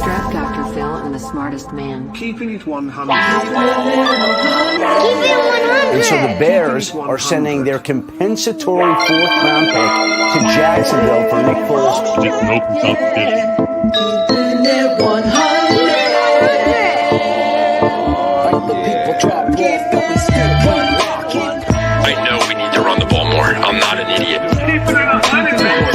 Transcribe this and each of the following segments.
Draft Dr. Phil and the smartest man. Keeping it 100. And so the Bears are sending their compensatory fourth-round pick to Jacksonville for Nick Foles. With no competition. Keeping it 100. Like the people drop off, but we still keep rocking. I know we need to run the ball more. I'm not an idiot. Keeping it 100, man.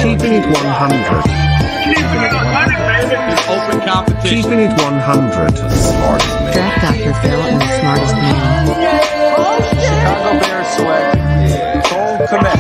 Keeping it 100. Keeping it 100, baby. Open competition. Keeping it 100. Smartest man. Draft Dr. Phil and the smartest man. Chicago Bears select Cole Kmet.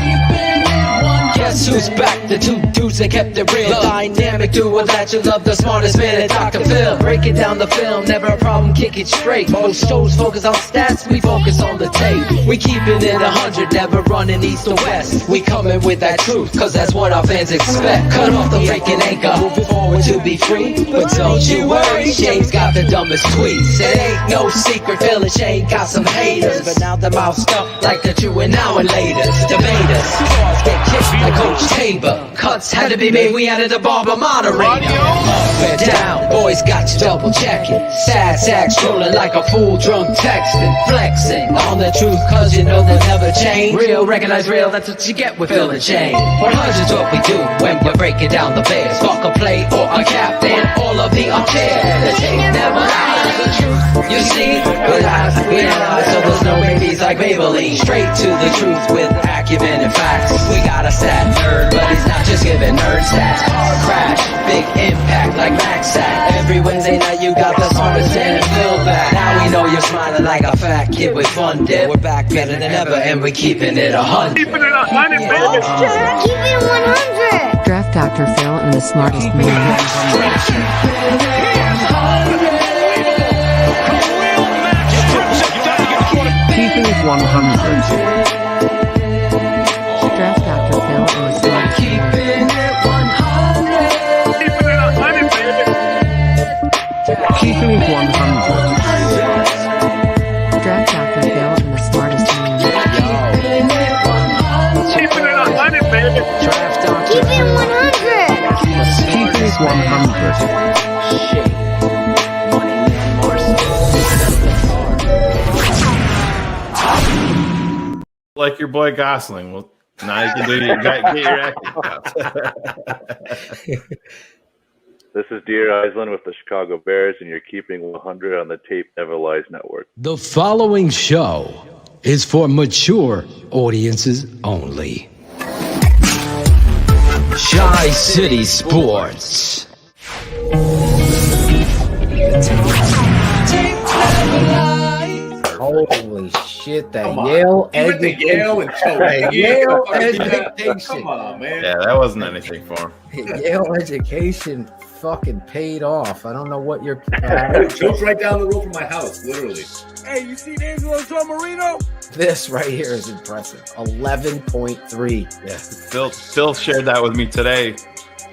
Guess who's back? The two dudes that kept it real. Dynamic duo that you love, the smartest man at Dr. Phil. Breaking down the film, never a problem, kick it straight. Most shows focus on stats, we focus on the tape. We keeping it 100, never running east or west. We coming with that truth, cause that's what our fans expect. Cut off the freaking anchor, moving forward to be free. But don't you worry, Shayne's got the dumbest tweets. It ain't no secret, Phil and Shayne got some haters. But now the mouth's stuck like the true and now and laters. Debaters, claws get kicked like Coach Tabor. Cuts had to be made, we added a barber moderator. Up and down, boys got you double checking. Sad sack strolling like a fool drunk texting. Flexing on the truth cause you know they'll never change. Real, recognize real, that's what you get with Phil and Shayne. 100's what we do when we're breaking down the Bears. Fuck a play or a captain, all of the up there. The tape never lies, the truth you see, we analyze, so there's no babies like Maybelline. Straight to the truth with acumen and facts. We got a stat nerd, but he's not just giving nerd stats. Car crash, big impact like Max Sack. Every Wednesday night you got the smartest man and Phil back. Now we know you're smiling like a fat kid with fun dip. We're back better than ever and we're keeping it 100. Keeping it 100, baby. Keep it 100. Draft Dr. Phil and the smartest man. Keeping it 100. Draft Dr. Phil and the smartest man. Keeping it 100, baby. Keeping it 100. Draft Dr. Phil and the smartest man. Keeping it 100, baby. Keep it 100. Keeping it 100. Like your boy Gosling. Well, now you can do get your acting out. This is Dear Eiselen with the Chicago Bears, and you're keeping 100 on the Tape Never Lies Network. The following show is for mature audiences only. Shy City Sports. Holy shit, that Yale education. Yale education. Come on, man. Yeah, that wasn't anything for him. Yale education fucking paid off. I don't know what you're. Jokes right down the road from my house, literally. Hey, you see Angelo Joe Marino? This right here is impressive. 11.3. Yeah, Phil shared that with me today,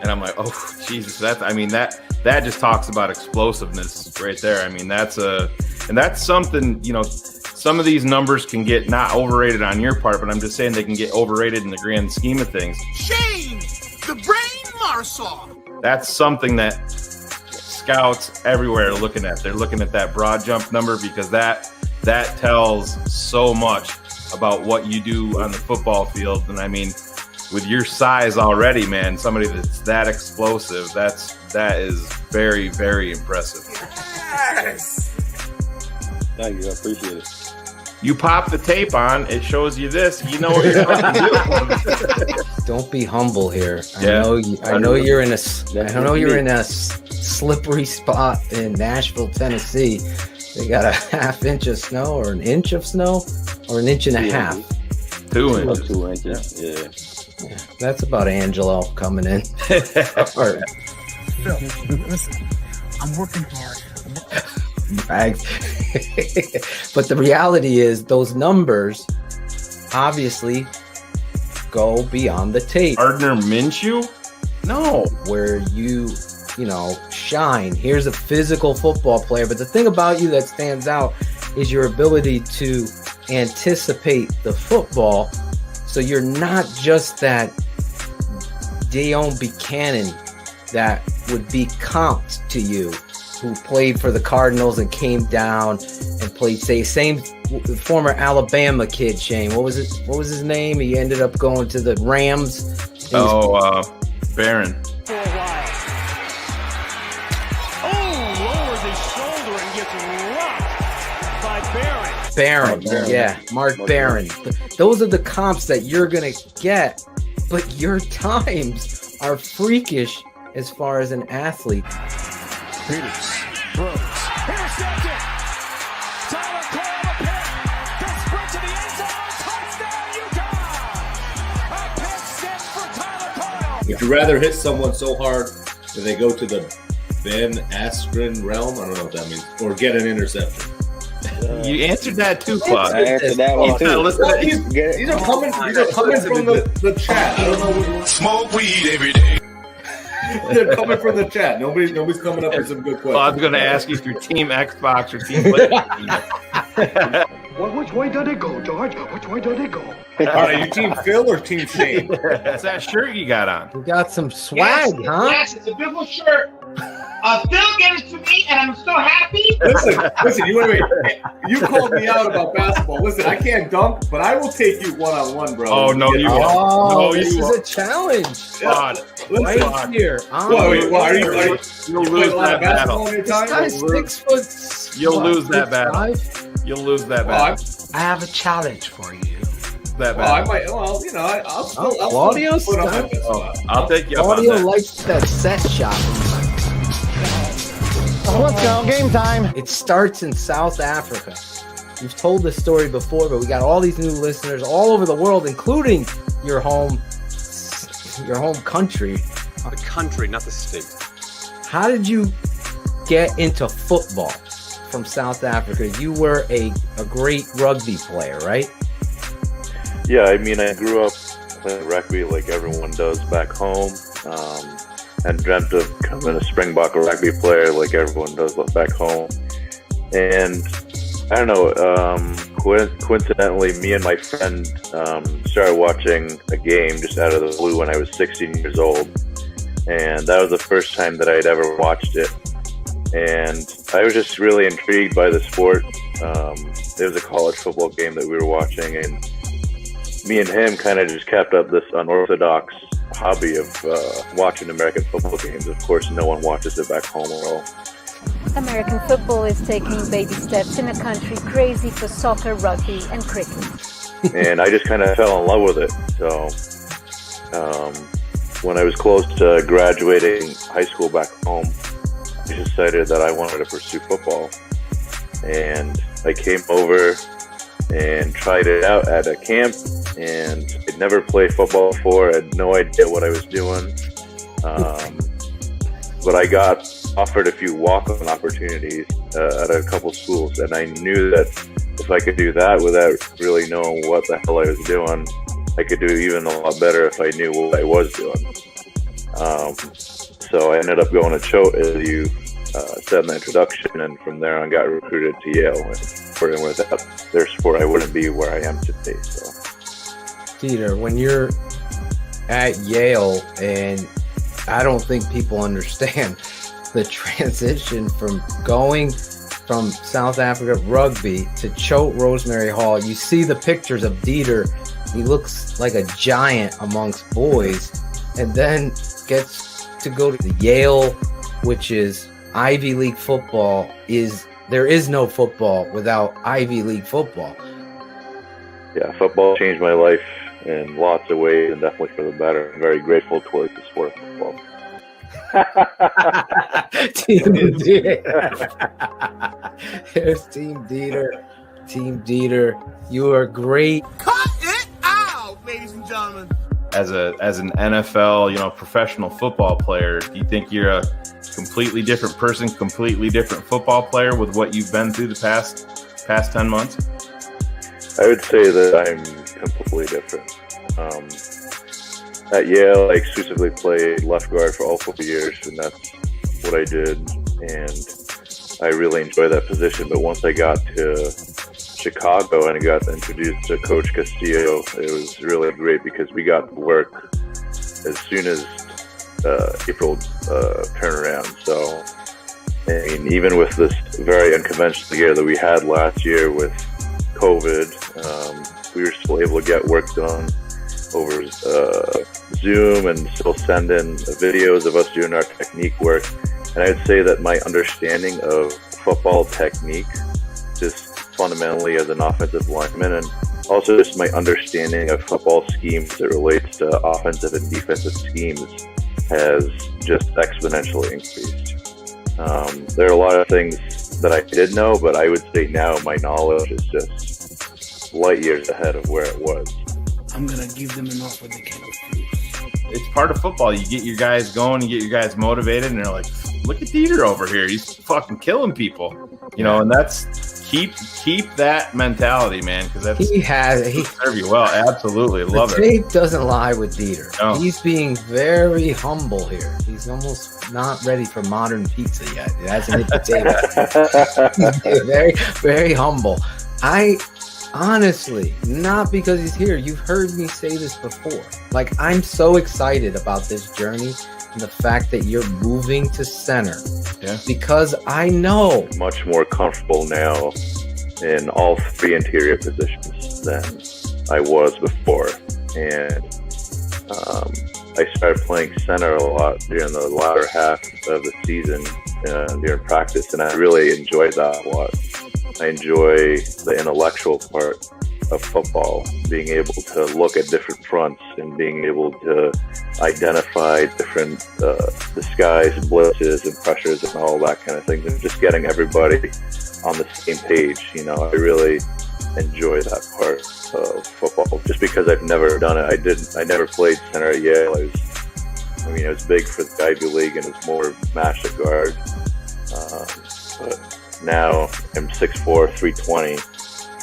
and I'm like, oh Jesus, that just talks about explosiveness right there. I mean, that's something, you know. Some of these numbers can get not overrated on your part, but I'm just saying they can get overrated in the grand scheme of things. Shayne, the brain Marsaw. That's something that scouts everywhere are looking at. They're looking at that broad jump number because that tells so much about what you do on the football field. And I mean, with your size already, man, somebody that's that explosive, that is very, very impressive. Yes. Thank you, I appreciate it. You pop the tape on, it shows you this. You know what you're fucking doing. Don't be humble here. Yeah. I know you're in a slippery spot in Nashville, Tennessee. They got a half inch of snow, or an inch of snow, or an inch and a half. 2 inches. 2 inches. Yeah. That's about Angelo coming in. Phil, listen, I'm working hard. But the reality is those numbers obviously go beyond the tape. Gardner Minshew? No. Where you shine. Here's a physical football player. But the thing about you that stands out is your ability to anticipate the football. So you're not just that Deion Buchanan that would be comped to you, who played for the Cardinals and came down and played, same former Alabama kid, Shayne. What was his name? He ended up going to the Rams. Barron. Lowers his shoulder and gets rocked by Barron, yeah, Mark Barron. Those are the comps that you're going to get, but your times are freakish as far as an athlete. Peters throws. Intercepted. Tyler Cole on the pick. The sprint to the end zone. Touchdown, Utah. A pick six for Tyler Cole. Would you rather hit someone so hard that they go to the Ben Askren realm? I don't know what that means. Or get an interception. You answered that too, Claude. I answered that one too. These are coming from the chat. I don't know what. Smoke weed every day. They're coming from the chat. Nobody's coming up with some good questions. Claude's going to ask you if you're Team Xbox or Team PlayStation. Which way did it go, George? Which way did it go? All right, you Team Phil or Team Shayne? What's that shirt you got on? You got some swag, huh? Yes, it's a beautiful shirt. Phil gave it to me, and I'm so happy. Listen. You wait. You called me out about basketball. Listen, I can't dunk, but I will take you one-on-one, bro. Oh no, you won't. Oh, this is a challenge. Claude, Right here. Wait, are you You'll lose that battle. This guy's 6 foot. You'll lose that battle. 5'5". You'll lose that battle. I have a challenge for you. That Well, I battle. might. I'll Claudio's put up got- with this. I'll take you up on Claudio that. likes that set shot. Let's go, game time. It starts in South Africa. You've told this story before, but we got all these new listeners all over the world, including your home country. The country, not the state. How did you get into football from South Africa? You were a great rugby player, right? Yeah, I mean, I grew up playing rugby like everyone does back home, and dreamt of becoming a Springbok rugby player like everyone does back home. And I don't know, coincidentally, me and my friend started watching a game just out of the blue when I was 16 years old. And that was the first time that I'd ever watched it. And I was just really intrigued by the sport. It was a college football game that we were watching, and me and him kind of just kept up this unorthodox hobby of watching American football games. Of course, no one watches it back home at all. American football is taking baby steps in a country crazy for soccer, rugby, and cricket. And I just kind of fell in love with it. So when I was close to graduating high school back home, I decided that I wanted to pursue football. And I came over and tried it out at a camp, and I'd never played football before. I had no idea what I was doing. But I got offered a few walk-on opportunities at a couple schools, and I knew that if I could do that without really knowing what the hell I was doing, I could do even a lot better if I knew what I was doing. So I ended up going to Choate, as you said in the introduction, and from there on got recruited to Yale. And without their support, I wouldn't be where I am today. So, Dieter, when you're at Yale, and I don't think people understand the transition from going from South Africa rugby to Choate Rosemary Hall. You see the pictures of Dieter. He looks like a giant amongst boys, and then gets to go to the Yale, which is Ivy League football. There is no football without Ivy League football. yeah, football changed my life in lots of ways, and definitely for the better. I'm very grateful towards the sport of football. Team Dieter. Here's Team Dieter. Team Dieter, you are great. Cut it out, ladies and gentlemen. As an NFL, professional football player, do you think you're a completely different person, completely different football player with what you've been through the past 10 months? I would say that I'm completely different. At Yale, I exclusively played left guard for all 4 years, and that's what I did. And I really enjoyed that position. But once I got to Chicago and I got introduced to Coach Castillo, it was really great because we got to work as soon as April turnaround. So, I mean, even with this very unconventional year that we had last year with COVID, we were still able to get work done over Zoom and still send in videos of us doing our technique work. And I'd say that my understanding of football technique, just fundamentally as an offensive lineman, and also just my understanding of football schemes that relates to offensive and defensive schemes, has just exponentially increased. There are a lot of things that I did know, but I would say now my knowledge is just light years ahead of where it was. I'm going to give them an offer they can't refuse. It's part of football. You get your guys going, you get your guys motivated, and they're like, look at Dieter over here. He's fucking killing people. And that's keep that mentality, man, because that's serve you well. Absolutely. Love it. The tape doesn't lie with Dieter. No. He's being very humble here. He's almost not ready for modern pizza yet. He hasn't hit the table. Very, very humble. Honestly, not because he's here. You've heard me say this before. Like, I'm so excited about this journey and the fact that you're moving to center. Yeah. Because I know. Much more comfortable now in all 3 interior positions than I was before. And I started playing center a lot during the latter half of the season during practice, and I really enjoyed that a lot. I enjoy the intellectual part of football, being able to look at different fronts and being able to identify different disguise, blitzes, and pressures and all that kind of thing, and just getting everybody on the same page. I really enjoy that part of football just because I've never done it. I never played center at Yale. It was big for the Ivy League and it's more match at guard. But now I'm 6'4", 320,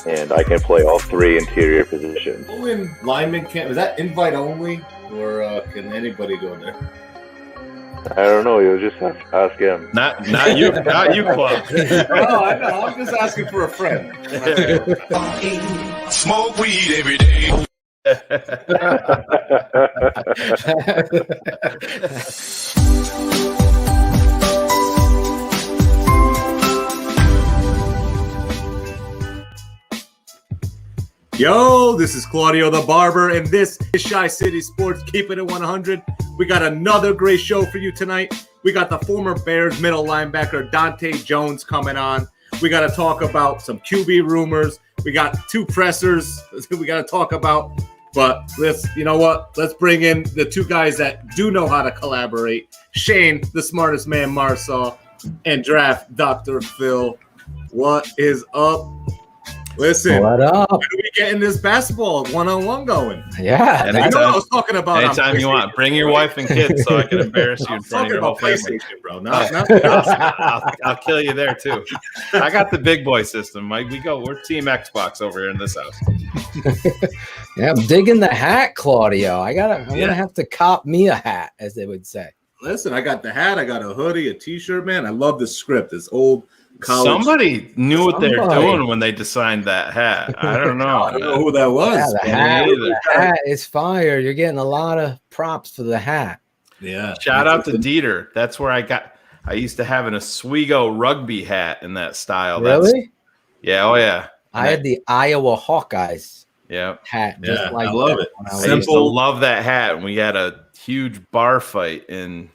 and I can play all 3 interior positions. In lineman camp, is that invite only, or can anybody go there? I don't know. You'll just have to ask him. Not you, Club. No, I know. I'm just asking for a friend. Smoke weed every day. Yo, this is Claudio the Barber, and this is Shy City Sports, Keepin It 100. We got another great show for you tonight. We got the former Bears middle linebacker Dante Jones coming on. We got to talk about some QB rumors. We got 2 pressers we got to talk about. But let's bring in the 2 guys that do know how to collaborate. Shayne, the smartest man, Marsaw, and Draft Dr. Phil. What is up? Listen, what up? When are we getting this basketball one-on-one going? Yeah. I know what I was talking about. Anytime you want. Bring your wife and kids so I can embarrass you in front of your whole family. Bro. I'll kill you there, too. I got the big boy system, Mike. We're Team Xbox over here in this house. Yeah, I'm digging the hat, Claudio. I'm gonna have to cop me a hat, as they would say. Listen, I got the hat, I got a hoodie, a t-shirt, man. I love the script. This old college. Somebody knew what they were doing when they designed that hat. I don't know. I don't know who that was. Yeah, the hat is fire. You're getting a lot of props for the hat. Yeah. Shout out to Dieter. That's where I used to have an Oswego rugby hat in that style. Really? Yeah. Oh yeah. I had the Iowa Hawkeyes hat. Yeah, I love it. I used to love that hat. And we had a huge bar fight in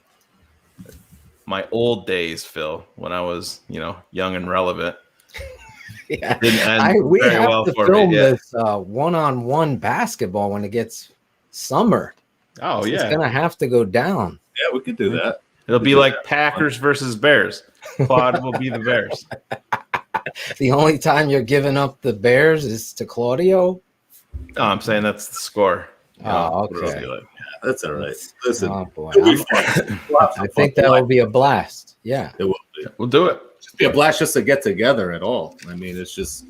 my old days, Phil, when I was, young and relevant. Yeah, Didn't end we very have well to for film me. Yeah. this one-on-one basketball when it gets summer. Oh It's yeah, gonna have to go down. Yeah, we could do that. it'll be like Packers versus Bears. Claude will be the Bears. The only time you're giving up the Bears is to Claudio. No, I'm saying that's the score. Oh, It'll okay. be like, That's all right. Listen, Oh boy, it'll be fun. I think that will be a blast. Yeah, It will be. we'll do it. Just be a blast just to get together at all. I mean, it's just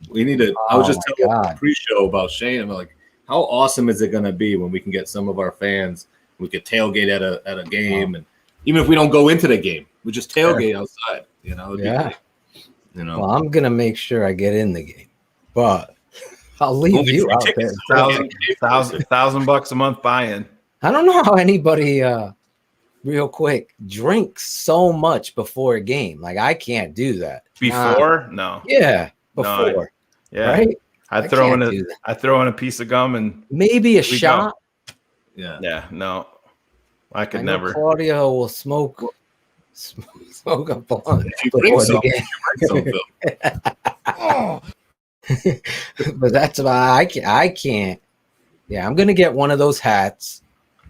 we need to. I was Oh just my telling God. the pre-show about Shayne. I'm like, how awesome is it going to be when we can get some of our fans? We could tailgate at a game, and even if we don't go into the game, we just tailgate outside. You know, it'd be Yeah. great. You know, well, I'm gonna make sure I get in the game, but I'll leave Only you free out tickets. there. $1,000 a month buy-in. I don't know how anybody, real quick, drinks so much before a game. Like I can't do that. Before? No. Yeah, No, before. Yeah. Right? I throw can't in do that. I throw in a piece of gum and Maybe a we shot. yeah. yeah, no. I could I know never. Claudio will smoke a blunt If you bring before some, the game. But that's why I can't. Yeah, I'm gonna get one of those hats.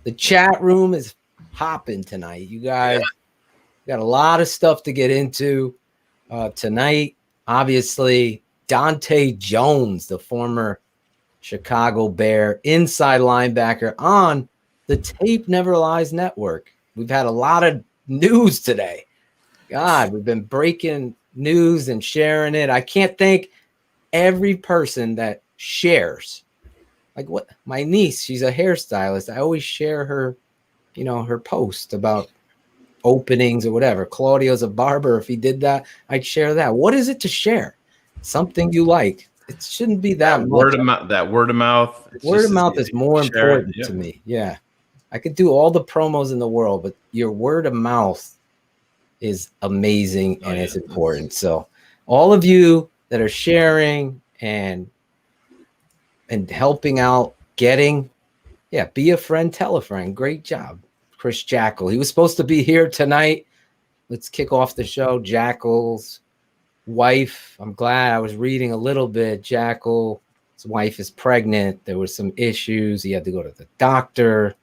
The chat room is hopping tonight. You guys got a lot of stuff to get into tonight. Obviously, Dante Jones, the former Chicago Bear inside linebacker on the Tape Never Lies network. We've had a lot of news today. God, we've been breaking news and sharing it. I can't thank every person that shares. Like what my niece, she's a hairstylist. I always share her, her post about openings or whatever. Claudio's a barber. If he did that, I'd share that. What is it to share? Something you like. It shouldn't be that much. Word of mouth. That word of mouth. Word of mouth is more important to me. Yeah. I could do all the promos in the world, but your word of mouth is amazing and it's important. So all of you that are sharing and helping out, be a friend, tell a friend. Great job, Chris Jackal. He was supposed to be here tonight. Let's kick off the show. Jackal's wife, I'm glad I was reading a little bit. Jackal's wife is pregnant. There were some issues. He had to go to the doctor.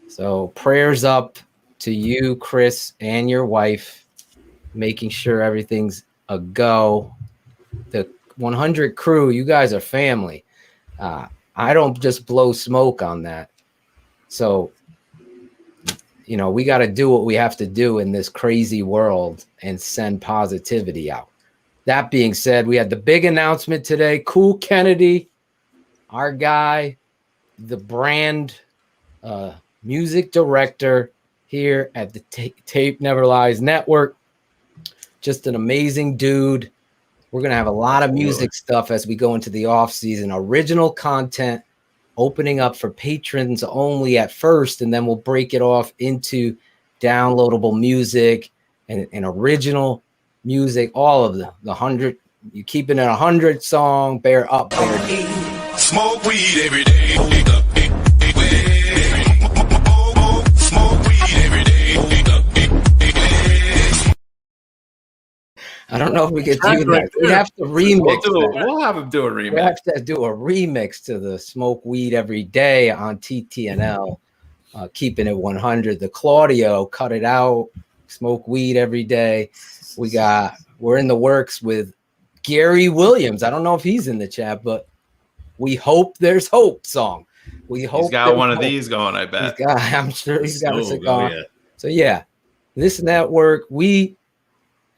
So prayers up to you, Chris, and your wife, making sure everything's a go. The 100 crew, you guys are family. I don't just blow smoke on that. So, we got to do what we have to do in this crazy world and send positivity out. That being said, we had the big announcement today. Cool Kennedy, our guy, the brand music director here at the Tape Never Lies Network. Just an amazing dude. We're going to have a lot of music stuff as we go into the off season. Original content opening up for patrons only at first, and then we'll break it off into downloadable music and original music. All of the 100. You Keepin It 100 song. Bear up, bear down. Smoke weed every day. I don't know if we could do that. We have to remix. We'll have him do a remix. We have to do a remix to the Smoke Weed Every Day on TTNL. Keeping It 100. The Claudio cut it out. Smoke weed every day. We're in the works with Gary Williams. I don't know if he's in the chat, but we hope there's hope song. We hope he's got one of these going, I bet. I'm sure he's got a cigar. yeah. So yeah, this network,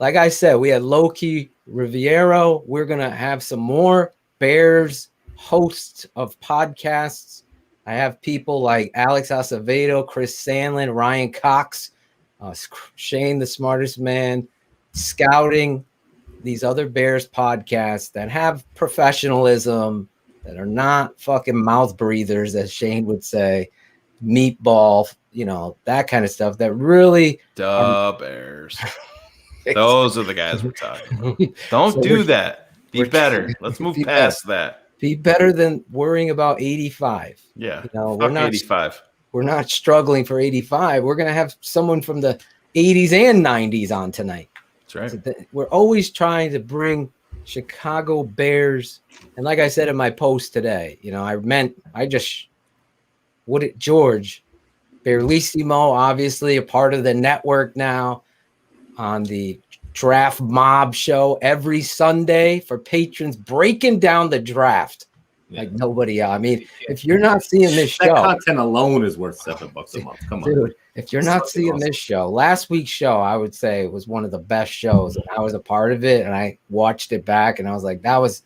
like I said, we had Loki Riviero. We're going to have some more Bears hosts of podcasts. I have people like Alex Acevedo, Chris Sandlin, Ryan Cox, Shayne, the smartest man, scouting these other Bears podcasts that have professionalism, that are not fucking mouth breathers, as Shayne would say, meatball, that kind of stuff that really Bears. Those are the guys we're talking about. Don't do that. Be better. Let's move past that. Be better than worrying about 85. Yeah. We're not 85. We're not struggling for 85. We're going to have someone from the 80s and 90s on tonight. That's right. So we're always trying to bring Chicago Bears. And like I said in my post today, George Berlissimo, obviously a part of the network now on the Draft Mob show every Sunday for patrons, breaking down the draft like nobody else. I mean, if you're not seeing this show, that content alone is worth $7 a month. Come on, dude. If you're not seeing this show, last week's show, I would say was one of the best shows. And I was a part of it, and I watched it back, and I was like, that was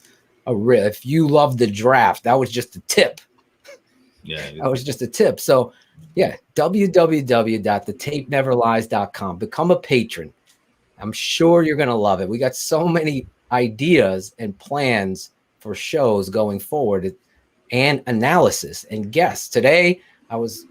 a real. If you love the draft, that was just a tip. Yeah, that was just a tip. So, yeah, www.thetapeneverlies.com. Become a patron. I'm sure you're gonna love it. We got so many ideas and plans for shows going forward, and analysis and guests. Today, I was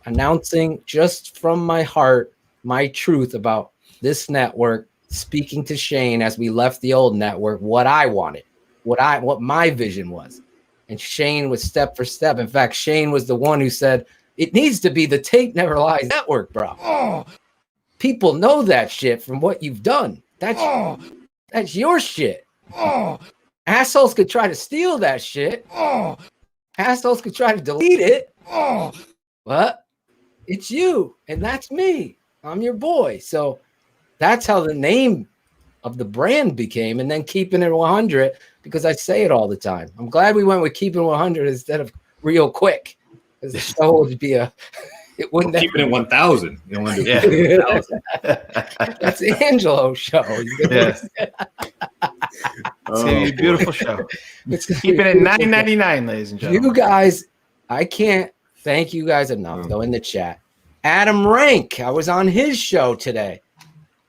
announcing just from my heart, my truth about this network, speaking to Shayne as we left the old network, what I wanted, what my vision was. And Shayne was step for step. In fact, Shayne was the one who said, it needs to be the Tape Never Lies network, bro. Oh, people know that shit from what you've done. That's your shit. Oh, assholes could try to steal that shit. Oh, assholes could try to delete it. Oh, but it's you, and that's me. I'm your boy. So that's how the name of the brand became, and then Keeping It 100, because I say it all the time. I'm glad we went with Keeping It 100 instead of Real Quick, because the show would be it wouldn't Keeping It 1000. You don't want to do Yeah. 1000. That's Angelo's show. Yeah. It's gonna be a beautiful show. Keeping it $9.99, ladies and gentlemen. You guys, I can't thank you guys enough, though, in the chat. Adam Rank, I was on his show today.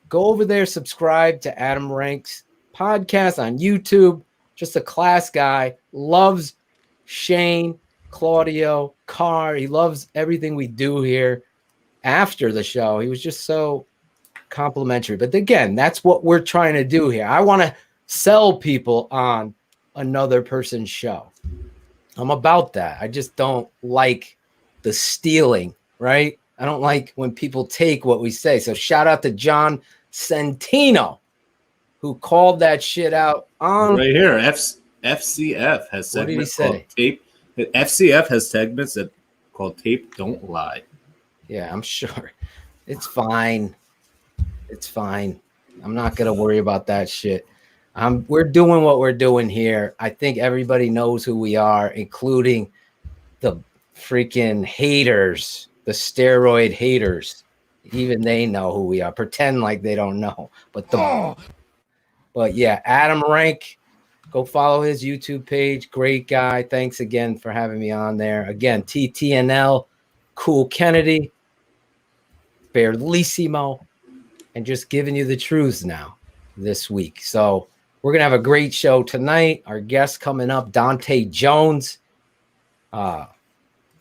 Go over there, subscribe to Adam Rank's podcast on YouTube. Just a class guy. Loves Shayne, Claudio, Carr. He loves everything we do here after the show. He was just so complimentary. But again, that's what we're trying to do here. I want to sell people on another person's show. I'm about that. I just don't like the stealing, right? I don't like when people take what we say. So shout out to John Centino, who called that shit out on right here. FCF has What did he segments called say? Tape. FCF has segments that called Tape Don't Lie. Yeah, I'm sure. It's fine. It's fine. I'm not going to worry about that shit. We're doing what we're doing here. I think everybody knows who we are, including the freaking haters, the steroid haters. Even they know who we are. Pretend like they don't know. But yeah, Adam Rank, go follow his YouTube page. Great guy. Thanks again for having me on there. Again, TTNL, Cool Kennedy, Berlissimo, and just giving you the truths now this week. So we're going to have a great show tonight. Our guest coming up, Dante Jones.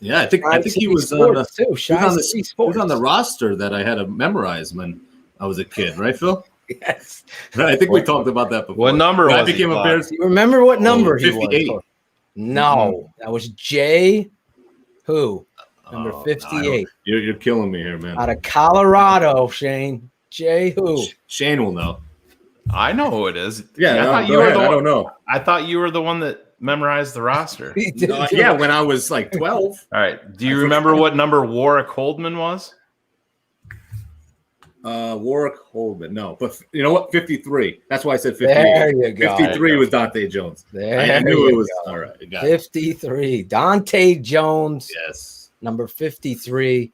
Yeah, I think he was on the roster that I had to memorize when I was a kid, right, Phil? Yes. I think we talked about that before. What number I was became he, a Bears. You remember what number he 58. was? No, that was Jay. Who? Number 58. You're killing me here, man. Out of Colorado, Shayne. Jay who? Shayne will know. I know who it is. Yeah, I thought go you were ahead. the I one. don't know. I thought you were the one that memorized the roster. Yeah, when I was like 12. All right. Do you remember what number Warwick Holdman was? Warwick Holdman. No, but you know what? 53. That's why I said 58. There you go. 53 was Dante Jones. There I knew it you was go. all right. I got it. 53. Dante Jones. Yes. Number 53.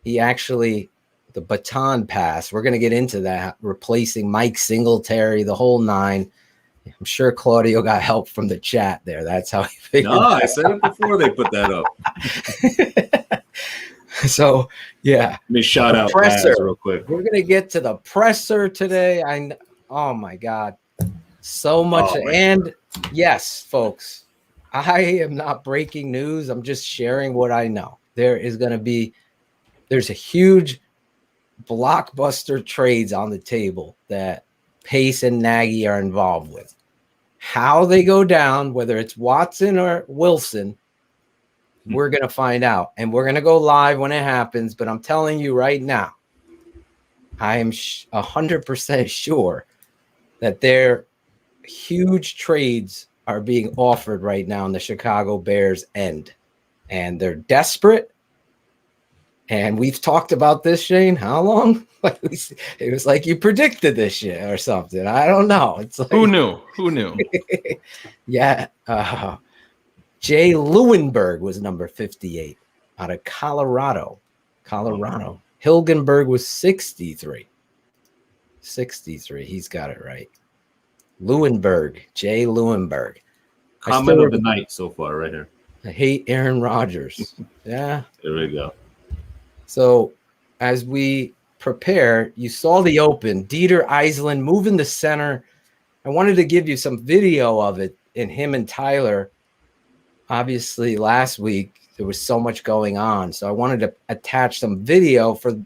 He actually, the baton pass. We're going to get into that. Replacing Mike Singletary, the whole nine. I'm sure Claudio got help from the chat there. That's how he figured No, I said it before they put that up. So, yeah. Let me shout out presser Baz real quick. We're going to get to the presser today. Oh, my God. So much. And yes, folks, I am not breaking news. I'm just sharing what I know. There's a huge blockbuster trades on the table that Pace and Nagy are involved with. How they go down, whether it's Watson or Wilson, we're going to find out. And we're going to go live when it happens. But I'm telling you right now, I am 100% sure that they're huge trades are being offered right now in the Chicago Bears end, and they're desperate. And we've talked about this, Shayne. How long? It was like you predicted this shit or something. I don't know. It's like, who knew? Who knew? Yeah. Jay Lewenberg was number 58 out of Colorado. Hilgenberg was 63. 63. He's got it right. Lewenberg. Jay Lewenberg. Comment of the night so far right here. I hate Aaron Rodgers. Yeah. There we go. So as we prepare, you saw the open. Dieter Eiselen moving the center. I wanted to give you some video of it in him and Tyler. Obviously, last week there was so much going on. So I wanted to attach some video for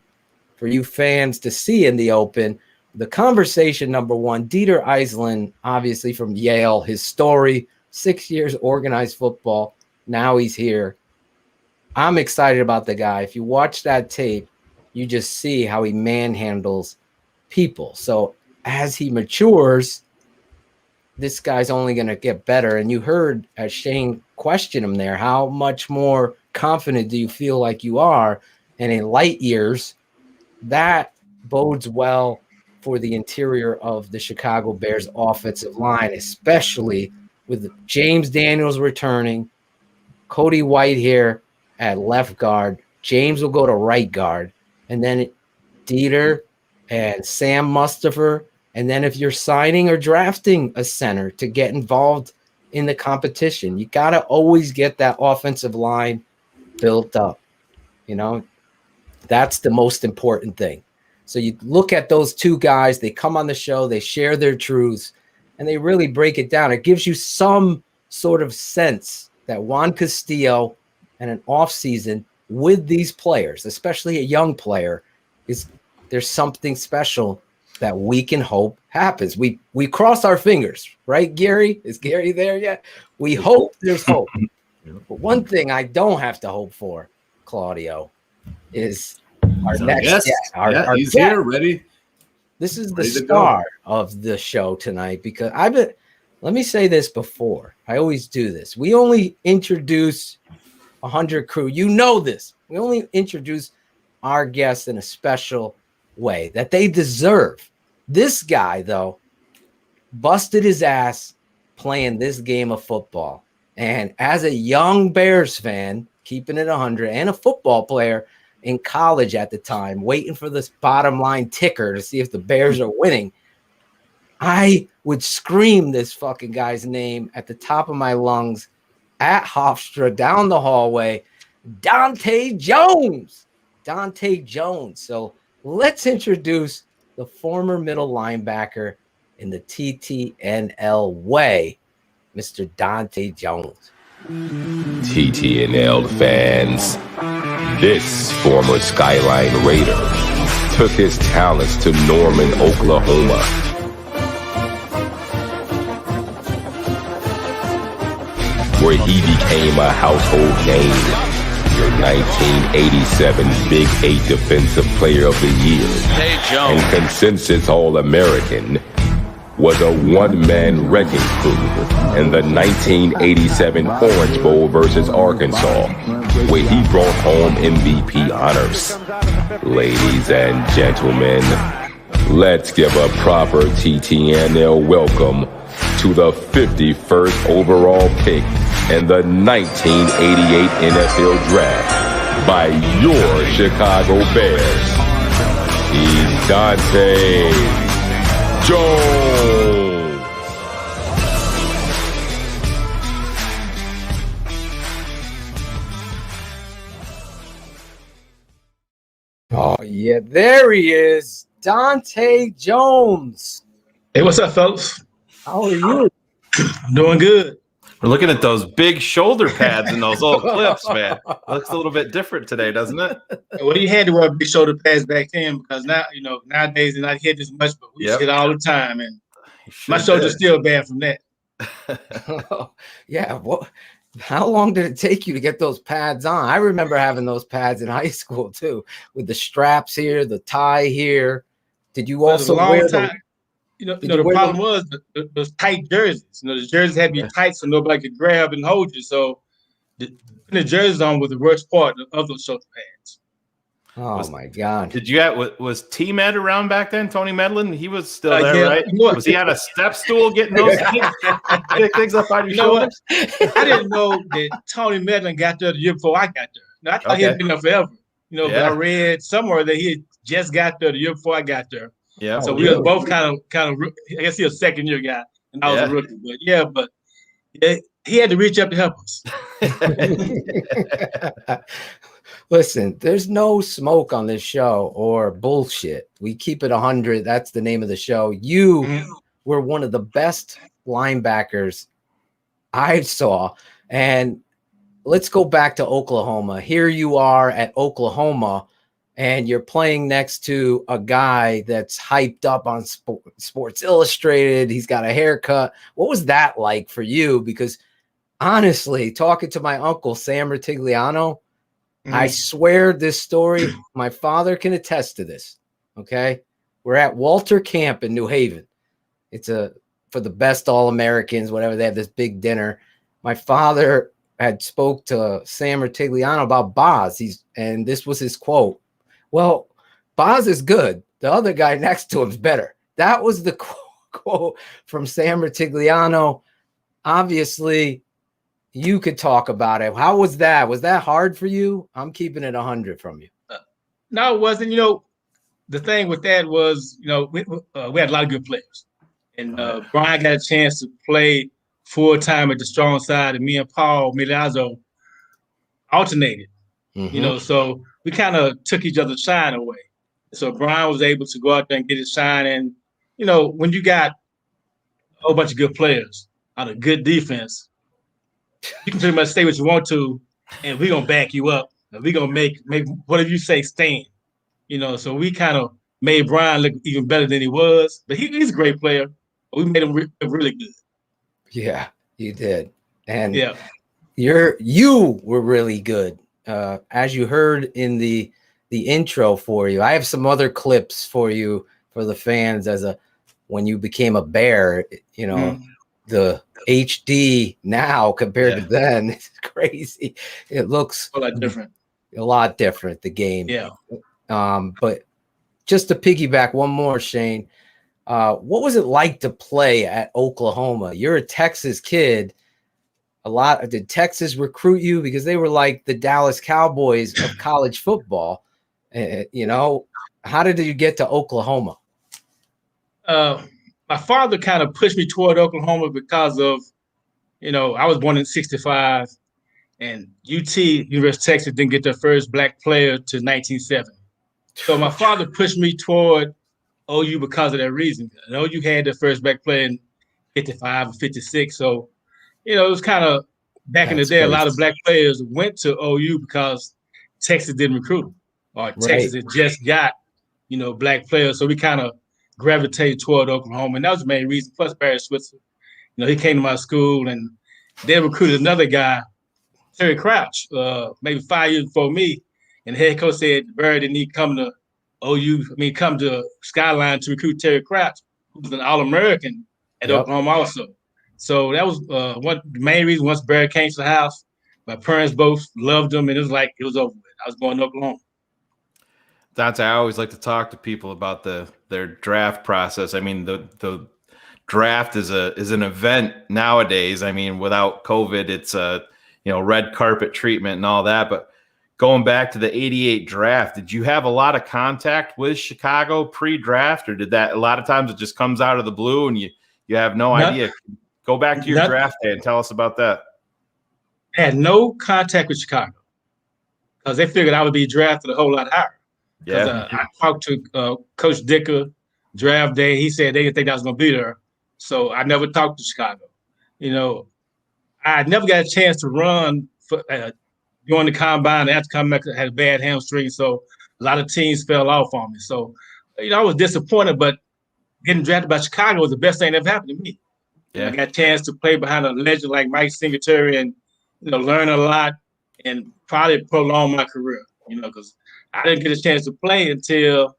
you fans to see in the open. The conversation, number one, Dieter Eiselen, obviously from Yale, his story, 6 years organized football. Now he's here. I'm excited about the guy. If you watch that tape, you just see how he manhandles people. So as he matures, this guy's only going to get better. And you heard as Shayne question him there, how much more confident do you feel like you are? And in light years, that bodes well for the interior of the Chicago Bears offensive line, especially with James Daniels returning, Cody White here at left guard. James will go to right guard. And then Dieter and Sam Mustipher. And then if you're signing or drafting a center to get involved in the competition, you got to always get that offensive line built up. You know, that's the most important thing. So you look at those two guys, they come on the show, they share their truths, and they really break it down. It gives you some sort of sense that Juan Castillo and an offseason with these players, especially a young player, there's something special that we can hope happens. We cross our fingers, right, Gary? Is Gary there yet? We hope there's hope. But one thing I don't have to hope for, Claudio, is our next guest. He's here, ready. This is the star of the show tonight because let me say this before. I always do this. We only introduce 100 crew. You know this. We only introduce our guests in a special way that they deserve. This guy, though, busted his ass playing this game of football. And as a young Bears fan, keeping it 100, and a football player in college at the time, waiting for this bottom line ticker to see if the Bears are winning, I would scream this fucking guy's name at the top of my lungs at Hofstra down the hallway, Dante Jones. Dante Jones. So let's introduce the former middle linebacker in the TTNL way, Mr. Dante Jones. TTNL fans, this former Skyline Raider took his talents to Norman, Oklahoma, where he became a household name. Your 1987 Big 8 Defensive Player of the Year and consensus All-American, was a one-man wrecking crew in the 1987 Orange Bowl versus Arkansas, where he brought home MVP honors. Ladies and gentlemen, let's give a proper TTNL welcome to the 51st overall pick in the 1988 NFL Draft by your Chicago Bears. He's Dante Jones. Oh, yeah, there he is. Dante Jones. Hey, what's up, fellas? How are you? Doing good. We're looking at those big shoulder pads and those old clips, man. Looks a little bit different today, doesn't it? Well, you had to wear big shoulder pads back then because now, nowadays they're not hit as much, but we hit all the time, and my shoulder's still bad from that. Yeah. Well, how long did it take you to get those pads on? I remember having those pads in high school too, with the straps here, the tie here. Did you also wear them? The problem was those tight jerseys. The jerseys had to be tight so nobody could grab and hold you. So the jerseys on was the worst part of those shoulder pads. Oh my God! Did you was T-Med around back then? Tony Medlin, he was still there, right? Was he on a step stool getting those big things up on your shoulders? I didn't know that Tony Medlin got there the year before I got there. Now, I thought he had been there forever. But I read somewhere that he had just got there the year before I got there. Yeah. So we were both kind of. I guess he was a second year guy, and I was a rookie. But he had to reach up to help us. Listen, there's no smoke on this show or bullshit. We keep it 100. That's the name of the show. You were one of the best linebackers I saw. And let's go back to Oklahoma. Here you are at Oklahoma, and you're playing next to a guy that's hyped up on Sports Illustrated. He's got a haircut. What was that like for you? Because honestly, talking to my uncle, Sam Ratigliano, I swear this story, my father can attest to this. Okay. We're at Walter Camp in New Haven. It's for the best All-Americans, whatever. They have this big dinner. My father had spoke to Sam Ratigliano about Boz. And this was his quote. Well, Boz is good. The other guy next to him is better. That was the quote from Sam Ratigliano. Obviously, you could talk about it. How was that? Was that hard for you? I'm keeping it 100 from you. No, it wasn't. The thing with that was, we had a lot of good players. And Brian got a chance to play full-time at the strong side, and me and Paul Milazzo alternated. So we kind of took each other's shine away. So Brian was able to go out there and get his shine. And, when you got a whole bunch of good players on a good defense, you can pretty much say what you want to, and we're going to back you up. And we're going to make whatever you say stand. So we kind of made Brian look even better than he was. But he's a great player. We made him really good. Yeah, you did. And you were really good. As you heard in the intro for you. I have some other clips for you, for the fans, when you became a Bear, the HD now compared to then, it's crazy. It looks a lot different, the game. Yeah. But just to piggyback one more, Shayne, what was it like to play at Oklahoma? You're a Texas kid. Did Texas recruit you? Because they were like the Dallas Cowboys of college football. How did you get to Oklahoma? My father kind of pushed me toward Oklahoma because of, I was born in 65, and University of Texas didn't get their first black player to 1970. So my father pushed me toward OU because of that reason. And OU had their first black player in 55 or 56. So, it was kind of back in the day, a lot of black players went to OU because Texas didn't recruit them, or Texas had just got, black players. So we kind of gravitated toward Oklahoma, and that was the main reason. Plus Barry Switzer, he came to my school, and they recruited another guy, Terry Crouch, maybe 5 years before me, and the head coach said Barry didn't need to come to come to Skyline to recruit Terry Crouch, who was an All-American at Oklahoma also. So that was the main reason. Once Barry came to the house, my parents both loved him, and it was over with. I was going to Oklahoma. Dante, I always like to talk to people about their draft process. I mean, the draft is an event nowadays. I mean, without COVID, it's red carpet treatment and all that. But going back to the '88 draft, did you have a lot of contact with Chicago pre-draft, or did that a lot of times it just comes out of the blue and you have no idea? Go back to your draft day and tell us about that. I had no contact with Chicago because they figured I would be drafted a whole lot higher. Yeah. I talked to Coach Ditka draft day. He said they didn't think I was going to be there. So I never talked to Chicago. I never got a chance to run during the combine. After combine, I had a bad hamstring. So a lot of teams fell off on me. So, I was disappointed, but getting drafted by Chicago was the best thing that ever happened to me. Yeah. I got a chance to play behind a legend like Mike Singletary and, learn a lot and probably prolong my career, because I didn't get a chance to play until,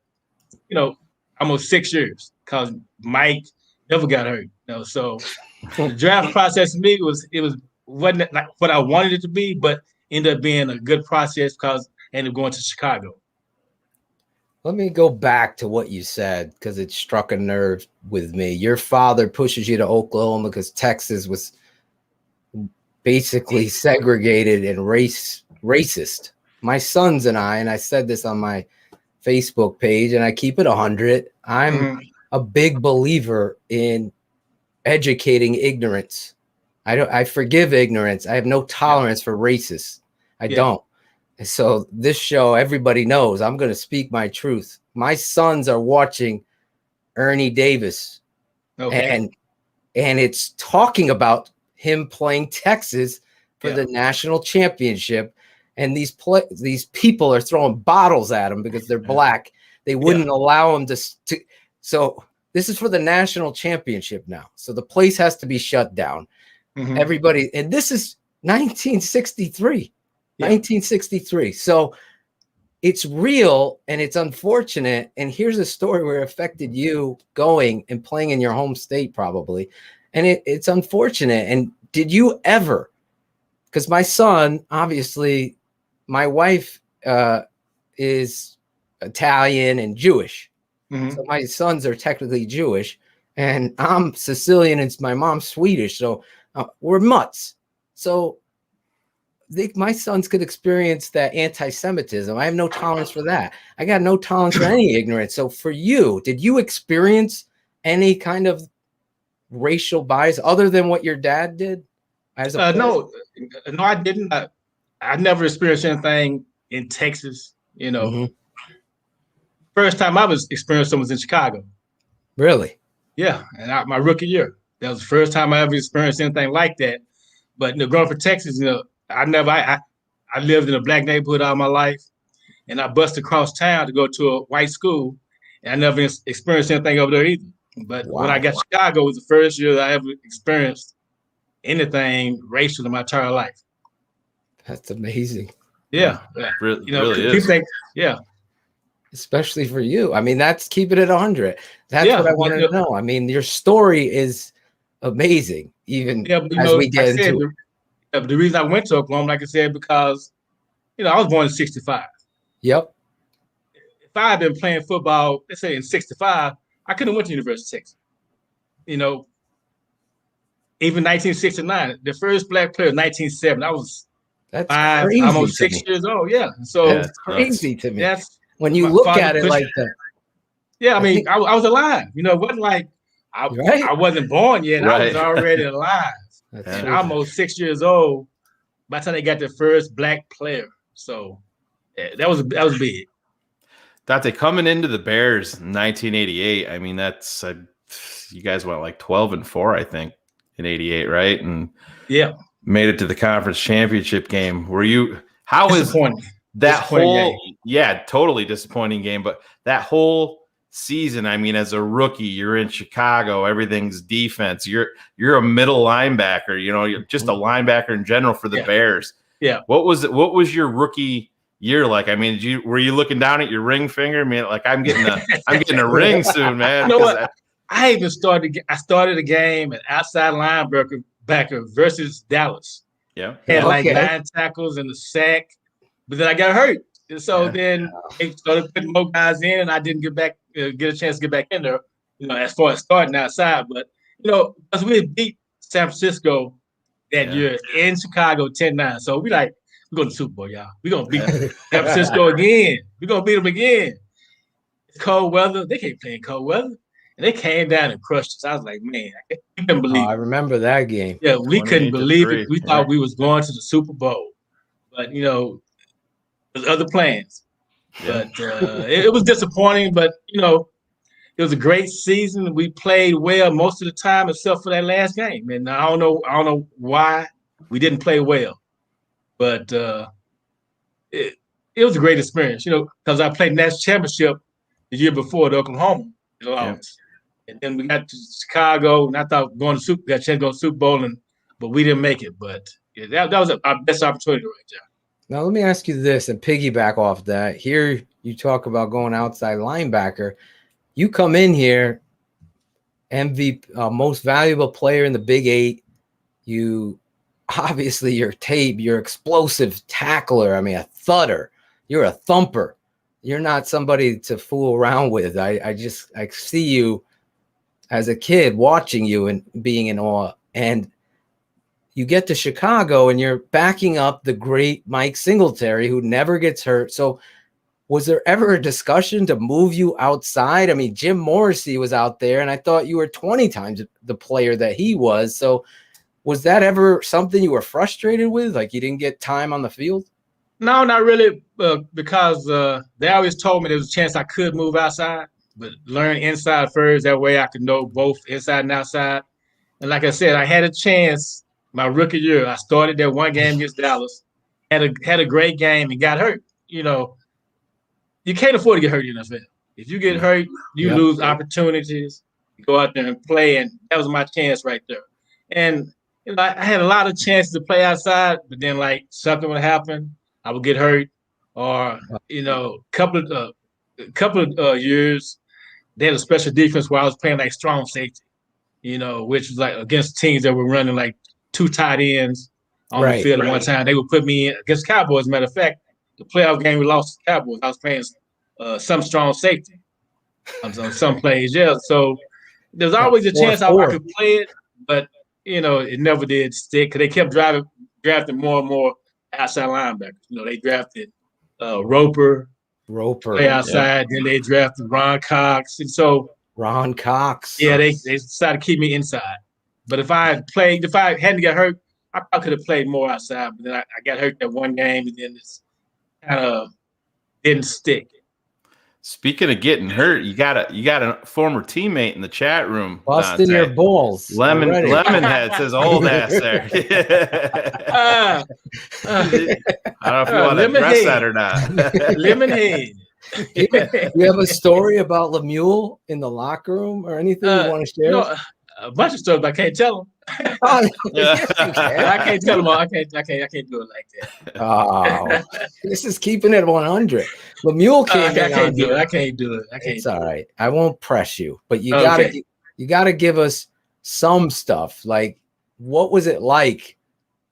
almost 6 years. because Mike never got hurt. So the draft process for me wasn't like what I wanted it to be, but ended up being a good process because I ended up going to Chicago. Let me go back to what you said because it struck a nerve with me. Your father pushes you to Oklahoma because Texas was basically segregated and racist. My sons and I said this on my Facebook page, and I keep it 100. I'm a big believer in educating ignorance. I forgive ignorance. I have no tolerance for racists. I don't. So this show, everybody knows I'm going to speak my truth. My sons are watching Ernie Davis, and it's talking about him playing Texas for the national championship. And these people are throwing bottles at him because they're black. They wouldn't allow him to. So this is for the national championship now. So the place has to be shut down. Everybody, and this is 1963. 1963. So it's real and it's unfortunate. And here's a story where it affected you going and playing in your home state, probably. And it's unfortunate. And did you ever? Because my son, obviously, my wife is Italian and Jewish. So my sons are technically Jewish, and I'm Sicilian and my mom's Swedish. So we're mutts. So my sons could experience that anti-Semitism. I have no tolerance for that. I got no tolerance for any ignorance. So for you, did you experience any kind of racial bias other than what your dad did? No, I didn't. I never experienced anything in Texas. First time I was experiencing was in Chicago. Really? Yeah, and my rookie year. That was the first time I ever experienced anything like that. But growing up in Texas, I lived in a black neighborhood all my life, and I busted across town to go to a white school, and I never experienced anything over there either. But when I got to Chicago, it was the first year that I ever experienced anything racial in my entire life. That's amazing. Yeah. Really is. Think, especially for you. I mean, that's keeping it 100. That's what I wanted to know. I mean, your story is amazing, even as we get into it. The reason I went to Oklahoma, like I said, because, I was born in 65. Yep. If I had been playing football, let's say in 65, I couldn't have went to University of Texas. Even 1969, the first black player, 1970, I was almost 6 years old. Yeah. So that's crazy to me. When you look at it like that. Yeah, I mean, I was alive. It wasn't like I wasn't born yet. I was already alive. And almost 6 years old by the time they got their first black player. So that was big. Dante, coming into the Bears in 1988, I mean, that's you guys went like 12-4, I think, in 88, right? And made it to the conference championship game. How was that whole game. Totally disappointing game, but that whole season, I mean, as a rookie, you're in Chicago, everything's defense. You're a middle linebacker, you're just a linebacker in general for the Bears. Yeah. What was your rookie year like? I mean, were you looking down at your ring finger? I mean, like I'm getting a ring soon, man. You know what? I started a game at outside linebacker versus Dallas. Yeah. Had like 9 tackles and a sack, but then I got hurt. And so then they started putting more guys in, and I didn't get a chance to get back in there, as far as starting outside. But, because we beat San Francisco that year in Chicago 10-9. So we're going to the Super Bowl, y'all. We're going to beat San Francisco again. We're going to beat them again. It's cold weather. They can't play in cold weather. And they came down and crushed us. I was like, man, we couldn't believe it. I remember that game. Yeah, we couldn't believe it. We thought we was going to the Super Bowl. But, there's other plans. But it was disappointing. But, it was a great season. We played well most of the time except for that last game. And I don't know why we didn't play well. But it was a great experience, because I played national championship the year before at Oklahoma. And then we got to Chicago, and I thought got a chance to go to Super Bowl, but we didn't make it. But that was our best opportunity right there. Now, let me ask you this and piggyback off that. Here you talk about going outside linebacker. You come in here MVP, most valuable player in the Big Eight. You obviously your tape, you're explosive tackler. I mean, a thudder. You're a thumper. You're not somebody to fool around with. I see you as a kid watching you and being in awe. And you get to Chicago and you're backing up the great Mike Singletary, who never gets hurt. So was there ever a discussion to move you outside? I mean, Jim Morrissey was out there, and I thought you were 20 times the player that he was. So was that ever something you were frustrated with? Like you didn't get time on the field? No, not really, because they always told me there was a chance I could move outside, but learn inside first. That way I could know both inside and outside. And like I said, I had a chance my rookie year. I started that one game against Dallas, had a great game and got hurt. You know, you can't afford to get hurt in the NFL. If you get hurt, you lose opportunities. You go out there and play, and that was my chance right there. And you know, I had a lot of chances to play outside, but then like something would happen, I would get hurt, or you know, couple of years they had a special defense where I was playing like strong safety, you know, which was like against teams that were running like 2 tight ends on the field at one time. They would put me in against Cowboys. Matter of fact, the playoff game we lost to Cowboys, I was playing some strong safety on some plays. Yeah, so there's always a chance I could play it, but you know it never did stick because they kept drafting more and more outside linebackers. You know, they drafted Roper play outside. Then they drafted Ron Cox, and so Ron Cox. Yeah, they decided to keep me inside. But if I hadn't got hurt, I could have played more outside. But then I got hurt that one game, and then it's kind of didn't stick. Speaking of getting hurt, you got a former teammate in the chat room. Busting Dante. your balls. Lemonhead says old ass there. I don't know if you want to address that or not. Lemonhead. You have a story about Lemuel in the locker room or anything you want to share? No, a bunch of stuff, but I can't tell them. Yes, you can. I can't tell them all. I can't do it like that. Oh, this is keeping it 100. Lemuel came in. I can't do it. It's all right. I won't press you, but you gotta give us some stuff. Like, what was it like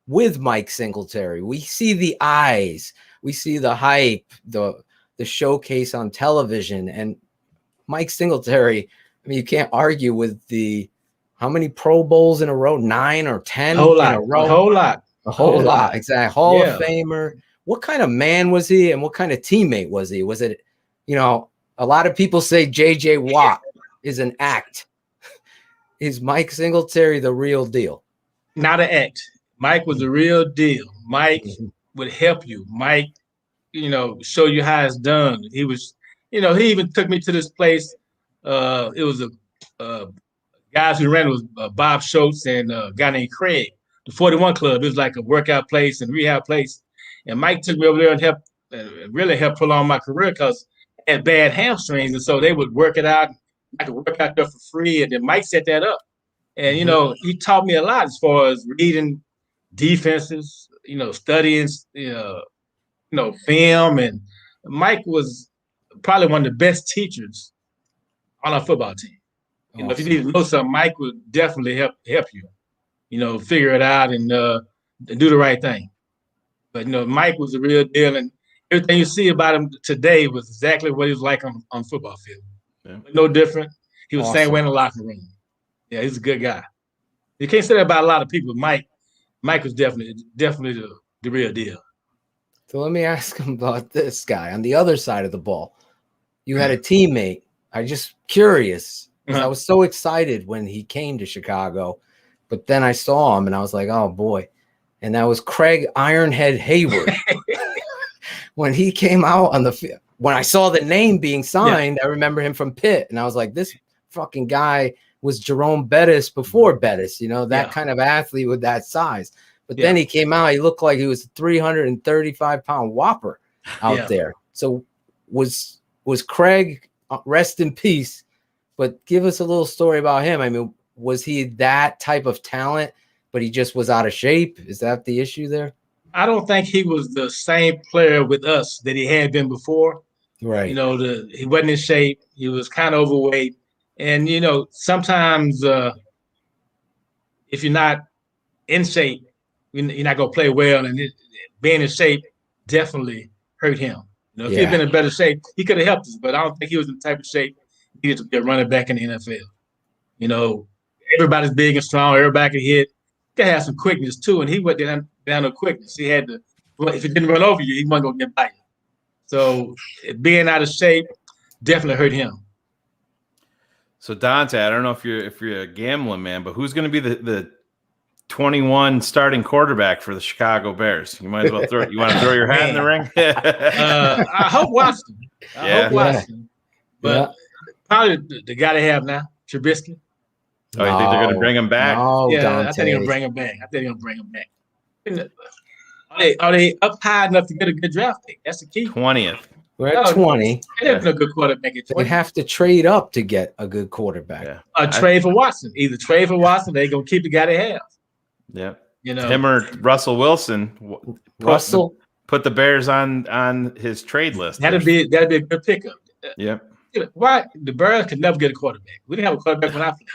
with Mike Singletary? We see the eyes, we see the hype, the showcase on television, and Mike Singletary. I mean, you can't argue with how many Pro Bowls in a row? 9 or 10 a whole lot, in a row? A whole lot. Exactly. Hall of Famer. What kind of man was he, and what kind of teammate was he? Was it, a lot of people say J.J. Watt is an act. Is Mike Singletary the real deal? Not an act. Mike was the real deal. Mike would help you. Mike, show you how it's done. He was, he even took me to this place. It was guys who ran it was Bob Schultz and a guy named Craig, the 41 Club. It was like a workout place and rehab place. And Mike took me over there and really helped prolong my career because I had bad hamstrings. And so they would work it out. I could work out there for free. And then Mike set that up. And, he taught me a lot as far as reading defenses, studying, film. And Mike was probably one of the best teachers on our football team. Awesome. If you need to know something, Mike would definitely help you, figure it out and do the right thing. But, Mike was the real deal. And everything you see about him today was exactly what he was like on the football field. Yeah. No different. He was the same way in the locker room. Yeah, he's a good guy. You can't say that about a lot of people. Mike was definitely the real deal. So let me ask him about this guy on the other side of the ball. You had a teammate. I'm just curious because I was so excited when he came to Chicago, but then I saw him and I was like, oh boy. And that was Craig Ironhead Hayward. When he came out on the field, when I saw the name being signed, I remember him from Pitt. And I was like, this fucking guy was Jerome Bettis before Bettis, that kind of athlete with that size. But then he came out, he looked like he was a 335-pound whopper out there. So was Craig, rest in peace, but give us a little story about him. I mean, was he that type of talent, but he just was out of shape? Is that the issue there? I don't think he was the same player with us that he had been before. Right. He wasn't in shape. He was kind of overweight. And sometimes if you're not in shape, you're not gonna play well, and being in shape definitely hurt him. If he'd been in better shape, he could have helped us, but I don't think he was in the type of shape he needed to be a running back in the NFL. Everybody's big and strong, everybody can hit. He could have some quickness too, and he went down to quickness. He had to, if he didn't run over you, he wasn't gonna get by you. So being out of shape definitely hurt him. So Dante, I don't know if you're a gambling man, but who's going to be the 21 starting quarterback for the Chicago Bears? You might as well throw. You want to throw your hat in the ring? I hope Watson. But probably the guy they have now, Trubisky. Oh, you think they're going to bring him back? No, Dante. I think they're going to bring him back. Are they up high enough to get a good draft pick? That's the key. 20th. We're at 20. They have a good quarterback at 20. They have to trade up to get a good quarterback. Yeah. Trade for Watson. Either trade for Watson, they're going to keep the guy they have. Yeah. Him or Russell Wilson. Put the Bears on his trade list. That'd be a good pickup. Yeah. Why the Bears could never get a quarterback? We didn't have a quarterback when I played.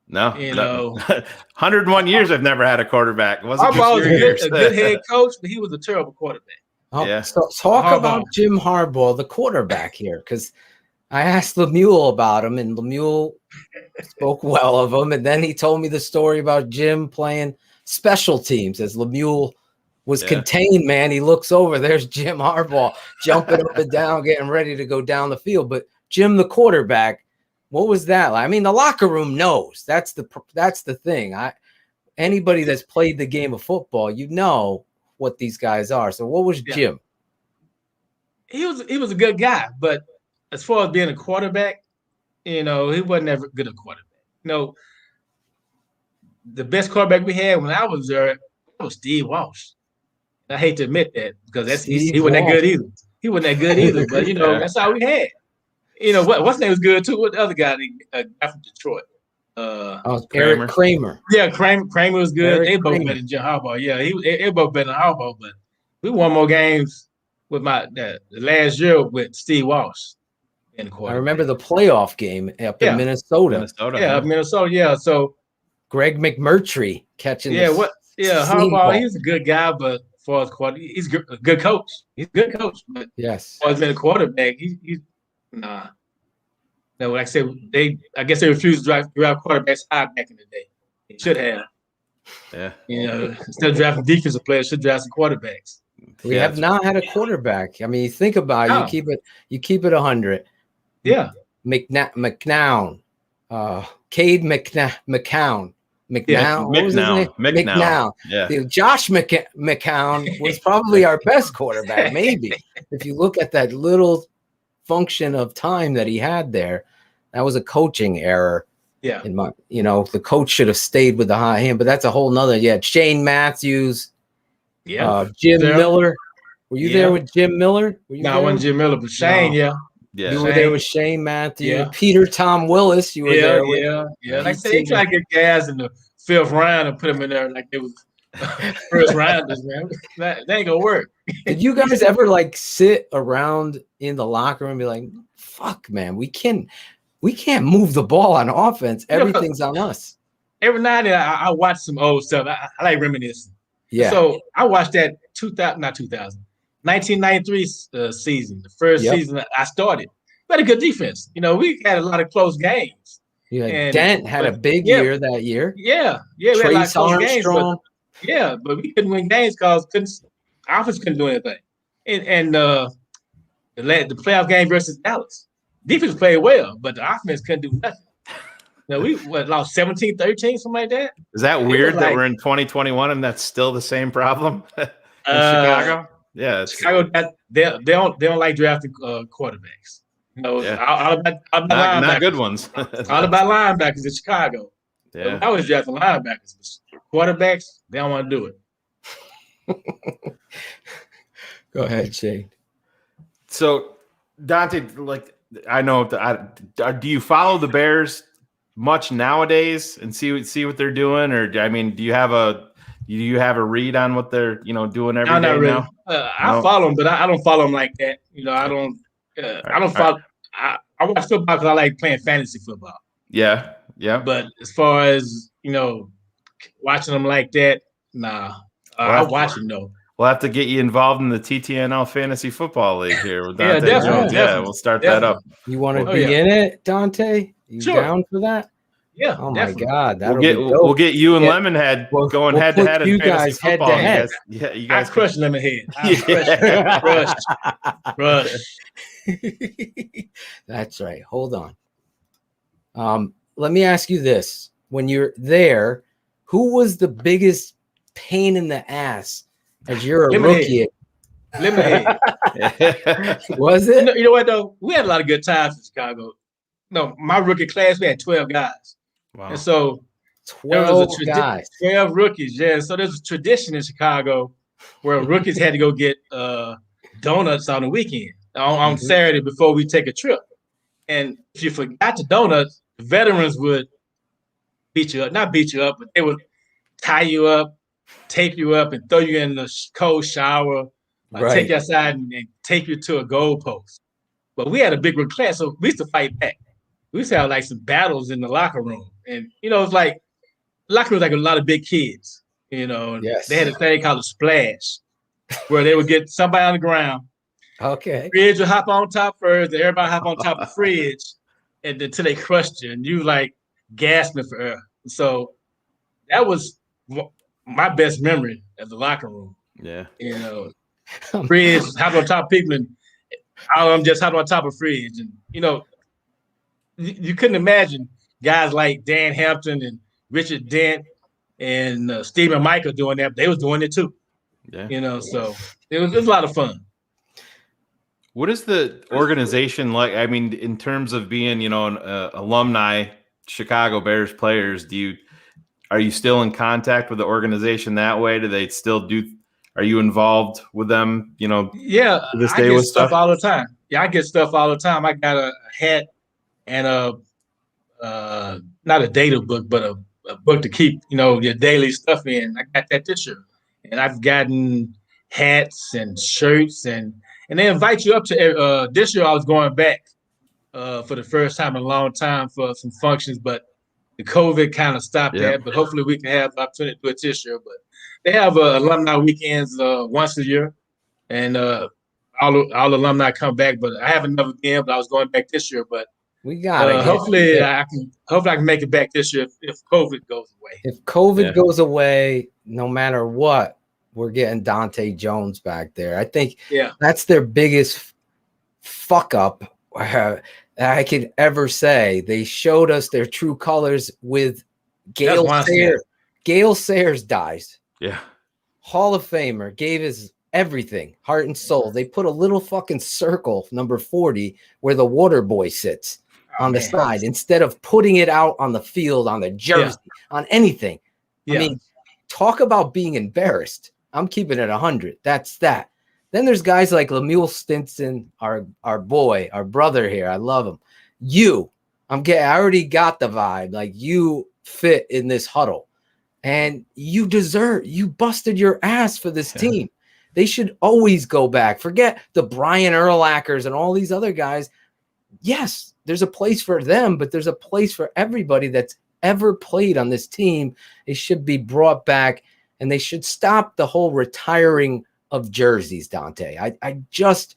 No, 101 years I've never had a quarterback. It wasn't Harbaugh was a good head coach, but he was a terrible quarterback. So talk about Jim Harbaugh, the quarterback here, because I asked Lemuel about him, and Lemuel spoke well of him, and then he told me the story about Jim playing special teams as Lemuel was contained. Man, he looks over, there's Jim Harbaugh jumping up and down, getting ready to go down the field. But Jim, the quarterback, what was that like? I mean, the locker room knows. That's the thing. Anybody that's played the game of football, what these guys are. So what was Jim? He was a good guy, but as far as being a quarterback, he wasn't ever good at quarterback. The best quarterback we had when I was there was Steve Walsh. I hate to admit that because he wasn't that good either. He wasn't that good either, but that's all we had. What's name was good too. What the other guy, the guy from Detroit? Eric Kramer. Yeah, Kramer was good. They both better than Jim Harbaugh. Yeah, they both better than Harbaugh, but we won more games with the last year with Steve Walsh in the quarterback. I remember the playoff game up in Minnesota. Minnesota. Yeah, so Greg McMurtry catching. Harbaugh. He's a good guy, but as far as quarterback, he's a good coach. He's a good coach, but as far as being a quarterback, he's nah. No, like I said, I guess they refused to draft quarterbacks high back in the day. They should have. Yeah. Instead of drafting defensive players, should draft some quarterbacks. We have not had a quarterback. I mean, you think about it, you keep it 100. Yeah. McNown. Cade McCown. What was his name? McNown. Yeah. Josh McCown was probably our best quarterback, maybe. If you look at that little function of time that he had there, that was a coaching error. Yeah. The coach should have stayed with the high hand, but that's a whole nother. Yeah. Shane Matthews. Yeah. Jim Miller. Were you there with Jim Miller? No, I wasn't Jim Miller, but Shane, Yeah. You were there with Shane Matthews. Peter Tom Willis. You were there with. Yeah. Like I said, they try to get guys in the 5th round and put them in there like it was first rounders, man. That ain't gonna work. Did you guys ever sit around in the locker room and be like, fuck, man, we can't move the ball on offense. Everything's on us. Every night I watch some old stuff. I like reminiscing. Yeah. So I watched that 1993 season, the first season I started. We had a good defense. We had a lot of close games. Yeah, Dent had a big year that year. Yeah. We had a lot of close games. But we couldn't win games because offense couldn't do anything. And the playoff game versus Dallas, defense played well, but the offense couldn't do nothing. We lost 17-13, something like that. Is that weird that we're in 2021 and that's still the same problem in Chicago? Yeah, Chicago. They don't like drafting quarterbacks. All about not good ones. All about linebackers in Chicago. Yeah, I was drafting linebackers, but quarterbacks they don't want to do it. Go ahead, Shayne. So Dante, I know. Do you follow the Bears much nowadays and see what they're doing, or do you have a read on what they're doing every day now? I follow them, but I don't follow them like that. I don't follow. I watch football because I like playing fantasy football. Yeah. Yeah. But as far as, watching them like that, nah. I watch them though. We'll have to get you involved in the TTNL Fantasy Football League here with Yeah, Dante definitely, Jones. Yeah, definitely, we'll start that up. You want to be in it, Dante? You Sure. down for that? Yeah. Oh definitely. my God, We'll get you and Lemonhead going head to head in fantasy football. Head. You guys I crush Lemonhead. I crush. That's right. Hold on. Let me ask you this: when you're there, who was the biggest pain in the ass as you're a rookie? Lemonhead. Was it? You know what though? We had a lot of good times in Chicago. No, my rookie class, we had 12 guys. Wow. And so 12 guys. 12 rookies, yeah. So there's a tradition in Chicago where rookies had to go get donuts on the weekend, on Saturday before we take a trip. And if you forgot the donuts, the veterans would beat you up. Not beat you up, but they would tie you up, tape you up, and throw you in the cold shower, take you outside and take you to a goalpost. But we had a big rookie class, so we used to fight back. We used to have like some battles in the locker room. And, it's like locker room was like a lot of big kids, and they had a thing called a splash where they would get somebody on the ground. Okay. Fridge would hop on top first, and everybody hop on top of the fridge and until they crushed you and you like gasping for air. So that was my best memory of the locker room. Yeah. Fridge hop on top of people and all of them just hop on top of fridge. And, you couldn't imagine guys like Dan Hampton and Richard Dent and Stephen Michael doing that. They was doing it too. Yeah. So it was a lot of fun. What is the organization like? I mean, in terms of being, an alumni Chicago Bears players, are you still in contact with the organization that way? Do they still are you involved with them, Yeah, to this I day get with stuff all the time. Yeah, I get stuff all the time. I got a hat and not a data book, but a book to keep, your daily stuff in. I got that this year. And I've gotten hats and shirts and they invite you up to this year I was going back for the first time in a long time for some functions, but the COVID kind of stopped that. But hopefully we can have the opportunity to do it this year. But they have alumni weekends once a year, and all alumni come back. But I haven't never been, but I was going back this year. But we got it. Hopefully I can make it back this year if COVID goes away. If COVID goes away, no matter what, we're getting Dante Jones back there. I think that's their biggest fuck up I could ever say. They showed us their true colors with Gale Sayers. Gale Sayers dies. Yeah. Hall of Famer, gave his everything, heart and soul. They put a little fucking circle, number 40, where the water boy sits on the side instead of putting it out on the field, on the jersey, on anything. I mean, talk about being embarrassed. I'm keeping it 100. That's that. Then there's guys like Lemuel Stinson, our boy, our brother here. I love him. I already got the vibe. Like, you fit in this huddle. And you busted your ass for this team. They should always go back. Forget the Brian Urlachers and all these other guys. Yes, there's a place for them, but there's a place for everybody that's ever played on this team. They should be brought back, and they should stop the whole retiring of jerseys, Dante. I just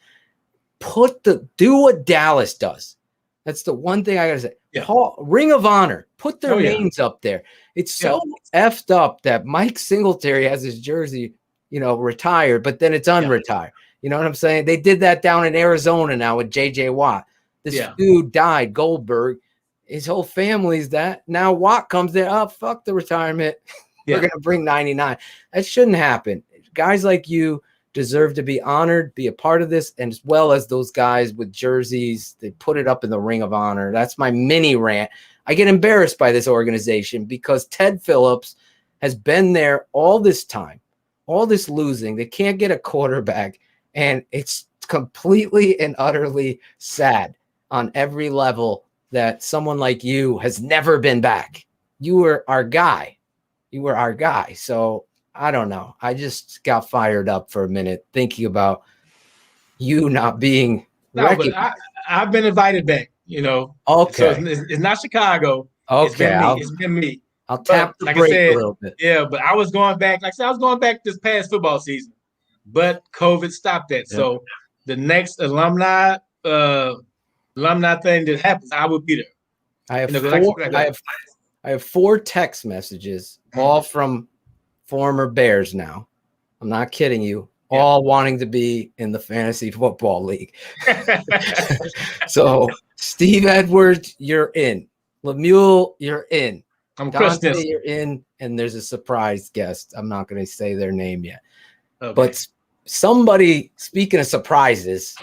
do what Dallas does. That's the one thing I gotta say. Ring of Honor, put their names up there. It's so effed up that Mike Singletary has his jersey, retired, but then it's unretired. You know what I'm saying? They did that down in Arizona now with JJ Watt. This dude died, Goldberg. His whole family's that. Now Watt comes there. Oh, fuck the retirement. We're going to bring 99. That shouldn't happen. Guys like you deserve to be honored, be a part of this, and as well as those guys with jerseys, they put it up in the Ring of Honor. That's my mini rant. I get embarrassed by this organization because Ted Phillips has been there all this time, all this losing. They can't get a quarterback, and it's completely and utterly sad on every level that someone like you has never been back. You were our guy. So I don't know. I just got fired up for a minute thinking about you not being recognized. But I've been invited back. Okay. So it's not Chicago. Okay. It's been me. I'll tap the like brake I said, a little bit. Yeah, but I was going back. Like I said, I was going back this past football season, but COVID stopped that. Yeah. So the next alumni thing that happens, I will be there. I have 4 text messages, all from former Bears now. I'm not kidding you. All wanting to be in the fantasy football league. So Steve Edwards, you're in. Lemuel, you're in. I'm Dante, you're in, and there's a surprise guest. I'm not going to say their name yet. Okay. But somebody, speaking of surprises,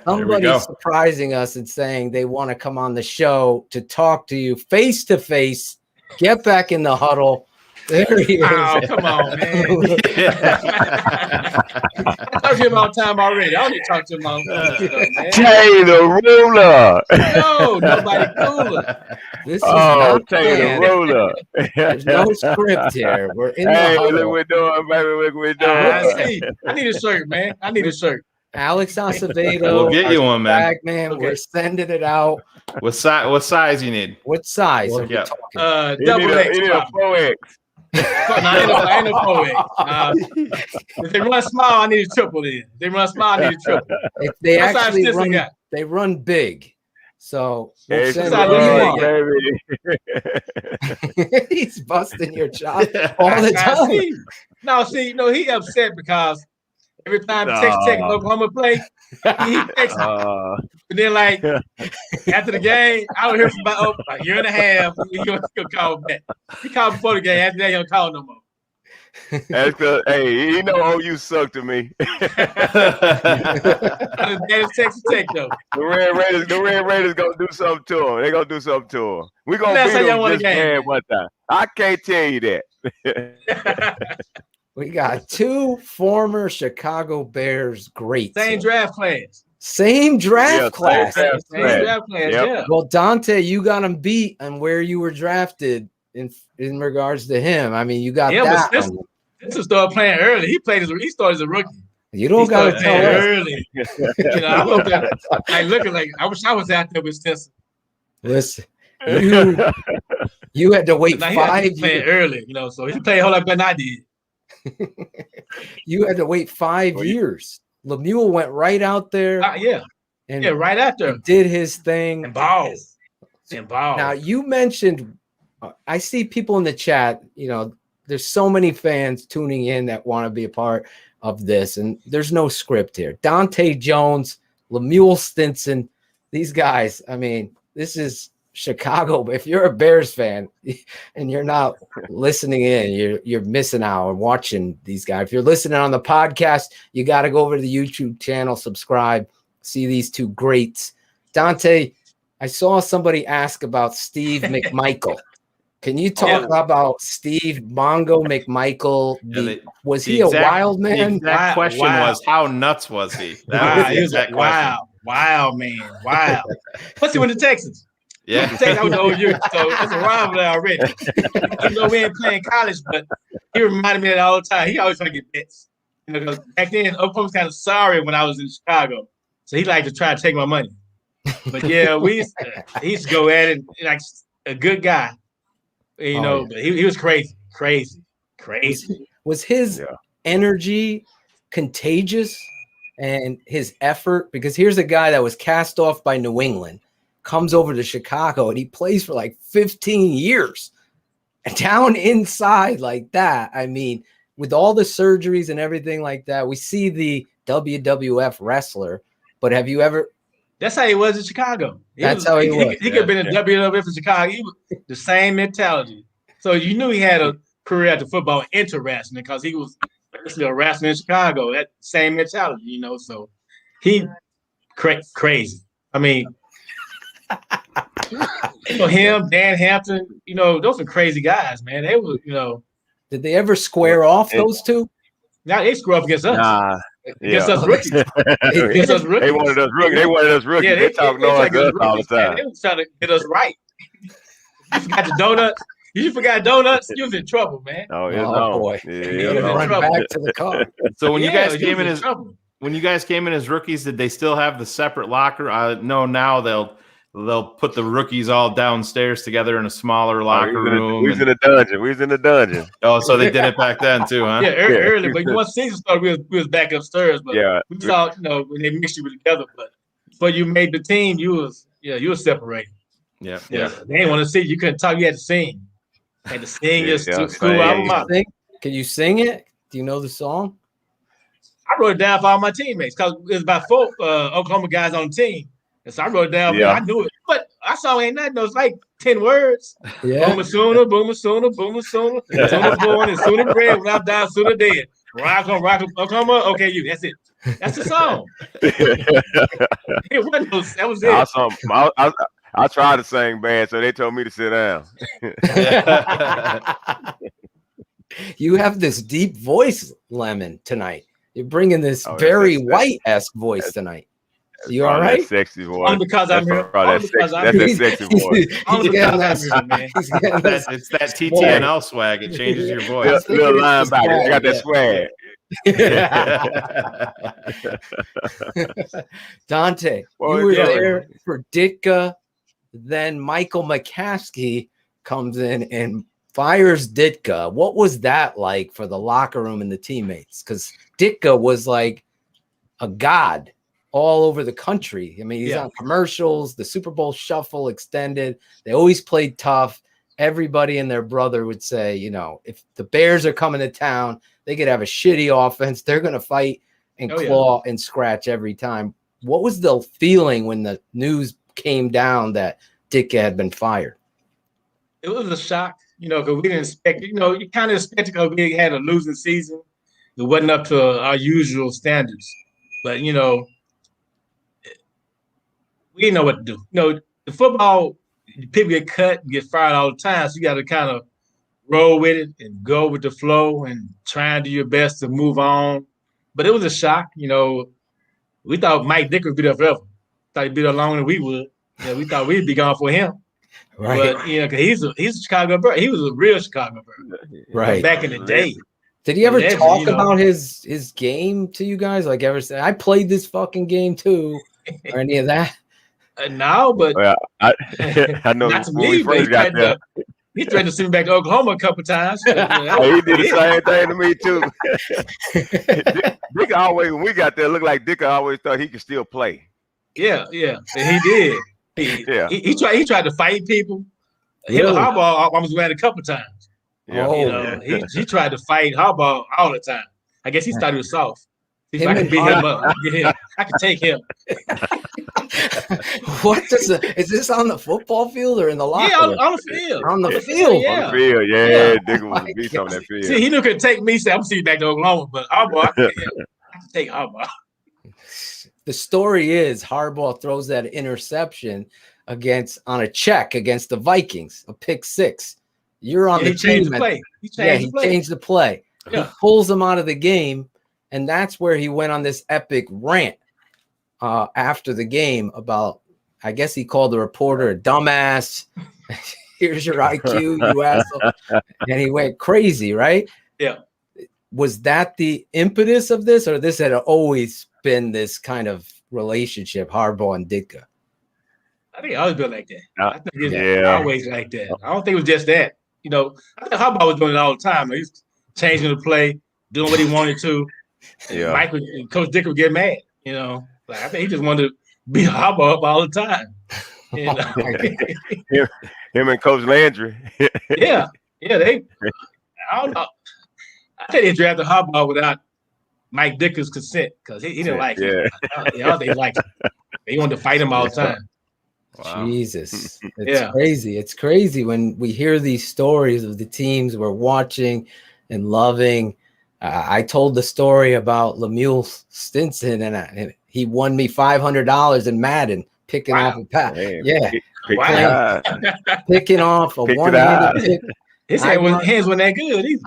somebody's surprising us and saying they want to come on the show to talk to you face to face. Get back in the huddle. There he is. Oh, come on, man. I talked to him all the time already. I don't need to talk to him all the time, man. Tay the ruler. No, nobody cooler. This is not Tay the ruler. There's no script here. We're in the huddle. Look what we're doing, baby. Look what we're doing. I need a shirt, man. I need a shirt. Alex Acevedo. We'll get you one, man. Man. Okay. We're sending it out. What size you need? What size are we talking? Double X. You need a 4X. No, I ain't no 4X. If they run small, I need a triple then. If they run small, I need a triple. If they actually run, they run big. So Hey, he's busting your chop all the time. No, see, he upset because every time Texas Tech and Oklahoma play, he texts me. But then, like, after the game, I don't hear from about a year and a half. He's going to call back. He called before the game. After that, he don't call no more. That's because, hey, you know OU sucked to me. That is Texas Tech, though. The Red Raiders gonna do something to them. They're gonna do something to them. We're gonna beat them just bad one time. I can't tell you that. We got 2 former Chicago Bears greats. Same draft class. Same draft class. Same draft class, yeah. Well, Dante, you got him beat on where you were drafted in regards to him. I mean, you got that. But Stinson started playing early. He started as a rookie. You don't got to tell us. Early. I looked at looking like I wish I was out there with Stinson. Listen, you had to wait 5 years. Playing early, so he played a whole lot better than I did. You had to wait 5 years. Lemuel went right out there. Right after. Did his thing. And balled. Now, you mentioned, I see people in the chat, there's so many fans tuning in that want to be a part of this, and there's no script here. Dante Jones, Lemuel Stinson, these guys, I mean, this is Chicago. If you're a Bears fan and you're not listening in, you're missing out on watching these guys. If you're listening on the podcast, you got to go over to the YouTube channel, subscribe, see these 2 greats. Dante, I saw somebody ask about Steve McMichael. Can you talk about Steve Mongo McMichael? Was he a wild man? That question was, how nuts was he? He was wild man. Wow. Plus he went to Texas. Yeah. Texas, I was OU, so it's a rivalry already. Even though we ain't playing college, but he reminded me of that all the time. He always trying to get bets. Because back then, Oklahoma was kind of sorry when I was in Chicago. So he liked to try to take my money. But yeah, he used to go at it like a good guy. But he was crazy. Was his energy contagious and his effort? Because here's a guy that was cast off by New England, comes over to Chicago, and he plays for like 15 years. Down inside like that, I mean, with all the surgeries and everything like that, we see the WWF wrestler, but have you ever... That's how he was in Chicago. How he was. He could have been in WWF in Chicago. He was the same mentality. So you knew he had a career after football into wrestling because he was basically a wrestler in Chicago. That same mentality, So he crazy. I mean, him, Dan Hampton, those are crazy guys, man. They were, Did they ever square off those 2? Now they screw up against us. Nah. Against us rookies. Against us rookies. They wanted us rookies. Yeah, they talk noise to us all the time. They was trying to get us right. You forgot the donuts. You forgot donuts. You was in trouble, man. Oh boy. Run back to the car. So when you guys came in as rookies, did they still have the separate locker? No, now they'll put the rookies all downstairs together in a smaller locker room. We was in the dungeon. We was in the dungeon. Oh, so they did it back then too, huh? Yeah, early. But once season started, we was back upstairs. But we saw, when they mixed you together. But before you made the team, you was separated. Yeah. They didn't want to see you. Couldn't talk. You had to sing. Had to sing your school album. Can you sing it? Do you know the song? I wrote it down for all my teammates because it was about 4 Oklahoma guys on the team. And so I wrote it down. Yeah. I knew it. But I saw ain't nothing. It was like 10 words. Yeah. Boomer sooner, boomer sooner, boomer sooner. Sooner born and sooner bred. When I die, sooner dead. Rock Oklahoma. Okay, you. That's it. That's the song. It wasn't no, that was it. Awesome. I tried to sing band, so they told me to sit down. You have this deep voice, Lemon, tonight. You're bringing this very White-esque voice tonight. You all right? That sexy voice. Only because I'm here. That's that sexy voice. It's that TTNL swag. It changes your voice. Little linebacker. I got that swag. Dante, you were there for Ditka. Then Michael McCaskey comes in and fires Ditka. What was that like for the locker room and the teammates? Because Ditka was like a god all over the country. I mean, he's on commercials, the Super Bowl Shuffle extended. They always played tough. Everybody and their brother would say, if the Bears are coming to town, they could have a shitty offense. They're going to fight and claw and scratch every time. What was the feeling when the news came down that Ditka had been fired? It was a shock, because we didn't expect it. You kind of expected because we had a losing season. It wasn't up to our usual standards. But, we didn't know what to do. The football, people get cut and get fired all the time. So you got to kind of roll with it and go with the flow and try and do your best to move on. But it was a shock. We thought Mike Ditka would be there forever. Thought he'd be there longer than we would. We thought we'd be gone for him. Right. But, because he's a Chicago Bird. He was a real Chicago Bird. Right. Back in the day. Did he ever talk about his game to you guys? Like ever say, I played this fucking game too, or any of that? No, but I know not to me, but he threatened to send me back to Oklahoma a couple times. He did the same thing to me too. Ditka always, when we got there, looked like Ditka always thought he could still play. Yeah, and he did. He tried to fight people. Him and Harbaugh almost ran a couple times. Yeah. He tried to fight Harbaugh all the time. I guess he thought he was soft. If I can beat him up, I can take him. Is this on the football field or in the locker room? On the field. On the field. On the field, Ditka was a beast on that field. See, he knew could take me. Say, I'm seeing you back to Oklahoma, but Harbaugh, I can take Harbaugh. The story is Harbaugh throws that interception on a check against the Vikings, a pick six. You're on the team. He changed the play. Yeah. He pulls him out of the game, and that's where he went on this epic rant after the game about, I guess he called the reporter a dumbass. Here's your IQ, you asshole. And he went crazy, right? Yeah. Was that the impetus of this, or this had always been this kind of relationship, Harbaugh and Ditka? I think it always been like that. I think it's always like that. I don't think it was just that. I think Harbaugh was doing it all the time. He was changing the play, doing what he wanted to. Yeah. Mike and Coach Ditka would get mad. I think he just wanted to beat Harbaugh up all the time. Him and Coach Landry. I don't know. I think they drafted Harbaugh without Mike Ditka's consent because he didn't like it. I don't think he liked it. He wanted to fight him all the time. Wow. Jesus. It's crazy. It's crazy when we hear these stories of the teams we're watching and loving. I told the story about Lemuel Stinson, and he won me $500 in Madden picking off a pass. Picking off a one-handed pick. His hands weren't that good either.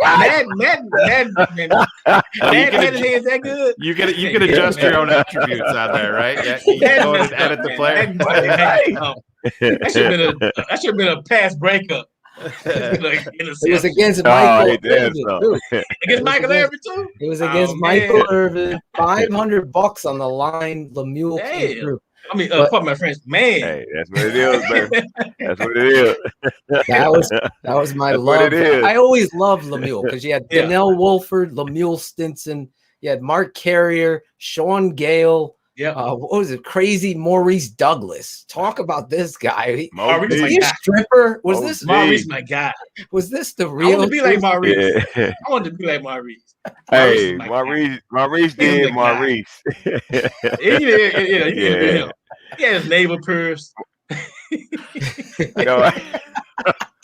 Mad hands that good. You can adjust your own attributes on there, right? Yeah, you can go and edit the player. That should have been a pass breakup. It was against Michael Irvin too. Against Michael Irvin too? It was against Michael Irvin. $500 on the line. Lemuel came through. I mean, pardon my French, man. Hey, that's what it is, baby. That's what it is. That was my That's love. what it is. I always loved Lemuel because you had Donnell Wolford, Lemuel Stinson, you had Mark Carrier, Sean Gale. Yeah. What was it? Crazy Maurice Douglas. Talk about this guy. Maurice, Was he a stripper? Was this Maurice, my guy? Was this the I real? want to be like Maurice. Yeah. I want to be like Maurice. Hey, Maurice did Maurice. Yeah. He had his naval purse. No.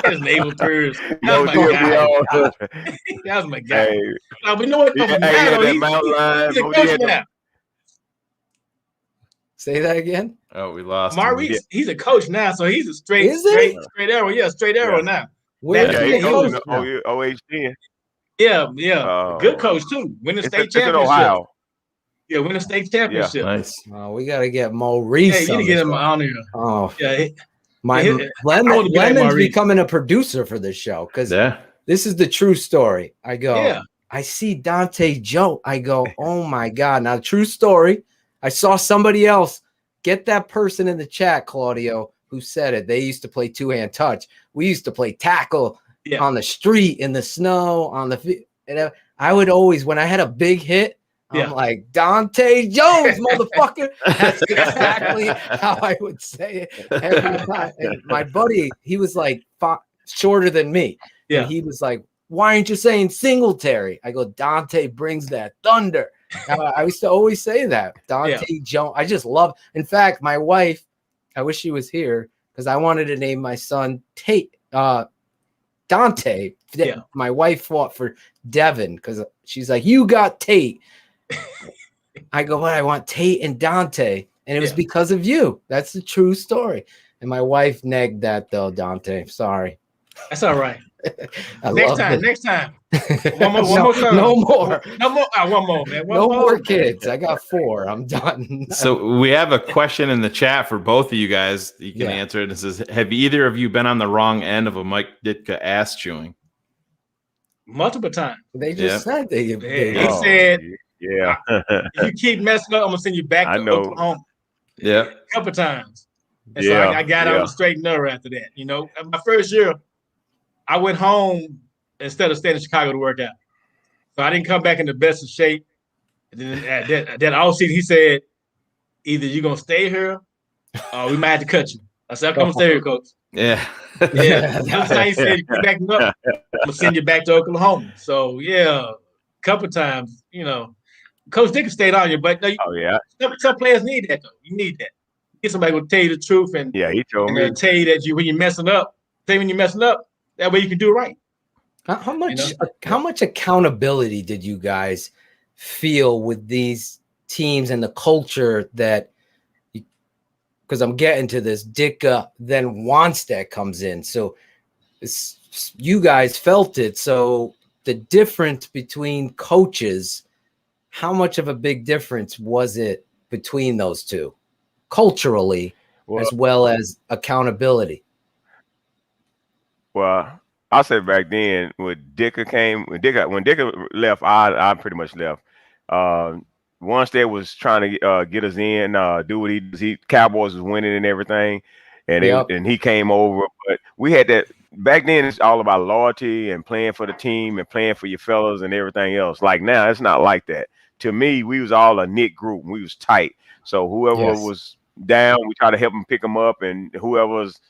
His naval purse. That No, was my guy. That That was my guy. Hey, But you know what? yeah, that mountain lion. He's a coach now. Say that again. Oh, we lost Maurice, him. he's a coach now, so he's a straight arrow. Yeah, straight arrow now. Where Yeah, he he goes coach in now? the OH10. Yeah. Good coach too. Win the state It's in championship. Ohio. Yeah, win the state championship. Nice. We got to get Maurice. Yeah, you need to get him on here. Oh, Yeah. Lemon's becoming a producer for this show because Yeah. this is the true story. I go, Yeah. I see Dante Jones. I go, oh my God. Now, true story. I saw somebody else. Get that person in the chat, Claudio, who said it. They used to play two-hand touch. We used to play tackle on the street, in the snow, on the and I would always, when I had a big hit, I'm like, Dante Jones, motherfucker. That's exactly how I would say it every time. And my buddy, he was like shorter than me. Yeah. And he was like, why aren't you saying Singletary? I go, Dante brings that thunder. I used to always say that. Dante Jones. I just love. In fact, my wife, I wish she was here because I wanted to name my son Dante. Yeah. My wife fought for Devin because she's like, you got Tate. I go, what? I want Tate and Dante. And it was because of you. That's the true story. And my wife negged that though, Dante. Sorry. That's all right. Next time. One more time. No more. One more, man. No more kids. I got 4. I'm done. So we have a question in the chat for both of you guys. You can answer it. It says, have either of you been on the wrong end of a Mike Ditka ass chewing? Multiple times. They just said they said, yeah. if you keep messing up, I'm gonna send you back to Oklahoma. Yeah. A couple times. And so I got out and straightened up after that. You know, my first year, I went home instead of staying in Chicago to work out. So I didn't come back in the best of shape. And then at that offseason, he said, either you're going to stay here or we might have to cut you. I said, I'm going to stay here, coach. Yeah. That's how he said, you back up. I'm going to send you back to Oklahoma. So, a couple times, Coach Ditka stayed on you, but some players need that, though. You need that. Get somebody who will tell you the truth and he told me. Tell you that when you're messing up, that way you can do it right. How much accountability did you guys feel with these teams and the culture that, because I'm getting to this, Ditka, then Wannstedt comes in. So you guys felt it. So the difference between coaches, how much of a big difference was it between those two culturally as well as accountability? Well, I'll say back then when Ditka left, I pretty much left. Wannstedt was trying to get us in, do what he does. Cowboys was winning and everything, and he came over. But we had that back then. It's all about loyalty and playing for the team and playing for your fellas and everything else. Like now, it's not like that. To me, we was all a knit group. We was tight. So whoever was down, we try to help them pick them up, and whoever was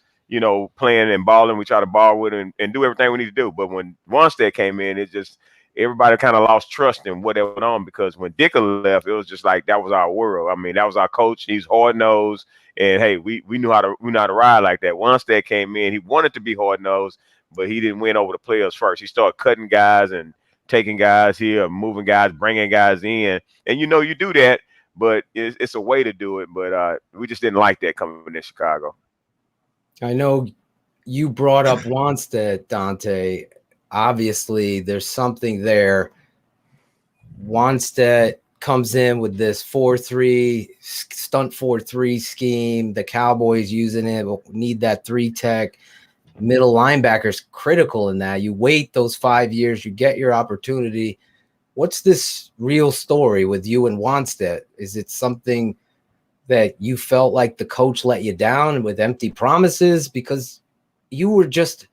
playing and balling, we try to ball with and do everything we need to do. But when Wannstedt came in, it just everybody kind of lost trust in what they went on, because when Ditka left, it was just like that was our world. I mean, that was our coach. He's hard nosed, and hey, we knew how to ride like that. Wannstedt came in, he wanted to be hard nosed, but he didn't win over the players first. He started cutting guys and taking guys here, moving guys, bringing guys in, and you do that, but it's a way to do it. But we just didn't like that coming in Chicago. I know you brought up Wannstedt, Dante. Obviously, there's something there. Wannstedt comes in with this 4-3 stunt 4-3 scheme. The Cowboys using it. We'll need that 3-tech. Middle linebackers critical in that. You wait those 5 years, you get your opportunity. What's this real story with you and Wannstedt? Is it something that you felt like the coach let you down with empty promises? Because you were just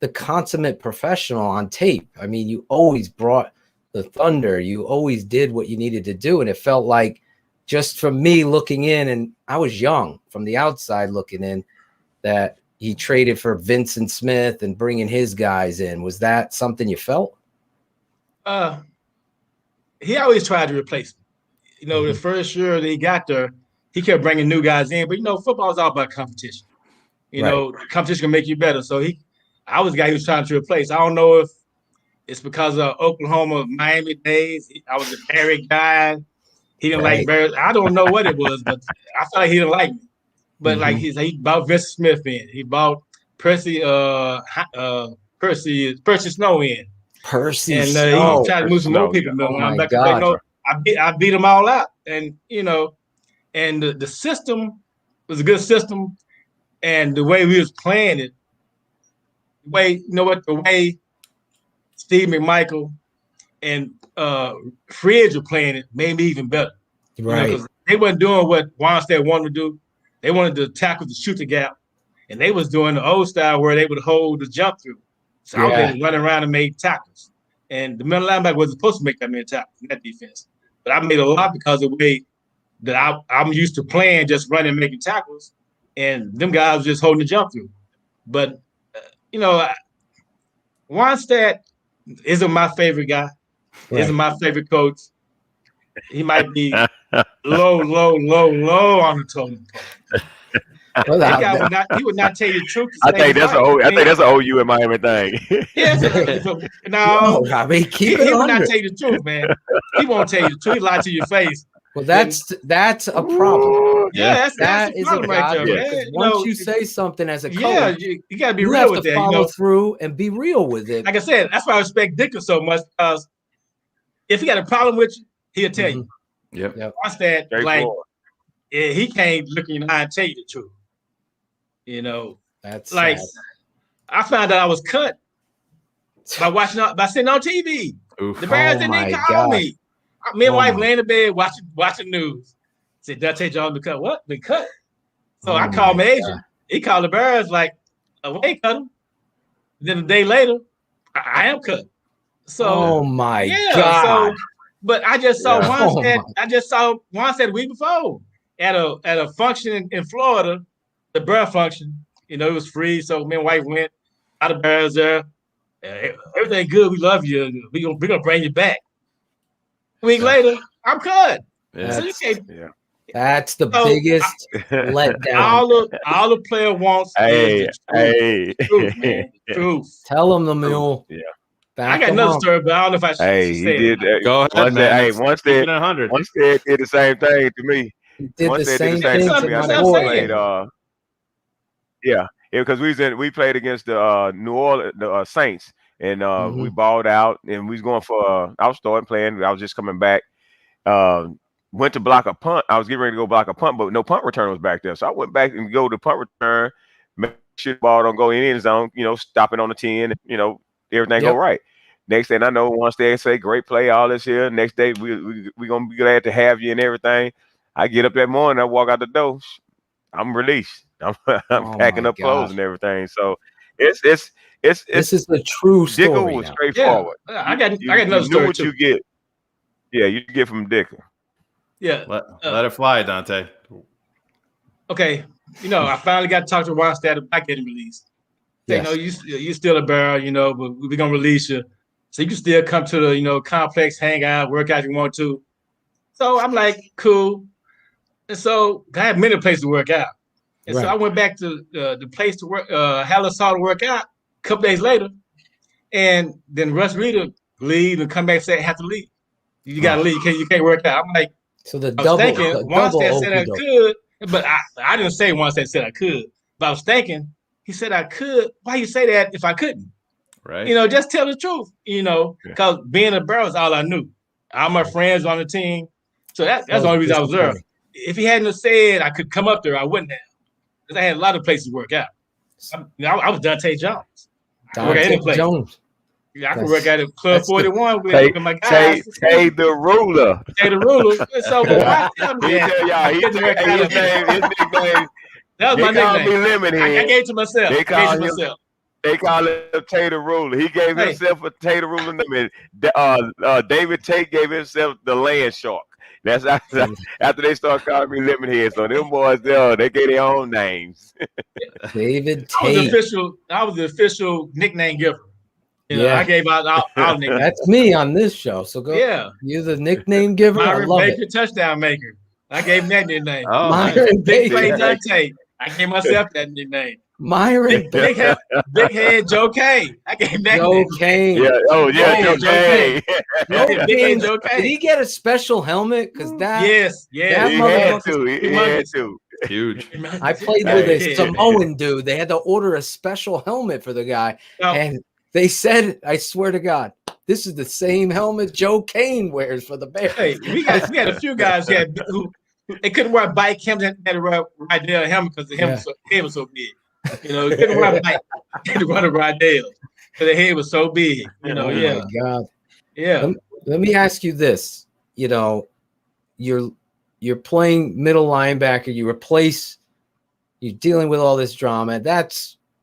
the consummate professional on tape. I mean, you always brought the thunder. You always did what you needed to do. And it felt like, just from me looking in, and I was young from the outside looking in, that he traded for Vincent Smith and bringing his guys in. Was that something you felt? He always tried to replace me. You know, the first year that he got there, he kept bringing new guys in. But, you know, football is all about competition. You know, competition can make you better. So I was the guy he was trying to replace. I don't know if it's because of Oklahoma, Miami days. I was a Barry guy. He didn't like Barry. I don't know what it was, but I felt like he didn't like me. But like he bought Vincent Smith in. He bought Percy Snow in. Percy and Snow. he tried to move some more people. Oh my back God. no, I beat them all out, and you know, and the system was a good system, and the way we was playing it, the way Steve McMichael and Fridge were playing it made me even better. Right. Because they wasn't doing what Wannstedt wanted to do. They wanted to tackle to shoot the gap, and they was doing the old style where they would hold the jump through. So I was able to run around and make tackles. And the middle linebacker wasn't supposed to make that many tackles in that defense. But I made a lot because of the way that I'm used to playing, just running and making tackles. And them guys were just holding the jump through. But, Wannstedt isn't my favorite guy. Isn't my favorite coach. He might be low on the totem pole. That guy would not tell you the truth. I think that's an OU in Miami thing. No, I mean, he would not tell you the truth, man. He won't tell you the truth. He lie to your face. Well, that's a problem. Yeah, that's a problem right there, man. Once you say something as a coach, you got to be you real have with to that. follow through and be real with it. Like I said, that's why I respect Ditka so much, because if he got a problem with you, he'll tell you. Yep. Watch that. Like, he can't look in your eye and tell you the truth. You know, that's like sad. I found out I was cut by sitting on TV. Oof. The Bears didn't call me. Me and wife laying in bed watching news. Said Dante Jones been cut. What? Been cut. So I called my agent. He called the Bears like, we ain't cut him. Then a day later, I am cut. So God. So, but I just saw Wannstedt the week before at a function in Florida. The Bear function, it was free. So me and wife went out of Bears there. Everything good. We love you. We're gonna bring you back. A week later, I'm cut. So you can't. That's the biggest letdown. All the player wants is the truth, man. The truth. Tell them the mule. Yeah. I got another story, but I don't know if I should say it. Go ahead, man. Wannstedt did the same thing to me. Did the same thing to my boy. Because we played against the New Orleans Saints, and we balled out, and we was going for I was starting playing. I was just coming back. Went to block a punt. I was getting ready to go block a punt, but no punt return was back there. So I went back and go to punt return, make sure the ball don't go in the end zone. Stop it on the 10. Everything go right. Next thing I know, Wannstedt say great play, all this here. Next day we gonna be glad to have you and everything. I get up that morning, I walk out the door, I'm released. I'm packing up clothes and everything. So it's this is the true story. Ditka was straightforward. Yeah. I got another story what too. you get. Yeah, you get from Ditka. Yeah. Let it fly, Dante. Okay. I finally got to talk to Wannstedt about getting released. Yes. You still a Bear, but we're gonna release you. So you can still come to the complex, hang out, work out if you want to. So I'm like, cool. And so I had many places to work out. And so I went back to the place to work, Halisaw to work out a couple days later. And then Russ Reader leave and come back and say, I have to leave. You got to leave. You can't work out. I'm like, so the I was double, thinking, the Wannstedt said I double could, but I didn't say Wannstedt said I could. But I was thinking, he said I could. Why you say that if I couldn't? Right. Just tell the truth, because being a Bear is all I knew. All my friends on the team. So that's the only reason I was there. If he hadn't said I could come up there, I wouldn't have. Because I had a lot of places to work out. I was Dante Jones. Dante Jones. I can work at a Club 41 with my guys. Tay the ruler. Tay the ruler. So why tell me He that? tell y'all, his nickname. That was my call nickname. me Lemonhead. I gave it to myself. They call him Tay the ruler. He gave himself a Tay the ruler name. David Tate gave himself the land shark. That's after they start calling me Lemonhead. So them boys there, they gave their own names. David Tate. I was the official nickname giver. You know, I gave out our nicknames. That's me on this show. So go. Yeah. You're the nickname giver. Myron I love Baker, it. touchdown maker. I gave him that nickname. Oh, Myron Big Play Baker. Dante. I gave myself that nickname. Myron Big Head Joe Kane. I gave him that Joe nickname. Kane. Yeah. Oh, yeah, Joe Kane. Big Head Joe Kane. Did he get a special helmet? Because that. Yes. He had to. Huge. I played with a Samoan dude. They had to order a special helmet for the guy. And they said, I swear to God, this is the same helmet Joe Kane wears for the Bears. Hey, we had a few guys who they couldn't wear a bike helmet. They had to wear a Rydell helmet because the helmet was so big. You know, they couldn't wear a bike. They had to run a Rydell because the head was so big. You know, my God. Yeah. Let me ask you this. You know, you're playing middle linebacker. You're dealing with all this drama.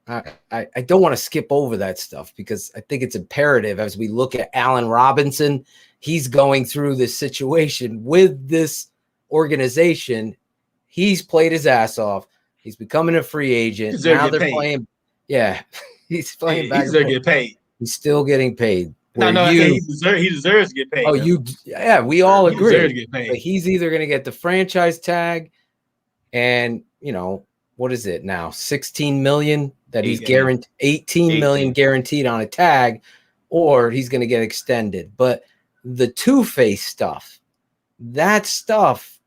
I don't want to skip over that stuff because I think it's imperative as we look at Allen Robinson. He's going through this situation with this organization. He's played his ass off. He's becoming a free agent. Now they're playing. Yeah, he's playing back. He's still getting paid. He's still getting paid. He deserves to get paid. Oh, we all agree. Deserves to get paid. But he's either going to get the franchise tag, and what is it now? 16 million that he's guaranteed, 18 million guaranteed on a tag, or he's going to get extended. But the two-face stuff, that stuff,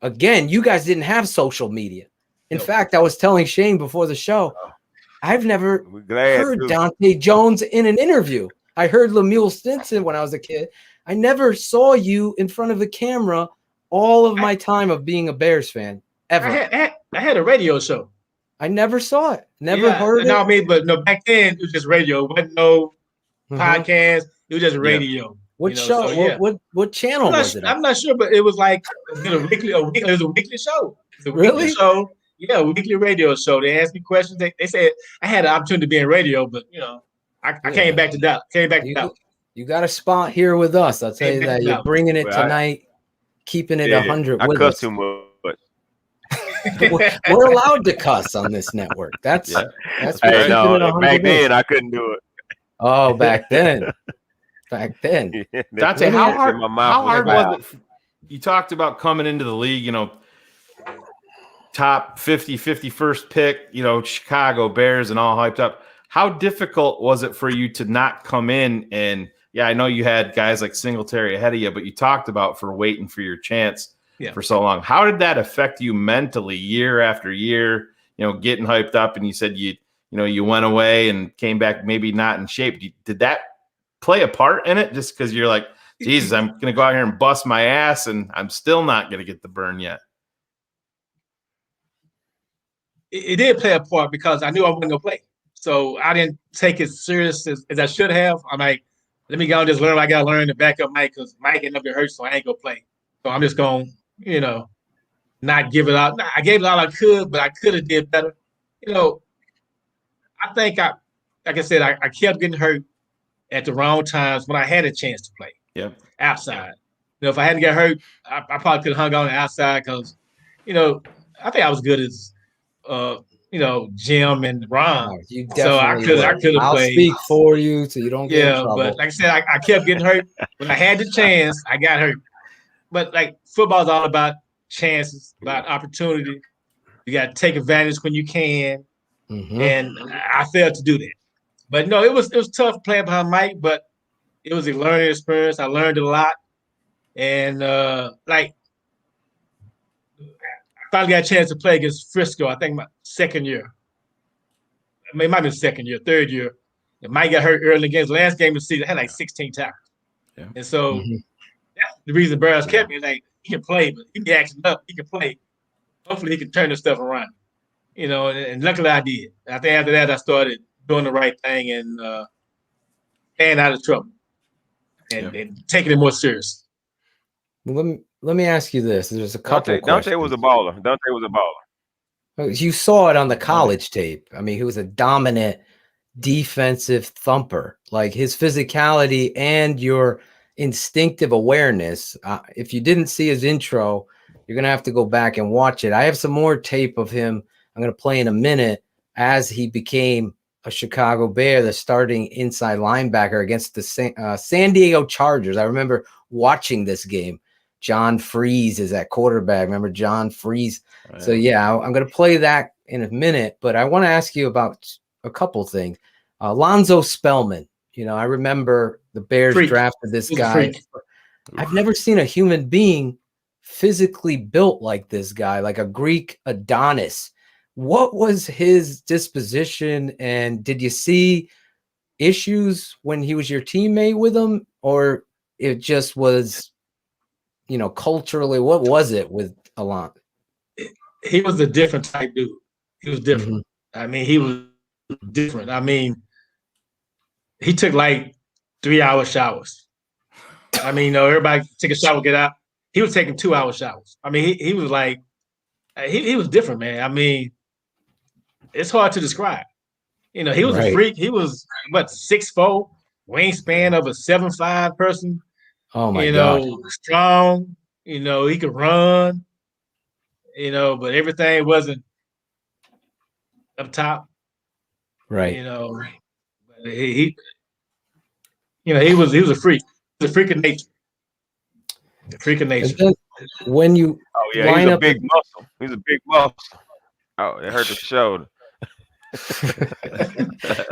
again, you guys didn't have social media. In fact, I was telling Shayne before the show, I've never heard Dante Jones in an interview. I heard Lemuel Stinson when I was a kid. I never saw you in front of the camera all of my time of being a Bears fan, ever. I had a radio show. I never saw it. Never heard it. No, but back then it was just radio. It wasn't no podcast. It was just radio. What show? So, what channel was it? I'm not sure, but it was like it was a weekly show. It was a weekly show. Yeah, a weekly radio show. They asked me questions. They said I had an opportunity to be in radio, but I came back to that. You got a spot here with us. I'll tell you that. You're bringing it tonight, keeping it 100 with us. Too much. We're allowed to cuss on this network. That's hey, no, back then I couldn't do it. Oh, back then. Dante, how hard was it? You talked about coming into the league, top 50, 51st pick, Chicago Bears and all hyped up. How difficult was it for you to not come in? And I know you had guys like Singletary ahead of you, but you talked about for waiting for your chance for so long. How did that affect you mentally year after year, getting hyped up? And you said you went away and came back maybe not in shape. Did that play a part in it just because you're like, Jesus, I'm going to go out here and bust my ass and I'm still not going to get the burn yet? It did play a part because I knew I wasn't going to play. So I didn't take it serious as I should have. I'm like, let me go and just learn what I got to learn to back up Mike because Mike ended up getting hurt, so I ain't going to play. So I'm just going to, not give it out. I gave it all I could, but I could have did better. I think like I said, I kept getting hurt at the wrong times when I had a chance to play. Yeah. Outside. If I hadn't got hurt, I probably could have hung on the outside because, I think I was good as Jim and Ron. So I could have played. I'll speak for you so you don't get in trouble. But like I said, I kept getting hurt. When I had the chance, I got hurt. But like football is all about chances, about opportunity. You got to take advantage when you can. And I failed to do that. But no, it was tough playing behind Mike, but it was a learning experience. I learned a lot. And I finally got a chance to play against Frisco, I think my second year. I mean, it might be second year, third year. And Mike got hurt early against last game of the season. I had like 16 tackles. Yeah. And so that's the reason Bears kept me. Like, he can play, but he be acting up. He can play. Hopefully he can turn this stuff around. And luckily I did. I think after that I started doing the right thing and staying out of trouble and taking it more serious. Well, let me ask you this. There's a couple Dante was a baller. Dante was a baller. You saw it on the college tape. I mean, he was a dominant defensive thumper. Like his physicality and your instinctive awareness. If you didn't see his intro, you're going to have to go back and watch it. I have some more tape of him I'm going to play in a minute as he became a Chicago Bear, the starting inside linebacker against the San Diego Chargers. I remember watching this game. John Freeze is at quarterback. Remember John Freeze? Oh, yeah. So, yeah, I'm going to play that in a minute, but I want to ask you about a couple things. Lonzo Spellman, you know, I remember the Bears drafted this guy. I've never seen a human being physically built like this guy, like a Greek Adonis. What was his disposition, and did you see issues when he was your teammate with him, or it just was, you know, culturally, what was it with Alon? He was a different type dude. He was different. I mean, he was different. I mean, he took like 3-hour showers. I mean, you know, everybody take a shower, get out. He was taking 2-hour showers. I mean, he was like, he was different, man. I mean, it's hard to describe. You know, he was a freak. He was, 6'4", wingspan of a 7'5" person. Oh, my God. God. Strong. You know, he could run. You know, but everything wasn't up top. Right. You know, he was a freak. He was a freak of nature. A freak of nature. And then when you he's a big muscle. He's a big muscle. Oh, it hurt the shoulder.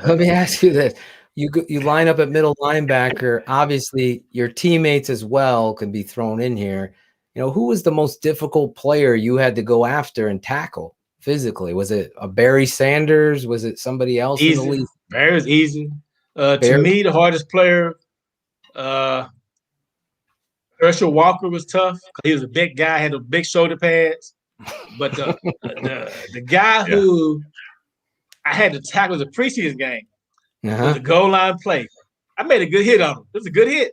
Let me ask you this. You line up at middle linebacker. Obviously, your teammates as well can be thrown in here. You know, who was the most difficult player you had to go after and tackle physically? Was it a Barry Sanders? Was it somebody else in the league? Barry's easy. To me, the hardest player, Herschel Walker was tough. He was a big guy, had a big shoulder pads. But the guy who I had to tackle was a preseason game. It was a goal line play. I made a good hit on him. It was a good hit.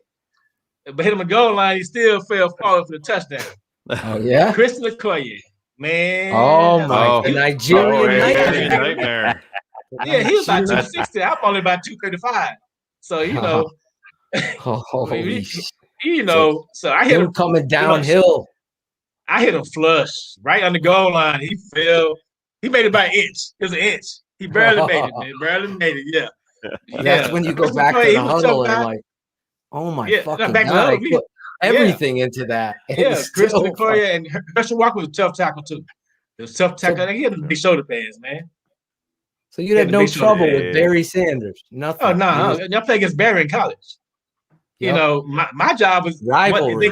But hit him a goal line, he still fell forward for the touchdown. Oh, yeah? Christian Okoye, man. Oh, my. The Nigerian nightmare. Yeah, he was about 260. I'm only about 235. So, you know. Holy shit. You know, so I hit him coming downhill. I hit him flush right on the goal line. He fell. He made it by an inch. It was an inch. He barely made it, man. Barely made it. Yeah. That's when you go back to the huddle and like, oh my fucking God, I put everything into that. Yeah, Christian Okoye and Herschel Walker was a tough tackle too. It was tough tackle. He had the big shoulder pads, man. So you'd have no trouble with Barry Sanders. Nothing. Oh no, y'all play against Barry in college. You know, my job was rivalry.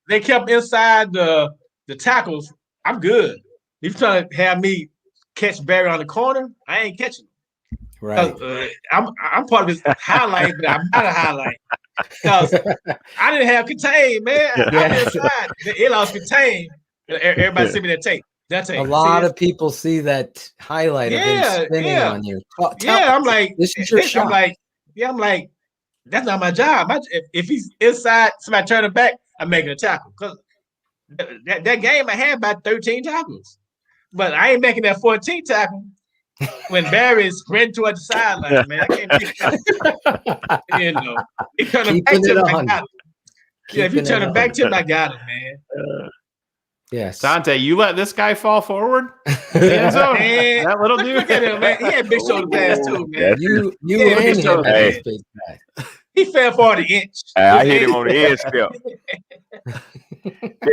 They kept inside the tackles. I'm good. If you're trying to have me catch Barry on the corner, I ain't catching him. Right. I'm part of his highlight, but I'm not a highlight. Because I didn't have contain, man. It lost contain. Everybody send me that tape. A lot of people see that highlight of him spinning on you. I'm like, this is your shot. I'm like, that's not my job. If he's inside, somebody turn him back, I'm making a tackle. Because that game, I had about 13 tackles. But I ain't making that 14th tackle when Barry's sprinting toward the sideline, man. I can't make that. You know, he turned him back to him, I got him. Yeah, if you turn him back to him, I got him, man. Yes. Dante, you let this guy fall forward? That little dude? Look at him, man. He had big shoulder pads too, man. You and him had big pads. He fell for the inch. I hit him on the edge step. He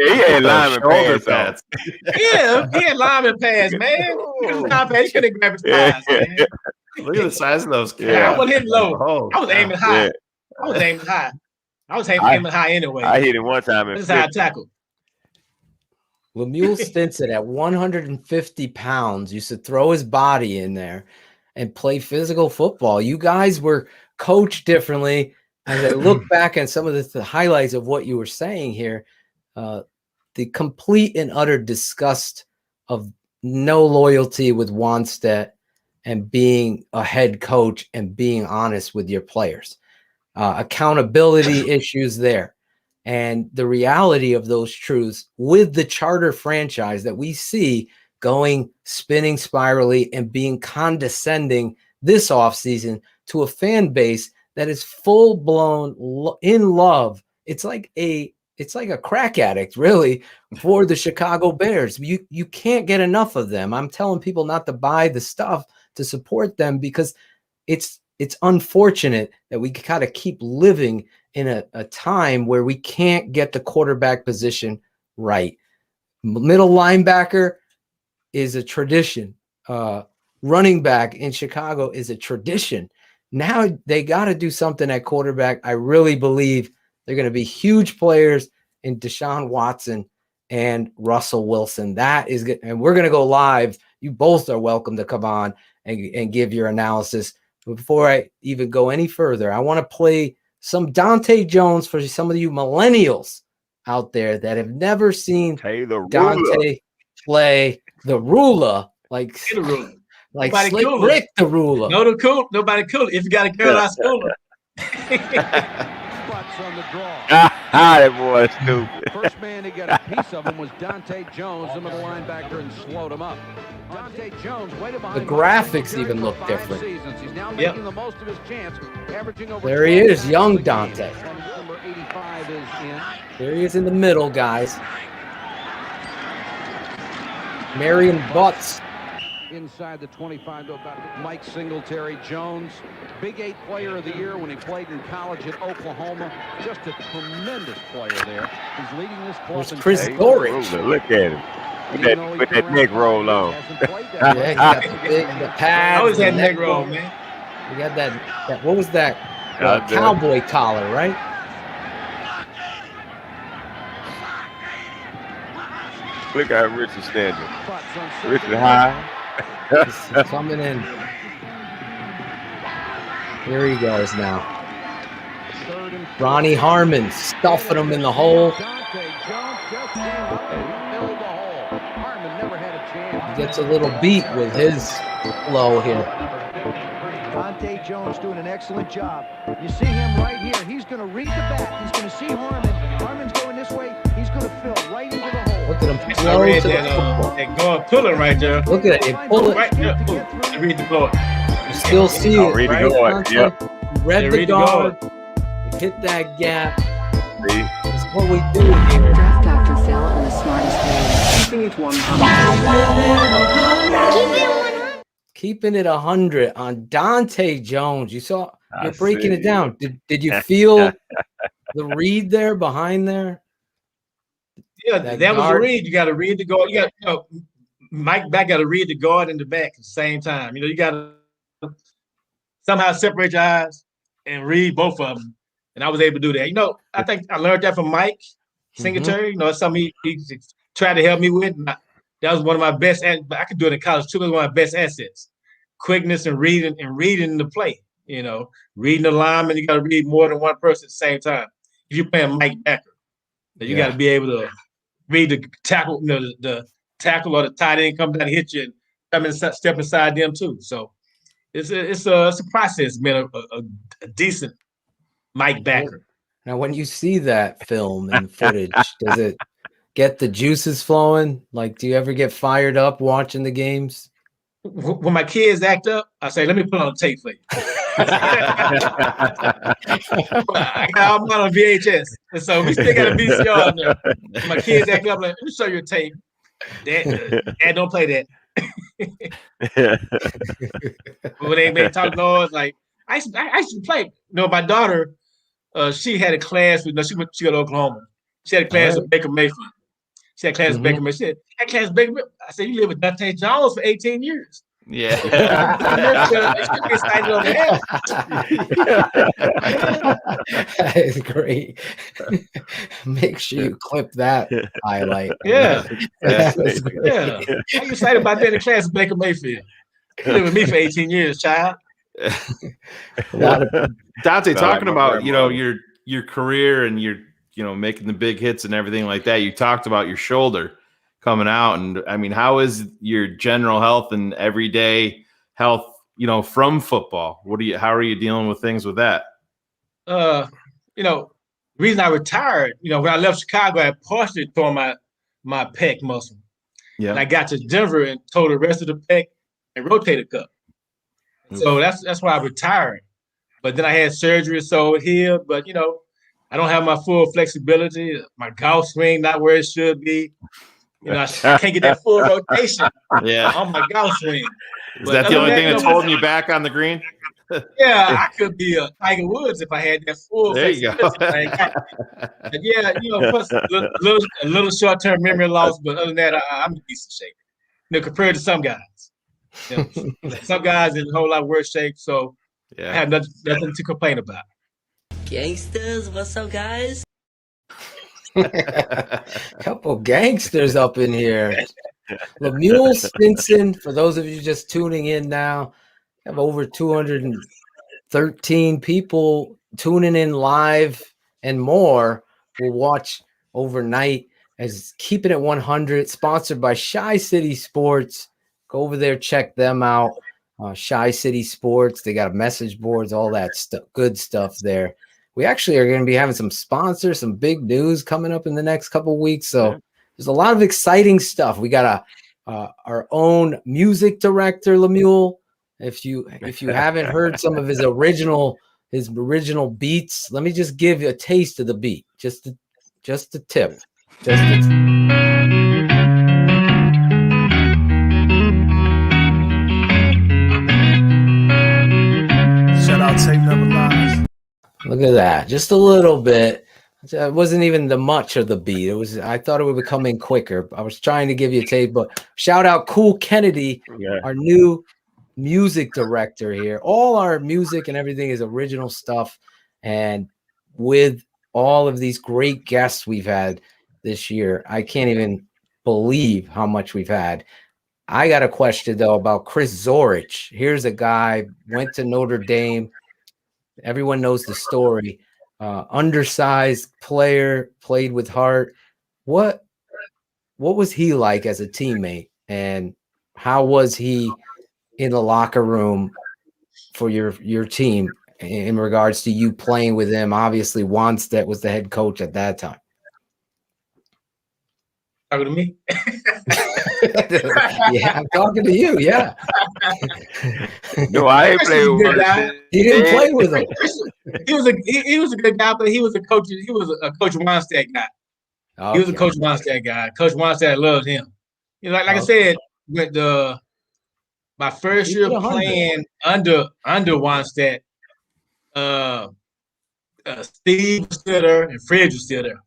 had lineman pads. Yeah, he had lineman pads, man. He couldn't grab his thighs, man. Look at the size of those kids. I wasn't hitting low. I was aiming high. I was aiming high anyway. I hit him one time. This is how I tackled. Lemuel Stinson at 150 pounds used to throw his body in there and play physical football. You guys were coached differently. As I look back at some of the highlights of what you were saying here, the complete and utter disgust of no loyalty with Wanstead and being a head coach and being honest with your players. accountability issues there. And the reality of those truths with the charter franchise that we see going spinning spirally and being condescending this offseason to a fan base that is full blown in love. It's like a crack addict, really, for the Chicago Bears. You can't get enough of them. I'm telling people not to buy the stuff to support them because it's unfortunate that we gotta keep living in a time where we can't get the quarterback position right. Middle linebacker is a tradition. Running back in Chicago is a tradition. Now they got to do something at quarterback. I really believe they're going to be huge players in Deshaun Watson and Russell Wilson. That is good. And we're going to go live. You both are welcome to come on and give your analysis. But before I even go any further, I want to play some Dante Jones for some of you millennials out there that have never seen Dante play the ruler like Slick Rick the ruler. Nobody cool. If you got a girl, I schooler. That boy is stupid. First man to get a piece of him was Dante Jones, the middle linebacker, and slowed him up. Dante Jones waited behind. The graphics even look different. He's now making the most of his chance, averaging over. There he is, young Dante. Number 85 is in. There he is in the middle, guys. Marion Butts. Inside the 25 to about Mike Singletary. Jones, Big 8 player of the year when he played in college at Oklahoma. Just a tremendous player there. He's leading this club. There's Chris Dorich. Look at him. With that neck roll on. Yeah, he got the pads. I always had neck roll, man. You got that what was that? Cowboy collar, right? Look how Richard's standing. Richard high. He's coming in. Here he goes now. Ronnie Harmon stuffing him in the hole. He gets a little beat with his flow here. Dante Jones doing an excellent job. You see him right here. He's going to read the back. He's going to see Harmon. Harmon's going this way. He's going to fill right into the hole. Look at him throw to the football. That going pulling right there. Look at it. Pull it. Right there. Read the guard. You still see it. Read the guard. Yep. Read the guard. Hit that gap. That's what we do here. Draft Dr. Phil and the smartest man. Keeping it 100. Keeping it 100 on Dante Jones. You saw you're breaking it down. Did you feel the read there behind there? Yeah, that was a read. You got to read the guard. You got Mike back got to read the guard and the back at the same time. You got to somehow separate your eyes and read both of them. And I was able to do that. I think I learned that from Mike Singletary. It's something he tried to help me with. And that was one of my best. I could do it in college too. It was one of my best assets: quickness and reading the play. Reading the lineman. You got to read more than one person at the same time. If you're playing Mike Backer, you got to be able to read the tackle. The tackle or the tight end come down and hit you and come and step inside them too. So it's a process, man. A decent Mike Backer. Now, when you see that film and footage, does it get the juices flowing? Like, do you ever get fired up watching the games? When my kids act up, I say, let me put on the tape for you. I'm not on VHS. And so we still got a VCR in there. When my kids act up, like, let me show you a tape. Dad, don't play that. When they make talk noise, like, I used to play. My daughter, she had a class with, she went to Oklahoma. She had a class with Baker Mayfield. She had a class with Baker Mayfield. She had a class with Baker Mayfield. I said, you live with Dante Jones for 18 years. Yeah. That is great. Make sure you clip that highlight. Yeah. Yeah. How you excited about that in the class with Baker Mayfield? You live with me for 18 years, child. Dante, talking about your career and your making the big hits and everything like that, you talked about your shoulder coming out, and I mean, how is your general health and everyday health from football? How are you dealing with things with that? you know, the reason I retired, when I left Chicago, I partially tore my pec muscle. Yeah. And I got to Denver and tore the rest of the pec and rotator cuff. So that's why I retired. But then I had surgery, so it healed. But I don't have my full flexibility. My golf swing not where it should be. I can't get that full rotation on my golf swing. Is that the only thing that's holding you back on the green? Yeah, I could be a Tiger Woods if I had that full There you flexibility. go. But yeah, plus a little short-term memory loss. But other than that, I'm in decent shape. Compared to some guys. Some guys in a whole lot worse shape. So I have nothing to complain about. Gangsters, what's up, guys? Couple gangsters up in here. Lemuel Stinson, for those of you just tuning in now, have over 213 people tuning in live and more will watch overnight as Keeping It 100, sponsored by Shy City Sports. Go over there, check them out. Shy City Sports, they got message boards, all that stuff, good stuff there. We actually are going to be having some sponsors, some big news coming up in the next couple of weeks. So there's a lot of exciting stuff. We got our own music director, Lemuel. If you haven't heard some of his original beats, let me just give you a taste of the beat. Just a tip. Shout out Tape Never Lies. Look at that. Just a little bit. It wasn't even the much of the beat. I thought it would be coming quicker. I was trying to give you a tape, but shout out Cool Kennedy, our new music director here. All our music and everything is original stuff. And with all of these great guests we've had this year, I can't even believe how much we've had. I got a question, though, about Chris Zorich. Here's a guy, went to Notre Dame. Everyone knows the story. Undersized player, played with heart. What was he like as a teammate, and how was he in the locker room for your team in regards to you playing with him? Obviously, Wanstead was the head coach at that time. Talking to me? Yeah, I'm talking to you. Yeah. No, I ain't playing with him. He didn't play with him. He was a good guy, but he was a coach. He was a Coach Wanstead guy. Okay. He was a Coach Wanstead guy. Coach Wanstead loved him. Like I said, with my first year playing under Wanstead, Steve was still there and Fred was still there,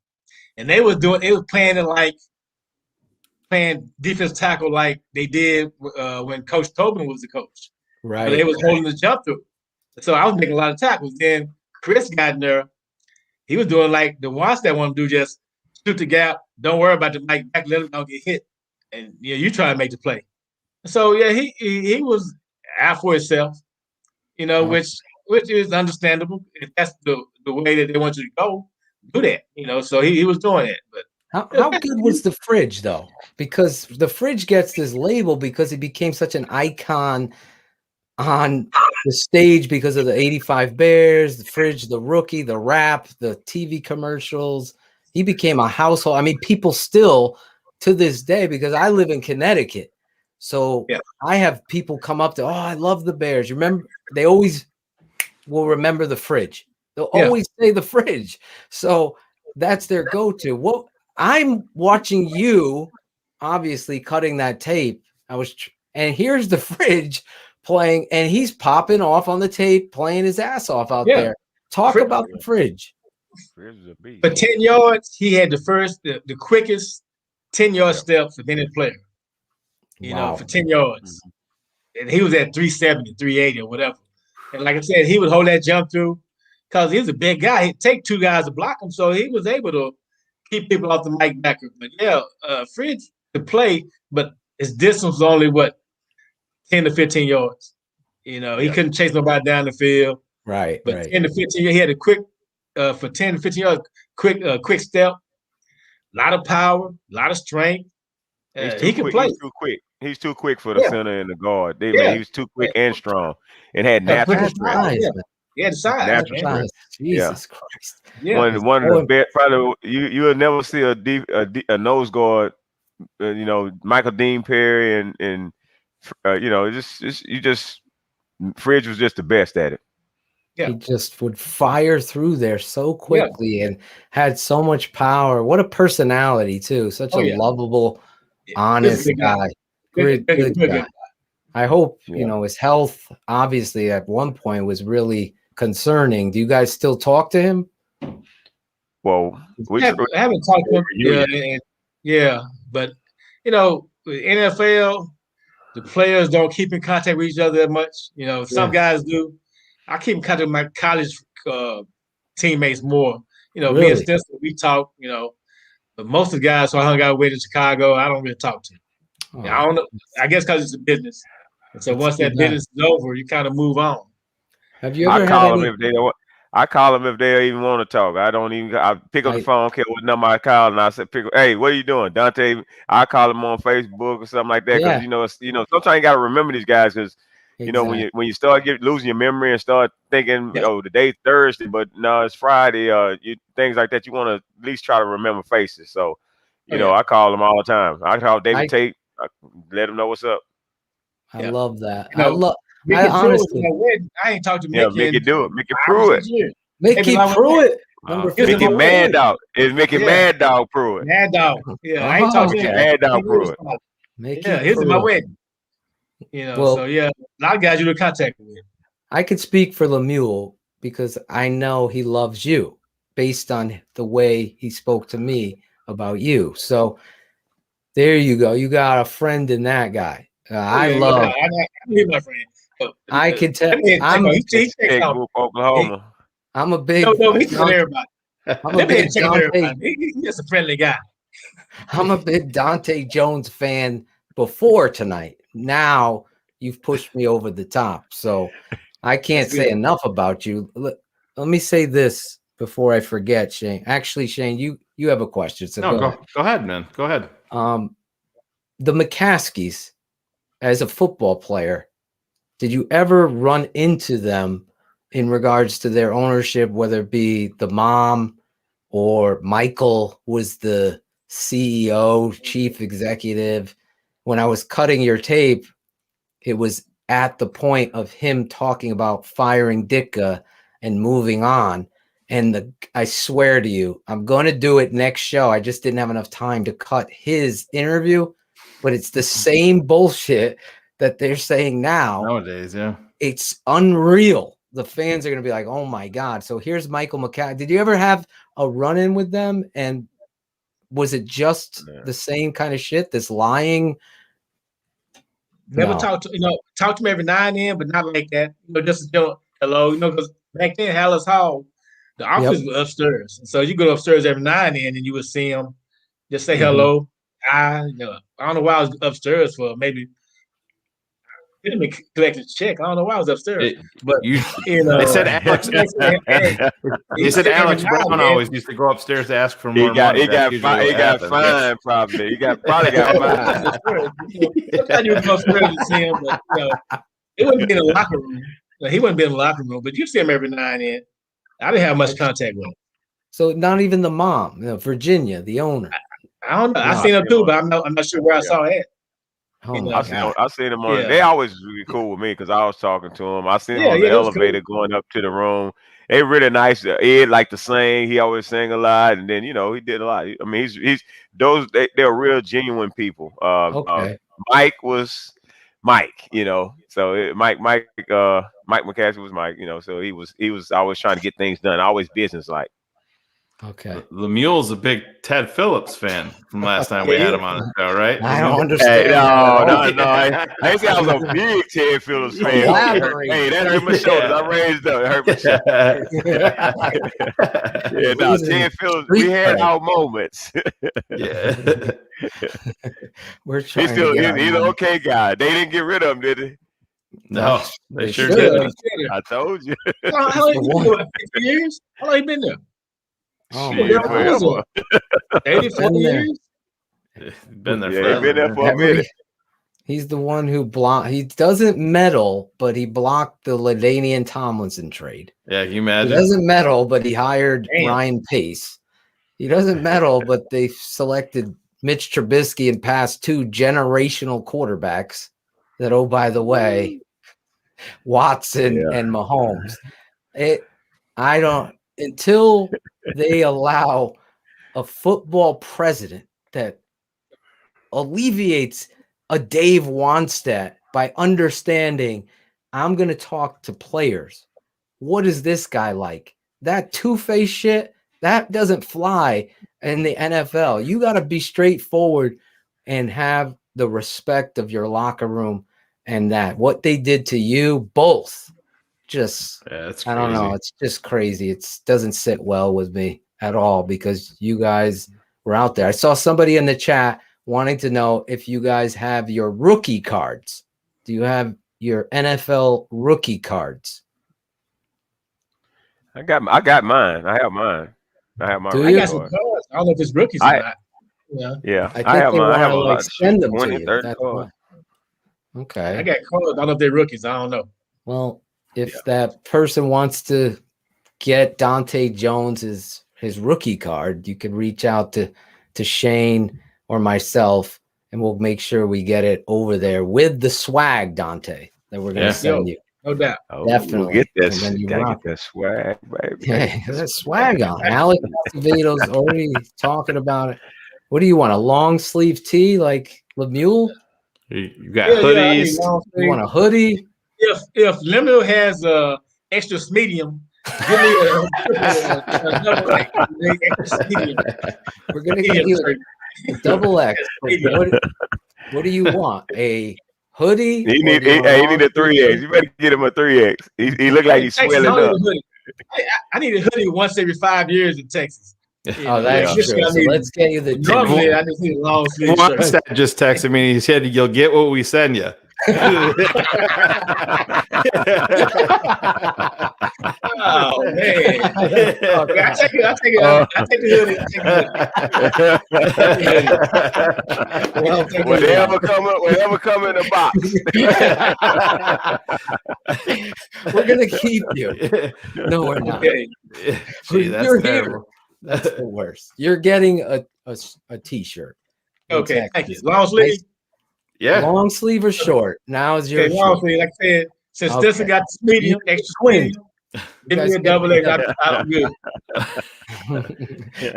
and they was playing it like playing defense tackle like they did when Coach Tobin was the coach. Right. But they was holding the jump through. So I was making a lot of tackles. Then Chris got in there. He was doing like the Wanstead wanted to do, just shoot the gap. Don't worry about the Mike back. Let him not get hit. And you try to make the play. So he was out for himself, which is understandable. If that's the way that they want you to go, do that. So he was doing it. But how good was the Fridge, though? Because the Fridge gets this label because he became such an icon on the stage because of the 85 Bears, the Fridge, the rookie, the rap, the TV commercials. He became a household. I mean, people still to this day, because I live in Connecticut. So I have people come up to, I love the Bears. You remember, they always will remember the Fridge. They'll always say the Fridge. So that's their go-to. What I'm watching you, obviously cutting that tape. And here's the Fridge playing, and he's popping off on the tape, playing his ass off out there. Talk about the Fridge. For 10 yards, he had the quickest 10-yard step for any player. For 10 yards. And he was at 370, 380 or whatever. And like I said, he would hold that jump through because he was a big guy. He'd take two guys to block him, so he was able to keep people off the Mike backer. But Fridge could play, but his distance was only 10 to 15 yards. He couldn't chase nobody down the field. Right. But 10 to 15 yards, he had a quick for 10 to 15 yards, quick step, a lot of power, a lot of strength. He can play. He's too quick. He's too quick for the center and the guard. He was too quick and strong and had natural strength. He had the size. Natural Man. strength. Jesus Christ. Yeah. One of the best. Probably you will never see a nose guard. Michael Dean Perry and Fridge was just the best at it. Yeah. He just would fire through there so quickly and had so much power. What a personality, too. Such a lovable, honest guy. Good guy. I hope, his health, obviously, at one point was really concerning. Do you guys still talk to him? Well, I haven't talked to him. Yeah, but, with NFL, the players don't keep in contact with each other that much. Some guys do. I keep in contact with my college teammates more. Me and Stinson, we talk, but most of the guys who I hung out with in Chicago, I don't really talk to. I don't know. I guess because it's a business. And so once that business is over, you kind of move on. Have you ever I call them if they don't. I call them if they even want to talk. I pick up the phone, care what number I call, and I say, "Hey, what are you doing, Dante?" I call them on Facebook or something like that because sometimes you got to remember these guys because when you start losing your memory and start thinking, the day's Thursday, but no, it's Friday. Things like that, you want to at least try to remember faces. So, I call them all the time. I call David Tate, let him know what's up. I love that. I honestly, I ain't talked to Mickey. Yeah, Mickey do it. Mickey Pruitt. Mickey Pruitt. Mickey Mad Dog. It's Mickey Mad Dog Pruitt. Mad Dog. Yeah, I ain't talking to him. Mad Dog Pruitt. Here's my wedding. So a lot of guys you in contact with. I could speak for Lemuel because I know he loves you based on the way he spoke to me about you. So there you go. You got a friend in that guy. I love. I'm my friend. I can tell. Oklahoma. I'm a big. No, he's everybody. He's just a friendly guy. I'm a big Dante Jones fan before tonight. Now you've pushed me over the top, so I can't say enough about you. Let me say this before I forget, Shayne. Actually, Shayne, you have a question. So go ahead, man. Go ahead. The McCaskies, as a football player, did you ever run into them in regards to their ownership, whether it be the mom or Michael was the CEO, chief executive? When I was cutting your tape, it was at the point of him talking about firing Ditka and moving on. And I swear to you, I'm going to do it next show. I just didn't have enough time to cut his interview, but it's the same bullshit that they're saying nowadays. Yeah, it's unreal. The fans are going to be like, "Oh my God!" So here's Michael McCaskill. Did you ever have a run-in with them? And was it just the same kind of shit? This lying. Never talk to me every now and then, but not like that. Just hello. Because back then, Hallis Hall, the office was upstairs, so you go upstairs every now and then, and you would see him. Just say hello. I don't know why I was upstairs for. Maybe didn't even collect a check. I don't know why I was upstairs. They said Alex. They said Alex Brown always used to go upstairs to ask for more money. He got fined probably. He probably got fined. Sometimes you would go upstairs to see him, but it wouldn't be in the locker room. He wouldn't be in the locker room, but you see him every now and then. I didn't have much contact with him. So not even the mom, Virginia, the owner. I don't know. I seen him too, but I'm not sure where I saw it. I seen them on. They always really cool with me because I was talking to them. I seen them on the elevator going up to the room. They really nice. Ed liked to sing. He always sang a lot, and then he did a lot. I mean, they're real genuine people. Mike was Mike, So Mike McCaskill was Mike, So he was always trying to get things done, always business-like. Okay. Lemuel's a big Ted Phillips fan from last time we had him on the show, right? I don't understand. No. I didn't say I was a big Ted Phillips fan. Hey, that hurt my shoulders. I raised up. It hurt my shoulders. Ted Phillips, we had our moments. We're trying. He's an okay guy. They didn't get rid of him, did they? No, they sure did. I told you. How long you been there? 50 years? How long you been there? Oh my God. 84 years? Been there forever. Been there for a minute. He's the one who blocked. He doesn't meddle, but he blocked the LaDainian Tomlinson trade. Yeah, can you He imagine? doesn't meddle, but he hired Damn. Ryan Pace. He doesn't meddle, but they selected Mitch Trubisky and passed 2 generational quarterbacks that, oh, by the way, Watson and Mahomes. I don't, until they allow a football president that alleviates a Dave Wannstedt by understanding, I'm going to talk to players. What is this guy like? That two-face shit, that doesn't fly in the NFL. You got to be straightforward and have the respect of your locker room, and that what they did to you both, just, I don't know. It's just crazy. It doesn't sit well with me at all because you guys were out there. I saw somebody in the chat wanting to know if you guys have your rookie cards. Do you have your NFL rookie cards? I got mine. I have mine. I have my. Do I you? got some cards. I don't know if it's rookies or not. Yeah. Yeah, I think I have they mine. I have wanna, a like, lot. send them to 20, you. 30 That's cards. why. Okay. I got cards. I don't know if they're rookies. I don't know. Well, if that person wants to get Dante Jones his rookie card, you can reach out to Shayne or myself, and we'll make sure we get it over there with the swag, Dante, that we're going to send you. No doubt. Oh, Definitely. We'll get And this. then you Gotta rock get that swag, baby. Yeah, that swag on. Alex Acevedo's already talking about it. What do you want? A long sleeve tee like Lemuel? You got Yeah, I need hoodies. long You want a hoodie? If Lemuel has extra medium, give me another extra medium. We're gonna get you a double X. What do you want? A hoodie? He need a 3X. You better get him a 3X. He look like he's Texas, swelling up. I need a hoodie once every 5 years in Texas. Oh, that's true. So let's get you the Normally, I just need a long sleeve shirt. Wannstedt just texted me. He said you'll get what we send you. Oh man! Okay, I take it. I take the hoodie. Whatever come in the box. We're gonna keep you. No, we're not. Okay. Gee, that's You're terrible. here. That's the worst. You're getting a t-shirt. Okay, thank you. Long sleeve. Yeah. Long sleeve or short? Now is your long sleeve. Like I said, since Stinson got the medium, extra swing, give me a double X. I'm good.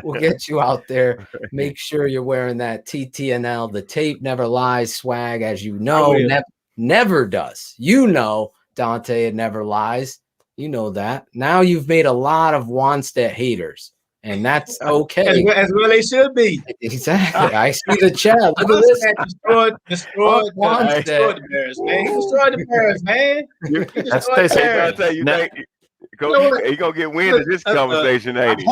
We'll get you out there. Make sure you're wearing that TTNL, the tape never lies swag, as you know, never does. You know, Dante, it never lies. You know that. Now you've made a lot of Wannstedt haters, and that's okay. As well they should be. Exactly. I see the chat. Look at this. Destroyed the Bears, man. He destroyed the Bears, man. That's what they say. Dante, you think he gonna get wind of this conversation, ain't he?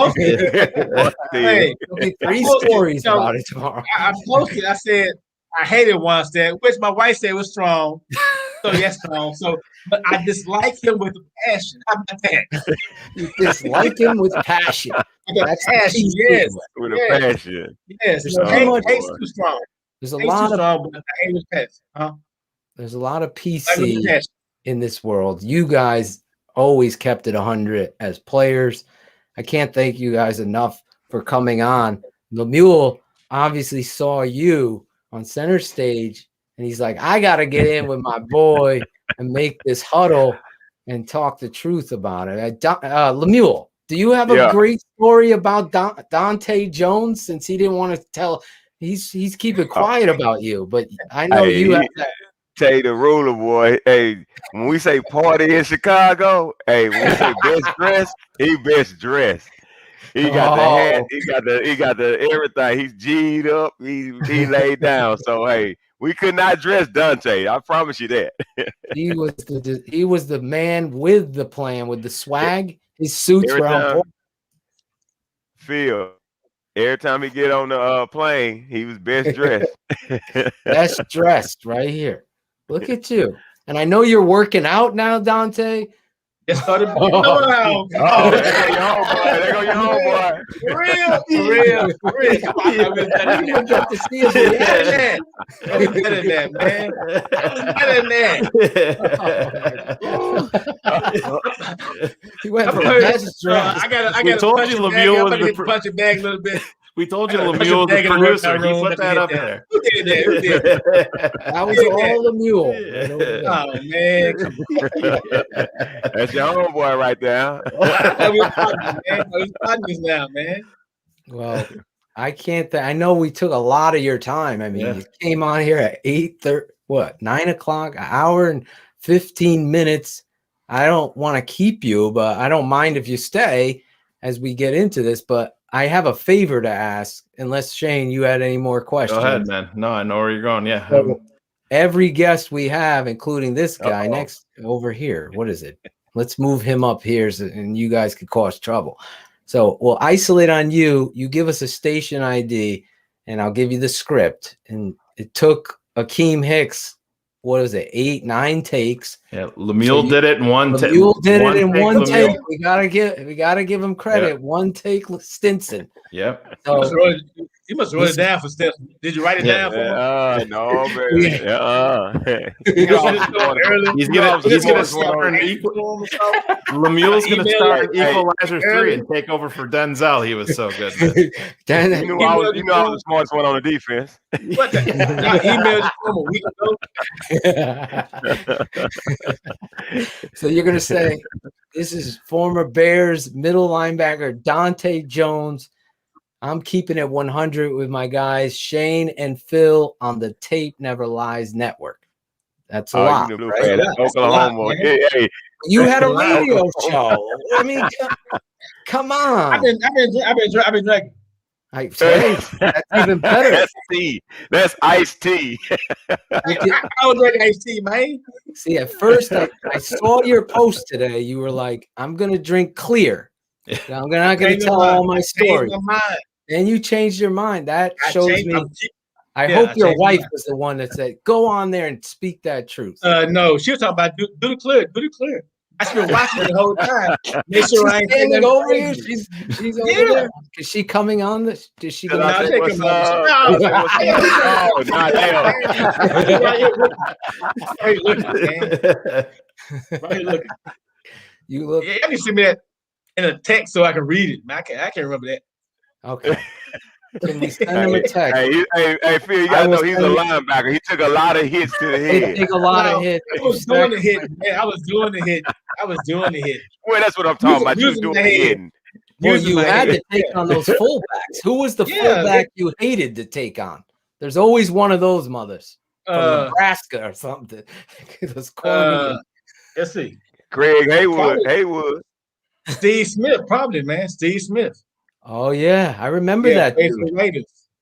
Hey, there'll be 3 stories about it tomorrow. I posted. I said I hated Wannstedt, which my wife said was strong. So yes, strong. So, but I dislike him with passion. How about that? You dislike him with passion. That's passion. Yes. With a passion. Yes. There's Hate's too strong. There's a Hate's lot too of strong, but I hate with passion. Huh? There's a lot of Like with PC passion. in this world. You guys always kept it 100 as players. I can't thank you guys enough for coming on. Lemuel obviously saw you on center stage, and he's like, I got to get in with my boy and make this huddle and talk the truth about it. Lemuel, do you have a great story about Dante Jones, since he didn't want to tell? He's keeping quiet about you, but I know you have that. Tell you the ruler, boy. Hey, when we say party in Chicago, hey, when we say best dressed, he best dressed. He got the hat, he got the everything. He's G'd up, he laid down. So hey, we could not dress Dante. I promise you that. He was the man with the plan, with the swag. His suits were on point. Phil, every time he get on the plane, he was best dressed. Best dressed right here. Look at you. And I know you're working out now, Dante, Just started. There go your homeboy. For real. Come on, I was better than that. Got to see his reaction. I was better than that, man. I was better than that. He went from I got. We told you Lemuel was the punch it back a little bit. We told you Lemuel was the producer. He put that up there. Who did that? That was all the mule. Oh man, That's your homeboy right there. We're partners now, man. Well, I can't. I know we took a lot of your time. I mean, you came on here at 9 o'clock, an hour and 15 minutes. I don't want to keep you, but I don't mind if you stay as we get into this. But I have a favor to ask, unless Shayne, you had any more questions. Go ahead, man. No, I know where you're going. Yeah. So every guest we have, including this guy next over here, what is it? Let's move him up here, and you guys could cause trouble. So we'll isolate on you. You give us a station ID, and I'll give you the script. And it took Akeem Hicks, what is it, 8, 9 takes. Yeah, Lemuel did it in one take. Lemuel did it in one take. We gotta give him credit. Yep. One take, Stinson. Yep. So, You must wrote it down for Stinson. Did you write it down for him? No, baby. He's gonna start an equal. Lemuel's gonna start an Equalizer 3 and take over for Denzel. He was so good. You know I was the smartest one on the defense. What the? I emailed him a week ago. So you're gonna say this is former Bears middle linebacker Dante Jones. I'm keeping it 100 with my guys Shayne and Phil on the Tape Never Lies Network. That's a lot, right? That's Oklahoma. Hey. You had a radio show. I mean, come on. I've been drinking. That's even better. That's tea. That's iced tea. I was drinking iced tea, man. See, at first I saw your post today. You were like, I'm going to drink clear. I'm not going to tell all my stories. And you changed your mind. That shows me. I hope your wife was the one that said, go on there and speak that truth. No, she was talking about do the clear. I've been watching it the whole time. Make sure I ain't standing over here. She's over there. Is she coming on this? Is she going to take him looking. You look. Yeah, you send me that in a text so I can read it. Man, I can't remember that. Okay. Can we send him a text? Hey, Phil, you gotta know he's a linebacker. He took a lot of hits to the head. Take a lot of hits. I was doing the hit, man. I was doing the hit. Well, that's what I'm talking about. You was doing the hit. Well, you had to take on those fullbacks. Who was the fullback you hated to take on? There's always one of those mothers from Nebraska or something. Let's see. Craig Haywood. Steve Smith, probably, man. Steve Smith. Oh yeah, I remember that. Dude.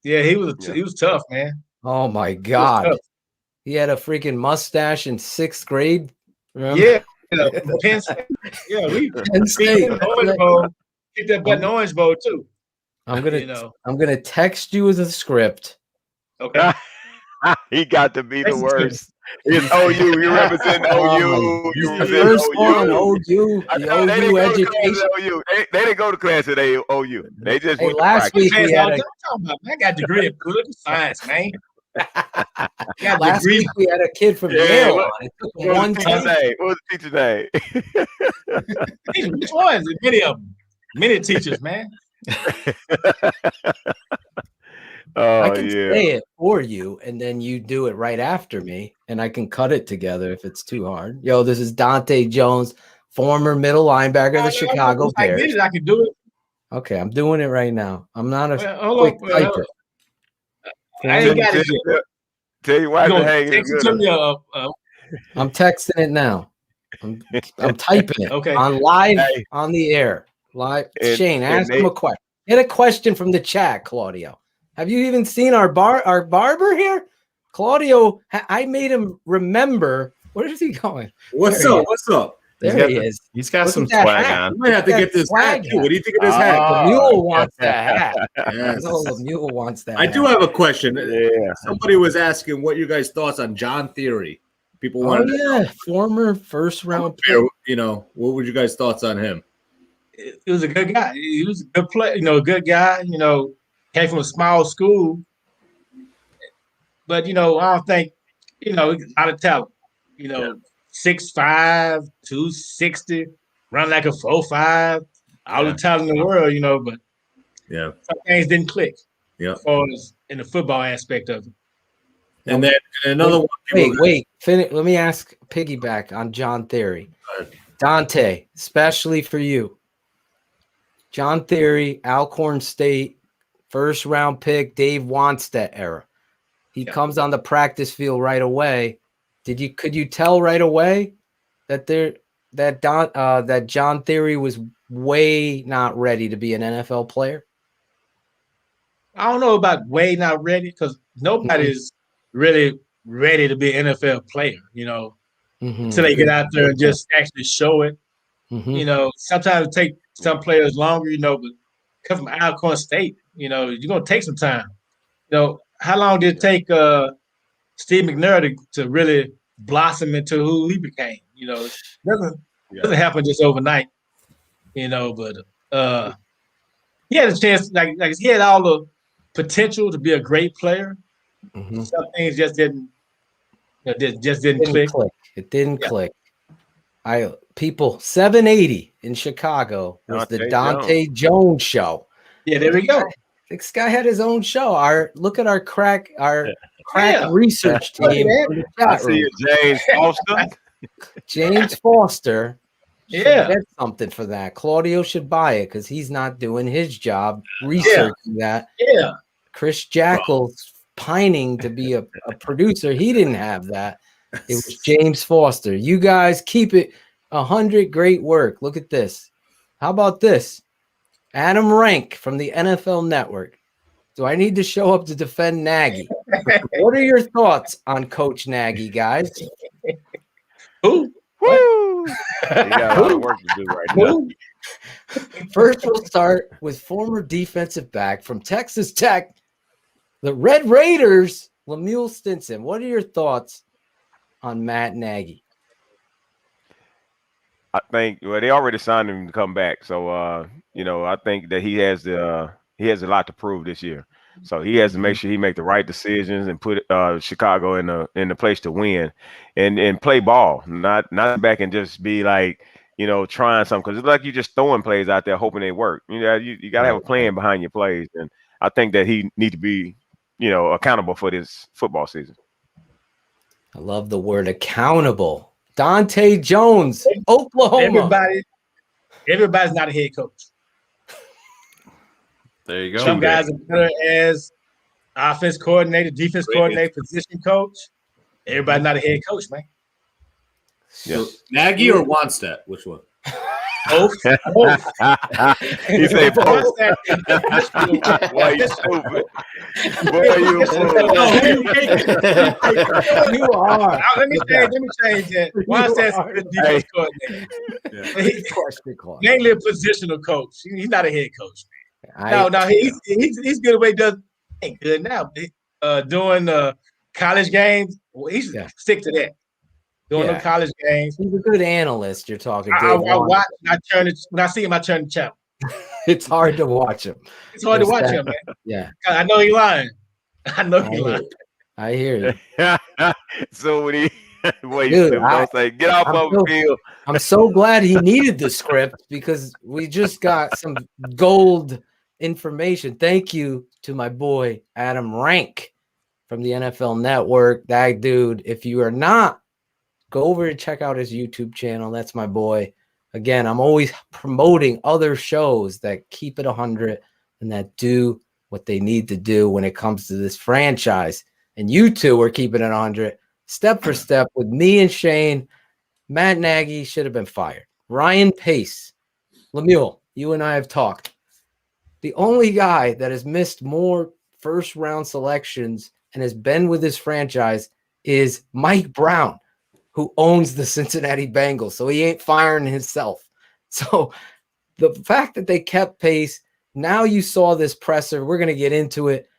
Yeah, he was tough, man. Oh my God, he had a freaking mustache in 6th grade. Remember? Yeah, Penn State. Yeah, we Penn State. Orange Bowl. Get that button Orange Bowl too. I'm gonna text you with a script. Okay. He got to be the worst. It's OU. You represent OU. You represent first one OU. The OU education. They didn't go to class at OU. They just went last week we had I got a degree in political science, man. Last week we had a kid from Yale. It took one time. What was the teacher's name? Which ones? Many of them. Many teachers, man. I can say it for you, and then you do it right after me, and I can cut it together if it's too hard. Yo, this is Dante Jones, former middle linebacker of the Chicago Bears. I can do it. Okay, I'm doing it right now. I'm not a quick typer. I ain't got it. Tell you why I'm texting it now. I'm typing it. Okay. On live on the air. Live. Shayne, ask him a question. Get a question from the chat, Claudio. Have you even seen our barber here? Claudio, I made him remember. Where is he going? What's up? There he is. He's got some swag on. You might have to get this hat too. What do you think of this hat? The mule wants that hat. Yes. No, the mule wants that. I do have a question. Somebody was asking what you guys' thoughts on John Theory People want former first round pick. You know, what were you guys' thoughts on him? He was a good guy. He was a good player, a good guy, came from a small school. But, I don't think, out of talent, 6'5", 260, run like a 4'5", all the talent in the world, but some things didn't click. Yeah. As far as in the football aspect of it. And then another one. Wait. Let me ask piggyback on John Theory. Dante, especially for you. John Theory, Alcorn State, first round pick, Dave Wanstead era. He comes on the practice field right away. Could you tell right away that that John Theory was way not ready to be an NFL player? I don't know about way not ready because nobody's really ready to be an NFL player, until they get out there and just actually show it. Sometimes it takes some players longer, but come from Alcorn State, you're going to take some time. How long did it take Steve McNair to really blossom into who he became? It doesn't happen just overnight, but he had a chance, like he had all the potential to be a great player. Some things just didn't click. It didn't click. People 780 in Chicago was the Dante Jones show. Yeah, there we go. This guy had his own show. Look at our crack research team. I see you, James Foster. James Foster. Yeah, get something for that. Claudio should buy it because he's not doing his job researching that. Yeah, Chris Jackel's pining to be a producer. He didn't have that. It was James Foster. You guys keep it 100. Great work. Look at this. How about this? Adam Rank from the NFL Network. Do I need to show up to defend Nagy? What are your thoughts on Coach Nagy, guys? Who? Woo! You got a lot of work to do right now. First, we'll start with former defensive back from Texas Tech, the Red Raiders, Lemuel Stinson. What are your thoughts on Matt Nagy? I think they already signed him to come back, so I think that he has a lot to prove this year. So he has to make sure he make the right decisions and put Chicago in the place to win and play ball, not back and just be like trying something because it's like you're just throwing plays out there hoping they work. You got to have a plan behind your plays, and I think that he need to be accountable for this football season. I love the word accountable. Dante Jones, Oklahoma. Everybody's not a head coach. There you go. Some guys are better as offense coordinator, defense coordinator, position coach. Everybody's not a head coach, man. So, Nagy or Wanstead? Which one? Both. He said both. Why you stupid? Boy, you You are. Let me change that. Wanstead's the defense coordinator. Mainly a positional coach. He's not a head coach. No, he's good the way he does. Ain't good now. Doing college games, he should stick to that. Doing the college games. He's a good analyst. You're talking. I watch. When I see him, I turn the channel. It's hard to watch him. It's hard to watch him, man. Yeah, I know he's lying. I know he's lying. I hear you. So when Dude, say get off of the field. I'm so glad he needed the script because we just got some gold information. Thank you to my boy Adam Rank from the NFL Network. That dude, if you are not, go over and check out his YouTube channel. That's my boy. Again, I'm always promoting other shows that keep it 100 and that do what they need to do when it comes to this franchise. And you two are keeping it 100 step for step with me and Shayne. Matt Nagy should have been fired. Ryan Pace, Lemuel, you and I have talked. The only guy that has missed more first-round selections and has been with his franchise is Mike Brown, who owns the Cincinnati Bengals. So he ain't firing himself. So the fact that they kept Pace, now you saw this presser. We're going to get into it.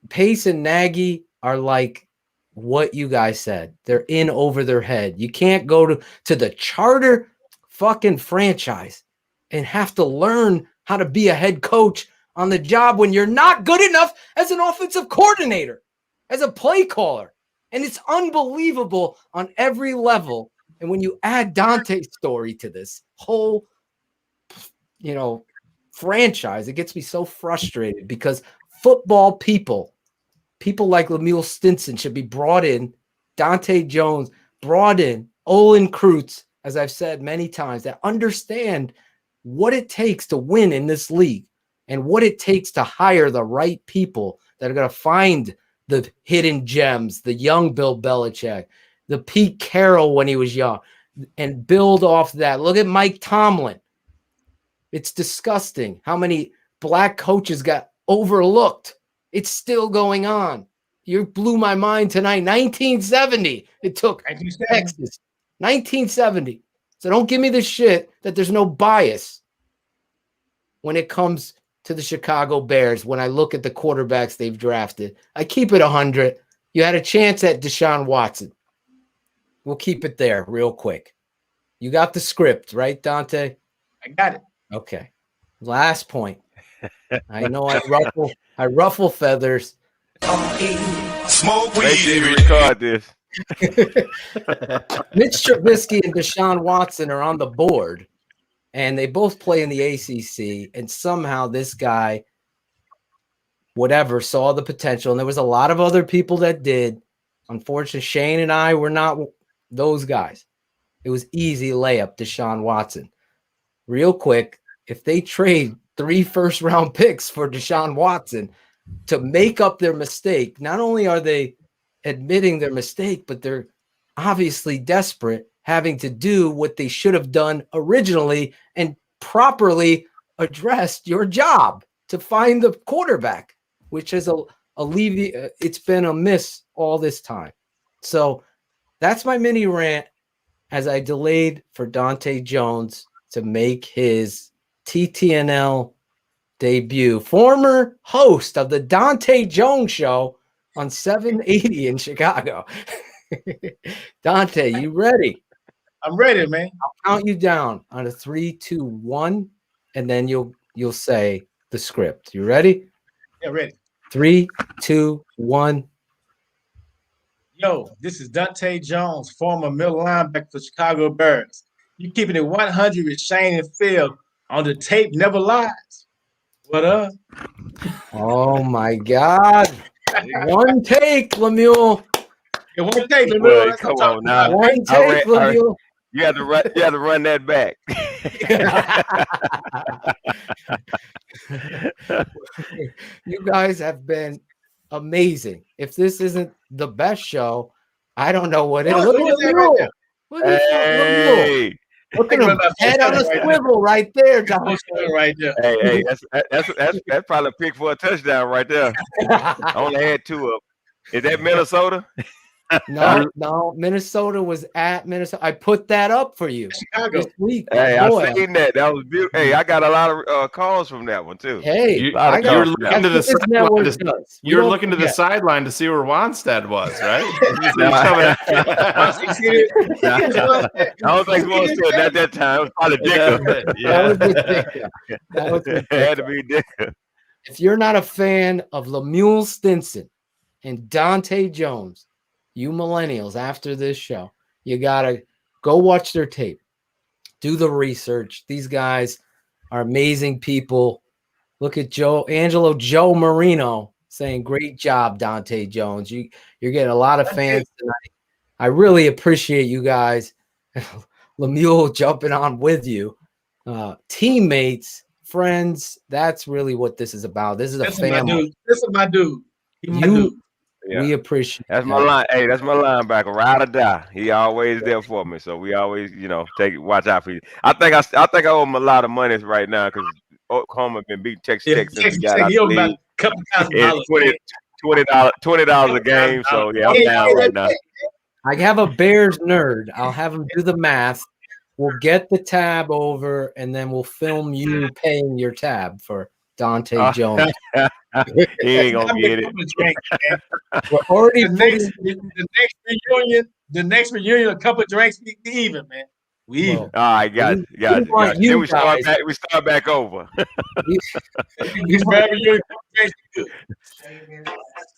Pace and Nagy are like what you guys said. They're in over their head. You can't go to the charter fucking franchise and have to learn how to be a head coach on the job when you're not good enough as an offensive coordinator, as a play caller. And it's unbelievable on every level. And when you add Dante's story to this whole, franchise, it gets me so frustrated because football people like Lemuel Stinson should be brought in, Dante Jones brought in, Olin Kreutz, as I've said many times, that understand what it takes to win in this league and what it takes to hire the right people that are going to find the hidden gems, the young Bill Belichick, the Pete Carroll when he was young, and build off that. Look at Mike Tomlin. It's disgusting how many black coaches got overlooked. It's still going on. You blew my mind tonight. 1970, it took Texas. 1970. So don't give me the shit that there's no bias when it comes to the Chicago Bears. When I look at the quarterbacks they've drafted, I keep it 100. You had a chance at Deshaun Watson. We'll keep it there real quick. You got the script, right, Dante? I got it. Okay. Last point. I know I ruffle feathers. Smoke weed. Record this. Mitch Trubisky and Deshaun Watson are on the board, and they both play in the ACC. And somehow this guy, saw the potential. And there was a lot of other people that did. Unfortunately, Shayne and I were not those guys. It was easy layup, Deshaun Watson. Real quick, if they trade 3 first-round picks for Deshaun Watson to make up their mistake, not only are they admitting their mistake, but they're obviously desperate, having to do what they should have done originally and properly addressed your job to find the quarterback, which is it's been a miss all this time. So that's my mini rant as I delayed for Dante Jones to make his TTNL debut. Former host of the Dante Jones Show on 780 in Chicago. Dante, you ready? I'm ready, man. I'll count you down on a 3, 2, 1, and then you'll say the script. You ready? Yeah, ready. 3, 2, 1. Yo, this is Dante Jones, former middle linebacker for Chicago Bears. You keeping it 100 with Shayne and Phil on the tape never lies. What up? Oh my God. One take, Lemuel. Yeah, one take, Lemuel. Well, come on now. One take, Lemuel. You have to run that back. You guys have been amazing. If this isn't the best show, I don't know what it is. Look at Lemuel. Hey. Look at him, head on a swivel right there, John. Right there. Hey, that's probably a pick for a touchdown right there. I only had 2 of them. Is that Minnesota? No. Minnesota was at Minnesota. I put that up for you this week. Hey, I seen that. That was beautiful. Hey, I got a lot of calls from that one too. Hey, you're looking to the sideline. You're looking to the sideline to see where Wanstead was, right? I don't think Wanstead at that time. It was probably Ditka. That was it had to be Ditka. If you're not a fan of Lemuel Stinson and Dante Jones, you millennials, after this show, you got to go watch their tape. Do the research. These guys are amazing people. Look at Joe Marino saying, great job, Dante Jones. You're getting a lot of fans tonight. I really appreciate you guys. Lemuel jumping on with you. Teammates, friends, that's really what this is about. This is a family. This is my dude. We appreciate that's my line. Hey, that's my linebacker, ride or die. He always there for me. So we always, watch out for you. I think I owe him a lot of money right now because Oklahoma been beating Texas Tech since he got out the league. $20 a game. So yeah, I'm down right now. I have a Bears nerd. I'll have him do the math. We'll get the tab over, and then we'll film you paying your tab for Dante Jones. He ain't gonna get it. We're already the next reunion, a couple of drinks, we even, man. We even. All right, got it. Then we start back. We start back over.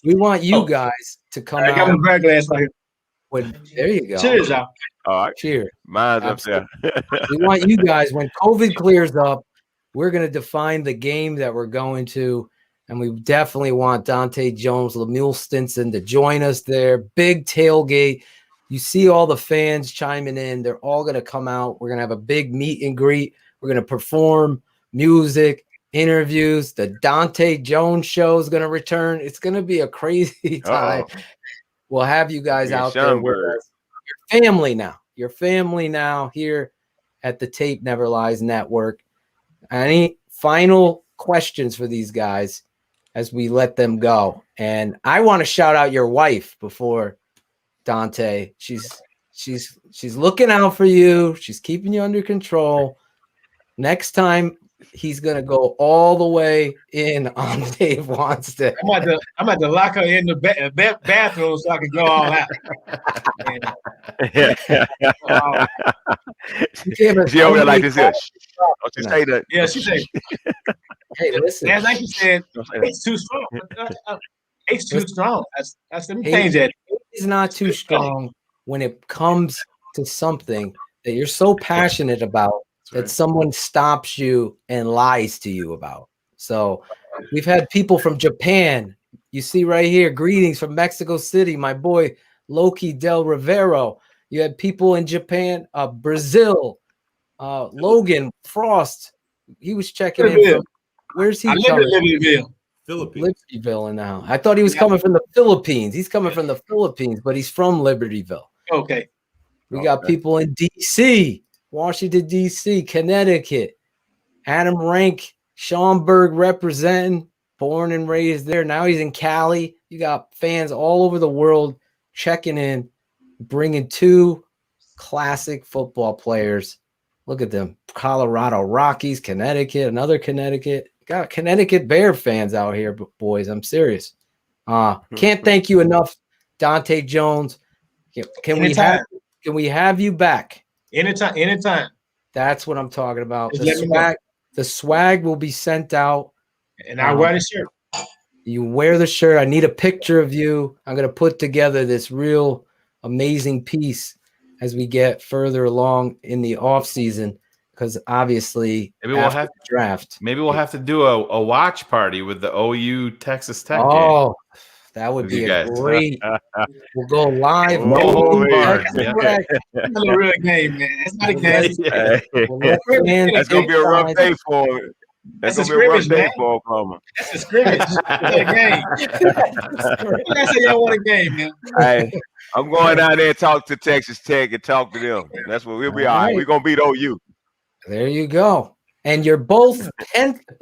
We want you guys to come out. I got my beer glass right here. There you go. Cheers, y'all. All right. Cheers. Mine's up there. We want you guys, when COVID clears up, we're going to define the game that we're going to. And we definitely want Dante Jones, Lemuel Stinson to join us there. Big tailgate. You see all the fans chiming in. They're all going to come out. We're going to have a big meet and greet. We're going to perform music, interviews. The Dante Jones show is going to return. It's going to be a crazy time. We'll have you guys out there with us. Your family now. Your family now here at the Tape Never Lies Network. Any final questions for these guys as we let them go? And I want to shout out your wife before Dante. She's looking out for you. She's keeping you under control. Next time he's gonna go all the way in on Dave Wants to. I'm at to lock her in the bathroom so I can go all out. She over there like this. Don't you say that? Yeah, she said. Hey, listen. As like you said, it's too strong. It's too strong. That's let me change that. He's not too strong when it comes to something that you're so passionate about that someone stops you and lies to you about. So we've had people from Japan. You see right here, greetings from Mexico City, my boy Loki Del Rivero. You had people in Japan, Brazil, Logan Frost. He was checking in from, where's he coming from? Libertyville now. I thought he was coming from the Philippines. He's coming from the Philippines, but he's from Libertyville. Okay. We got people in D.C., Washington, D.C., Connecticut. Adam Rank, Schaumburg representing, born and raised there. Now he's in Cali. You got fans all over the world checking in, bringing two classic football players. Look at them. Colorado Rockies, Connecticut, another Connecticut. Got Connecticut Bear fans out here, boys. I'm serious. Can't thank you enough, Dante Jones. Can we have you back? Anytime. That's what I'm talking about. The swag will be sent out. And I wear the shirt. You wear the shirt. I need a picture of you. I'm going to put together this real amazing piece as we get further along in the off season, because obviously maybe we'll have the draft. Maybe we'll have to do a watch party with the OU Texas Tech game. Oh, that would be a great. We'll go live. That's not a real game, man. It's not a game. That's gonna be a rough day for him. That's gonna be a rough day for Oklahoma. That's a scrimmage. It's a game. That's how y'all want a game, man. Hey, I'm going down there and talk to Texas Tech and talk to them. That's what we'll be all right. We're gonna beat OU. There you go. And you're both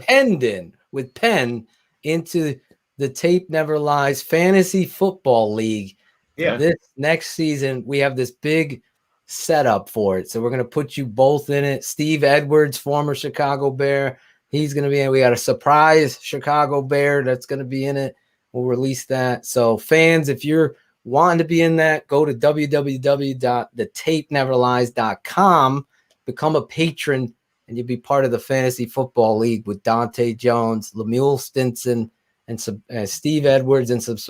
penned in with Penn into the Tape Never Lies Fantasy Football League. Yeah. This next season, we have this big setup for it. So we're going to put you both in it. Steve Edwards, former Chicago Bear, he's going to be in. We got a surprise Chicago Bear that's going to be in it. We'll release that. So fans, if you're wanting to be in that, go to www.thetapeneverlies.com, become a patron, and you'll be part of the Fantasy Football League with Dante Jones, Lemuel Stinson, and Steve Edwards, and some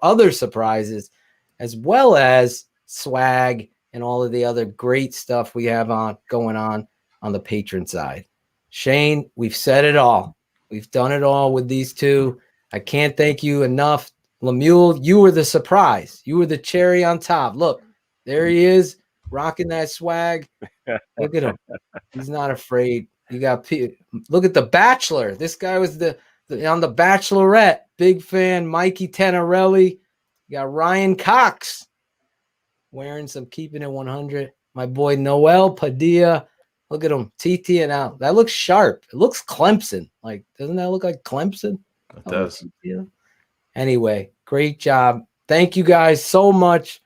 other surprises, as well as swag and all of the other great stuff we have going on the patron side. Shayne, we've said it all. We've done it all with these two. I can't thank you enough. Lemuel, you were the surprise. You were the cherry on top. Look, there he is, rocking that swag. Look at him. He's not afraid. You got look at The Bachelor. This guy was on The Bachelorette. Big fan. Mikey Tenorelli. You got Ryan Cox wearing some Keepin It 100. My boy Noel Padilla. Look at him. TTing out. That looks sharp. It looks Clemson. Like, doesn't that look like Clemson? It does. Anyway, great job. Thank you guys so much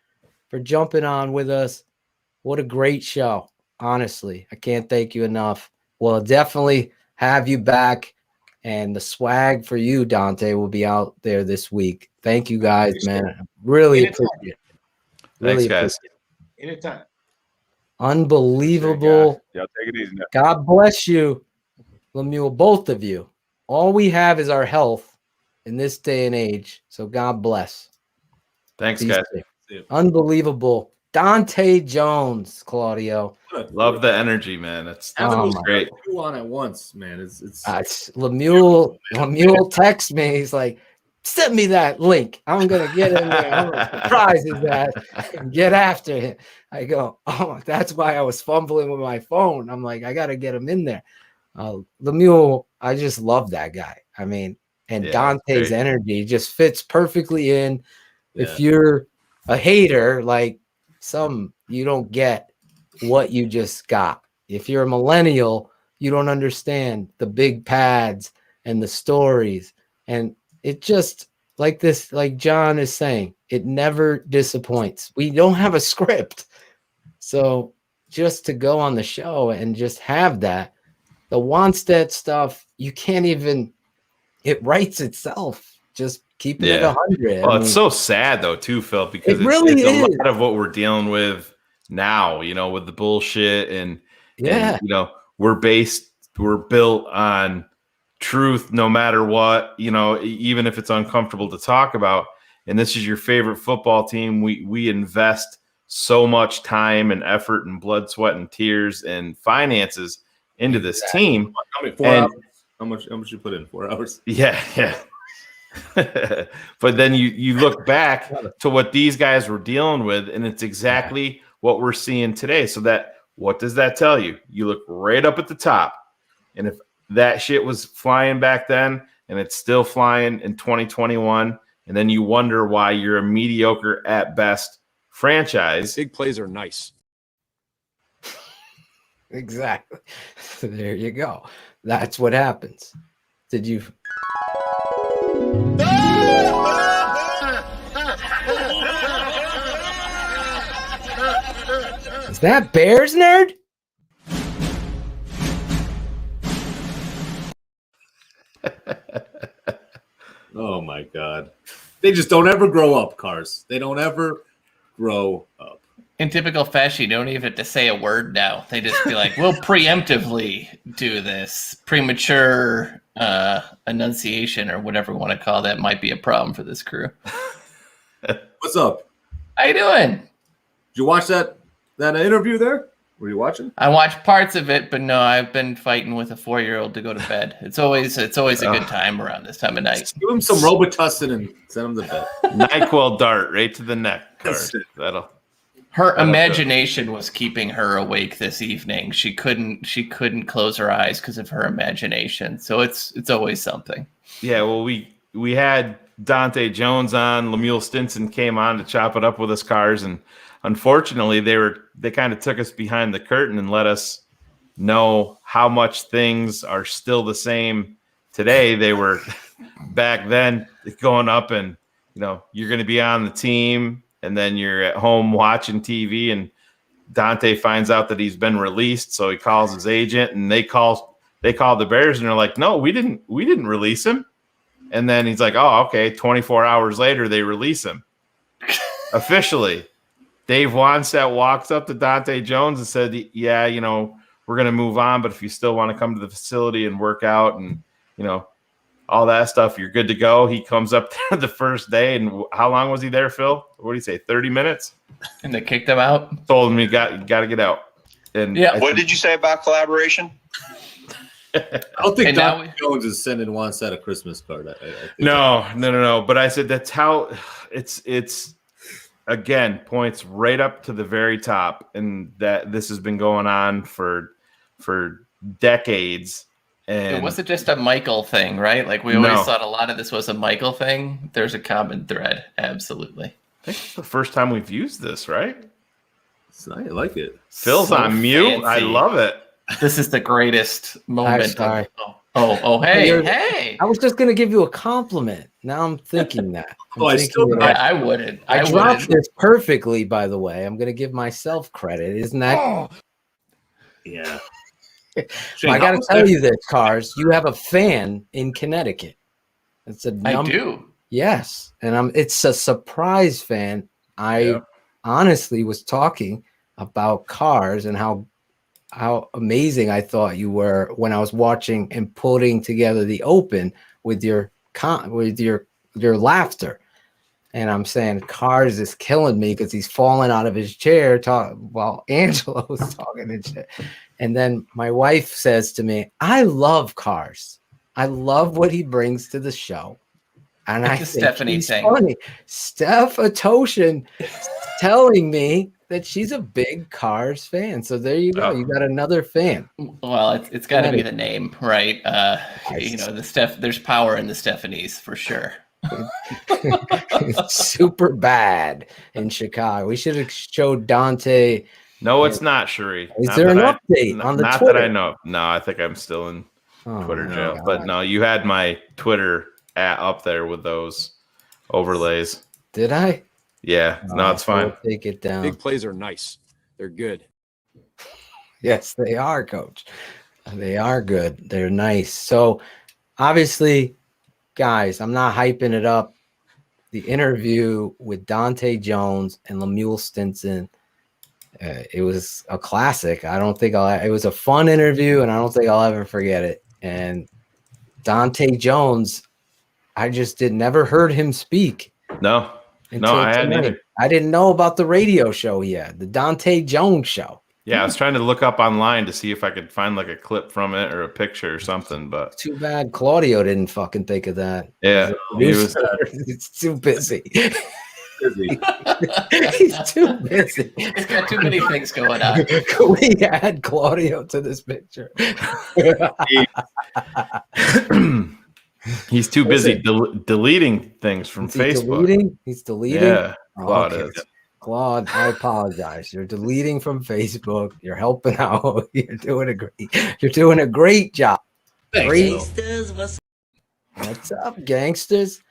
for jumping on with us. What a great show. Honestly, I can't thank you enough. We'll definitely have you back. And the swag for you, Dante, will be out there this week. Thank you guys, man. Really appreciate it. Thanks, guys. Anytime. Unbelievable. Y'all take it easy now. God bless you, Lemuel, both of you. All we have is our health in this day and age. So God bless. Thanks, These guys. two. Unbelievable. Dante Jones, Claudio. Love the energy, man. That's great. Two on at once, man. It's Lemuel texts me. He's like, send me that link. I'm gonna get in there. I'm gonna surprise his ass and get after him. I go, oh, that's why I was fumbling with my phone. I'm like, I gotta get him in there. Lemuel, I just love that guy. I mean, and Dante's energy just fits perfectly in. If you're a hater, like you don't get what you just got. If you're a millennial, you don't understand the big pads and the stories. And it just like this, like John is saying, it never disappoints. We don't have a script. So just to go on the show and just have that, the Wanstead stuff, you can't even, it writes itself. Just keeping it 100. Well, it's so sad though, too, Phil, because it really it's is a lot of what we're dealing with now, with the bullshit and we're built on truth no matter what, even if it's uncomfortable to talk about. And this is your favorite football team. We invest so much time and effort and blood, sweat, and tears and finances into this team. How many 4 hours? How much you put in 4 hours? Yeah. But then you look back to what these guys were dealing with, and it's exactly what we're seeing today. So what does that tell you? You look right up at the top, and if that shit was flying back then and it's still flying in 2021, and then you wonder why you're a mediocre at best franchise. Big plays are nice. Exactly. So there you go. That's what happens. Did you? Is that Bears nerd? Oh my God. They just don't ever grow up, Cars. They don't ever grow up. In typical fashion, you don't even have to say a word now. They just be like, we'll preemptively do this. Premature enunciation or whatever we want to call that might be a problem for this crew. What's up? How you doing? Did you watch that interview there? Were you watching? I watched parts of it, but no, I've been fighting with a 4-year-old to go to bed. It's always a good time around this time of night. Just give him some Robitussin and send him to bed. NyQuil dart right to the neck. Her imagination was keeping her awake this evening. She couldn't close her eyes because of her imagination. So it's always something. Yeah, well, we had Dante Jones on. Lemuel Stinson came on to chop it up with us, Cars, and unfortunately they kind of took us behind the curtain and let us know how much things are still the same today. They were back then going up and you're going to be on the team. And then you're at home watching TV, and Dante finds out that he's been released. So he calls his agent, and they call the Bears, and they're like, "No, we didn't release him." And then he's like, "Oh, okay." 24 hours later, they release him officially. Dave Wanstead walks up to Dante Jones and said, "Yeah, we're gonna move on, but if you still want to come to the facility and work out and all that stuff, you're good to go." He comes up there the first day, and how long was he there, Phil? What do you say, 30 minutes? And they kicked him out? Told him you got to get out. And yeah. What did you say about collaboration? I don't think Dante Jones is sending Wanstead a Christmas card. No. But I said that's how it's again, points right up to the very top, and that this has been going on for decades. And it wasn't just a Michael thing, right? Like we always thought a lot of this was a Michael thing. There's a common thread. Absolutely. I think it's the first time we've used this, right? I like it. Phil's on mute. I love it. This is the greatest moment. Sorry. Hey. I was just going to give you a compliment. Now I'm thinking that. I wouldn't. I dropped this perfectly, by the way. I'm going to give myself credit. Isn't that? Yeah. Shayne, I got to tell you this, Cars. You have a fan in Connecticut. It's a I do. Yes, and it's a surprise fan. I honestly was talking about Cars and how amazing I thought you were when I was watching and putting together the Open with your laughter. And I'm saying Cars is killing me because he's falling out of his chair while Angelo was talking and shit. And then my wife says to me, I love Cars. I love what he brings to the show. And I think Stephanie he's thing. funny. Steph Atoshin telling me that she's a big Cars fan. So there you go. You got another fan. Well, it's got to be the name, right? There's power in the Stephanies for sure. It's super bad in Chicago. We should have showed Dante. No, it's not, Sheree. Is there an update on the Not Twitter? that I know. No, I think I'm still in Twitter jail. God. But no, you had my Twitter up there with those overlays. Did I? Yeah. No, it's fine. I'll take it down. Big plays are nice. They're good. Yes, they are, Coach. They are good. They're nice. So, obviously, guys, I'm not hyping it up. The interview with Dante Jones and Lemuel Stinson, it was a classic. I don't think it was a fun interview, and I don't think I'll ever forget it. And Dante Jones, I just never heard him speak. No, I hadn't either. I didn't know about the radio show he had, the Dante Jones show. Yeah, I was trying to look up online to see if I could find like a clip from it or a picture or something, but too bad Claudio didn't fucking think of that. Yeah, it's too busy. He's too busy. He's got too many things going on. Can we add Claudio to this picture? He's too busy deleting things from Facebook. He's deleting? Yeah, Claude is. Claude, I apologize. You're deleting from Facebook. You're helping out. You're doing a great job. Gangsters, what's up, gangsters?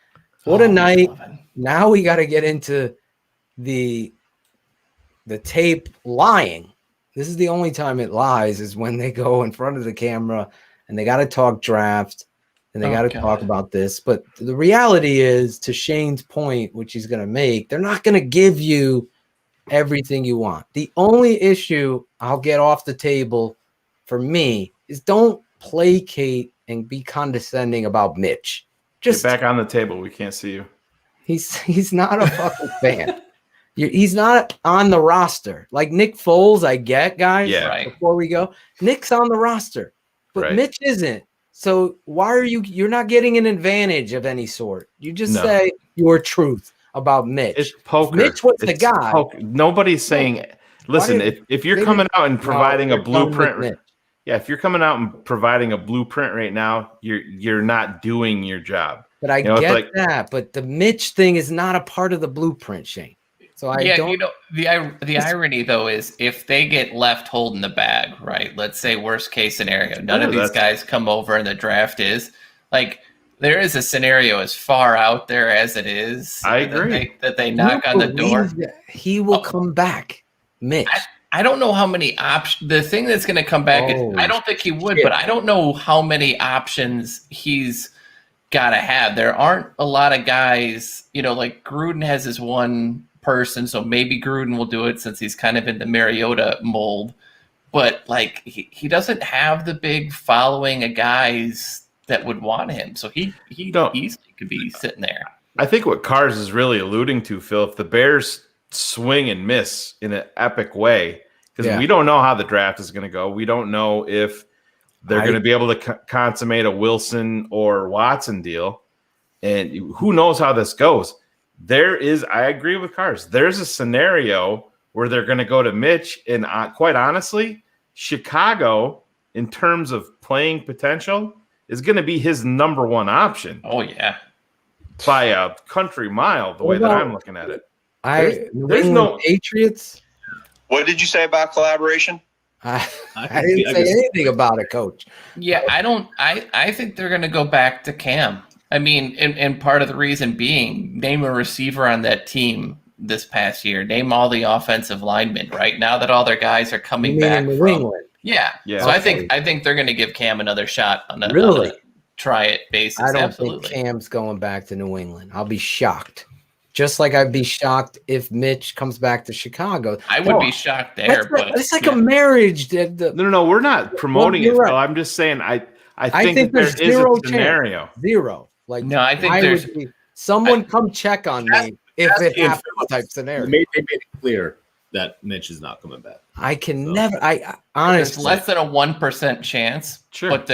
What a night. Now we got to get into the tape lying. This is the only time it lies is when they go in front of the camera and they got to talk draft and they got to talk about this. But the reality is, to Shayne's point, which he's going to make, they're not going to give you everything you want. The only issue I'll get off the table for me is don't placate and be condescending about Mitch. Just get back on the table. We can't see you. He's not a fucking fan. He's not on the roster. Like Nick Foles, I get, guys. Yeah. Right. Before we go, Nick's on the roster, but Right. Mitch isn't. So why are you're not getting an advantage of any sort? You just say your truth about Mitch. It's poker. Mitch was the It's guy. poker. Nobody's saying, listen, if you're coming out and providing a blueprint, if you're coming out and providing a blueprint right now, you're not doing your job. But I get that. But the Mitch thing is not a part of the blueprint, Shayne. So I don't. The irony though is if they get left holding the bag, right? Let's say worst case scenario, none of these guys come over and the draft is like there is a scenario as far out there as it is. I agree that they knock on the door. He will come back, Mitch. I don't know how many options. The thing that's going to come back, I don't think he would, but I don't know how many options he's got to have. There aren't a lot of guys, like Gruden has his one person, so maybe Gruden will do it since he's kind of in the Mariota mold. But like he doesn't have the big following of guys that would want him, so he easily could be sitting there. I think what Cars is really alluding to, Phil, if the Bears swing and miss in an epic way, because we don't know how the draft is going to go. We don't know if they're going to be able to consummate a Wilson or Watson deal, and who knows how this goes. I agree with Cars. There's a scenario where they're going to go to Mitch, and quite honestly, Chicago, in terms of playing potential, is going to be his number one option. Oh yeah, by a country mile. The way that I'm looking at it, there's no Patriots. What did you say about collaboration? I didn't say anything about it, Coach. Yeah, I think they're going to go back to Cam. I mean, and part of the reason being, name a receiver on that team this past year. Name all the offensive linemen, right? Now that all their guys are coming back in New England. Yeah. So I think they're going to give Cam another shot on a try it basis. I don't Absolutely. think Cam's going back to New England. I'll be shocked. Just like I'd be shocked if Mitch comes back to Chicago. I would be shocked there, but it's like a marriage. No, we're not promoting it. Right. I'm just saying I think there's there is zero a scenario. Zero. Like no, I think there's someone come check on me if it happens type scenario. They made it clear that Mitch is not coming back. I can never. I honestly, there's less than a 1% chance. Sure, but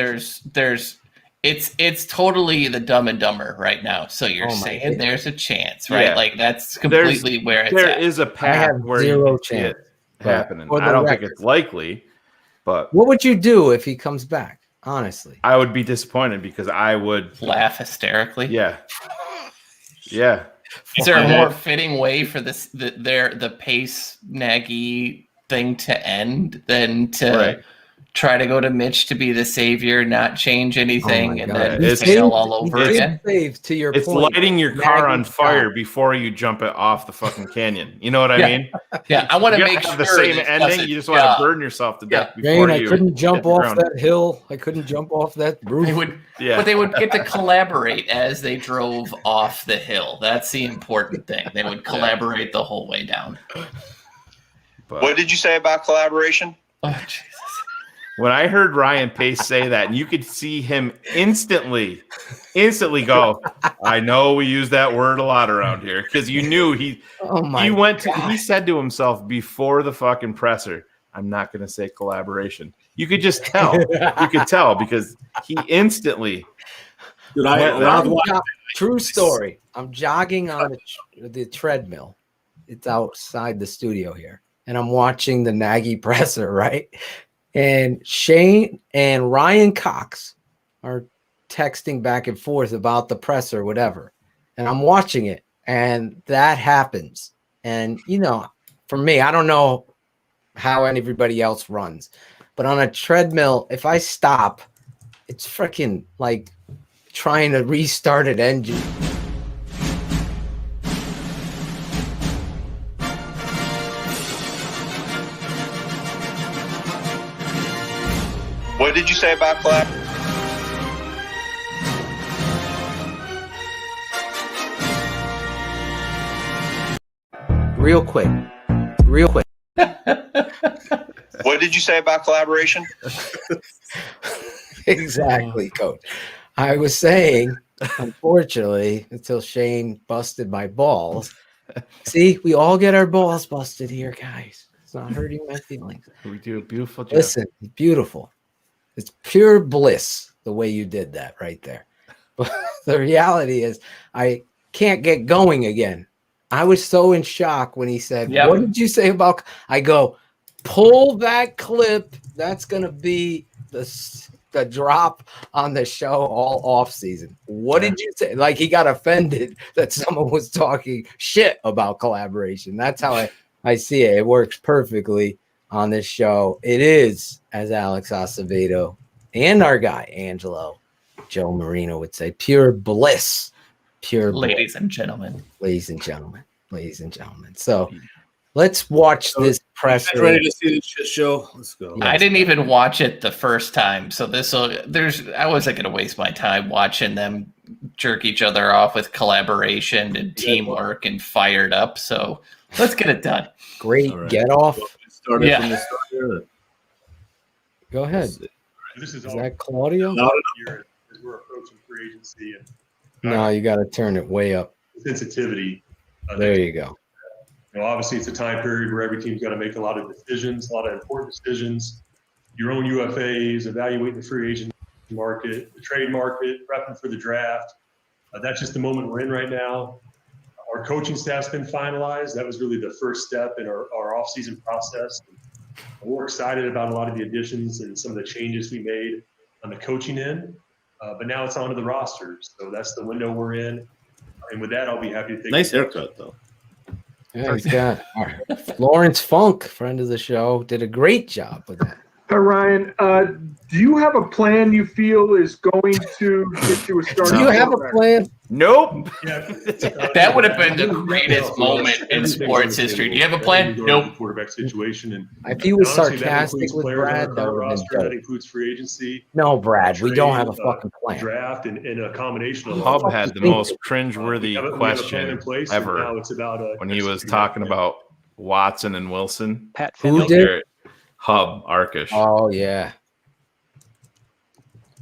it's totally the Dumb and Dumber right now. So you're saying there's a chance, right? Yeah. Like that's completely where it's there at. There is a path where zero you chance it happening. I don't think it's likely, but what would you do if he comes back? Honestly, I would be disappointed because I would laugh hysterically. Yeah. Yeah. Is there a more fitting way for the Pace Nagy thing to end than to try to go to Mitch to be the savior, not change anything, and then fail all over again? To your it's point, lighting your car on fire before you jump it off the fucking canyon. You know what I mean? Yeah, I want to make have sure the same ending. You just want to burn yourself to death before I you. couldn't jump off that hill. I couldn't jump off that roof. But they would get to collaborate as they drove off the hill. That's the important thing. They would collaborate the whole way down. What did you say about collaboration? Oh, Jesus. When I heard Ryan Pace say that, and you could see him instantly go, I know we use that word a lot around here, because you knew he said to himself before the fucking presser, I'm not going to say collaboration. You could just tell. You could tell because he instantly. True story. I'm jogging on the treadmill. It's outside the studio here, and I'm watching the Nagy presser, right? And Shayne and Ryan Cox are texting back and forth about the press or whatever. And I'm watching it, and that happens. And, for me, I don't know how everybody else runs, but on a treadmill, if I stop, it's freaking like trying to restart an engine. What did you say about collab? Real quick. What did you say about collaboration? Exactly, Coach. I was saying, unfortunately, until Shayne busted my balls. See, we all get our balls busted here, guys. It's not hurting my feelings. We do a beautiful job. Listen, beautiful. It's pure bliss the way you did that right there. But the reality is I can't get going again. I was so in shock when he said, What did you say about – I go, pull that clip. That's going to be the drop on the show all offseason. What did you say? Like he got offended that someone was talking shit about collaboration. That's how I see it. It works perfectly on this show. It is, as Alex Acevedo and our guy, Angelo, Joe Marino would say, pure bliss. Ladies and gentlemen. So let's watch this press. Ready to see this shit show? Let's go. I didn't even watch it the first time. So I wasn't going to waste my time watching them jerk each other off with collaboration and teamwork and fired up. So let's get it done. Great get off. From the start here. Go ahead. Is that Claudio? Year as we're approaching free agency and no, you got to turn it way up. Sensitivity. There you go. Obviously, it's a time period where every team's got to make a lot of decisions, a lot of important decisions. Your own UFAs, evaluating the free agent market, the trade market, prepping for the draft. That's just the moment we're in right now. Our coaching staff's been finalized. That was really the first step in our offseason process. We're excited about a lot of the additions and some of the changes we made on the coaching end. But now it's onto the roster. So that's the window we're in. And with that, I'll be happy to take nice haircut, though. Yeah, he's got Lawrence Funk, friend of the show, did a great job with that. Hi, Ryan. Do you have a plan you feel is going to get you a start? Do you have a plan? Nope. That would have been the greatest moment in sports history. Do you have a plan? Nope. Quarterback situation, and If he was honestly, that sarcastic includes with players on Brad, our that current would have roster. been That dope. includes free agency. No, Brad, we don't have a trade, fucking plan. Draft and a combination of all Hub that. had the most cringeworthy We have a plan question in place, and now ever it's about when he was executing talking that plan. about Watson and Wilson. Pat Who did? Hub Arkish. Oh, yeah.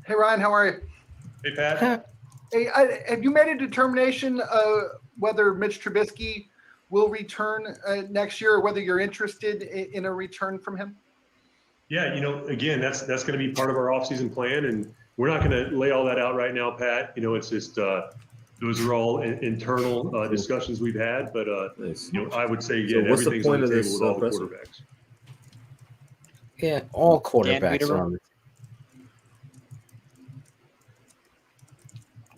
Hey, Ryan, how are you? Hey, Pat. Hey, have you made a determination whether Mitch Trubisky will return next year, or whether you're interested in a return from him? Yeah, again, that's going to be part of our offseason plan, and we're not going to lay all that out right now, Pat. It's just those are all internal discussions we've had, but I would say So what's the everything's point on the of table this with all the presser? quarterbacks. Yeah, all quarterbacks are on the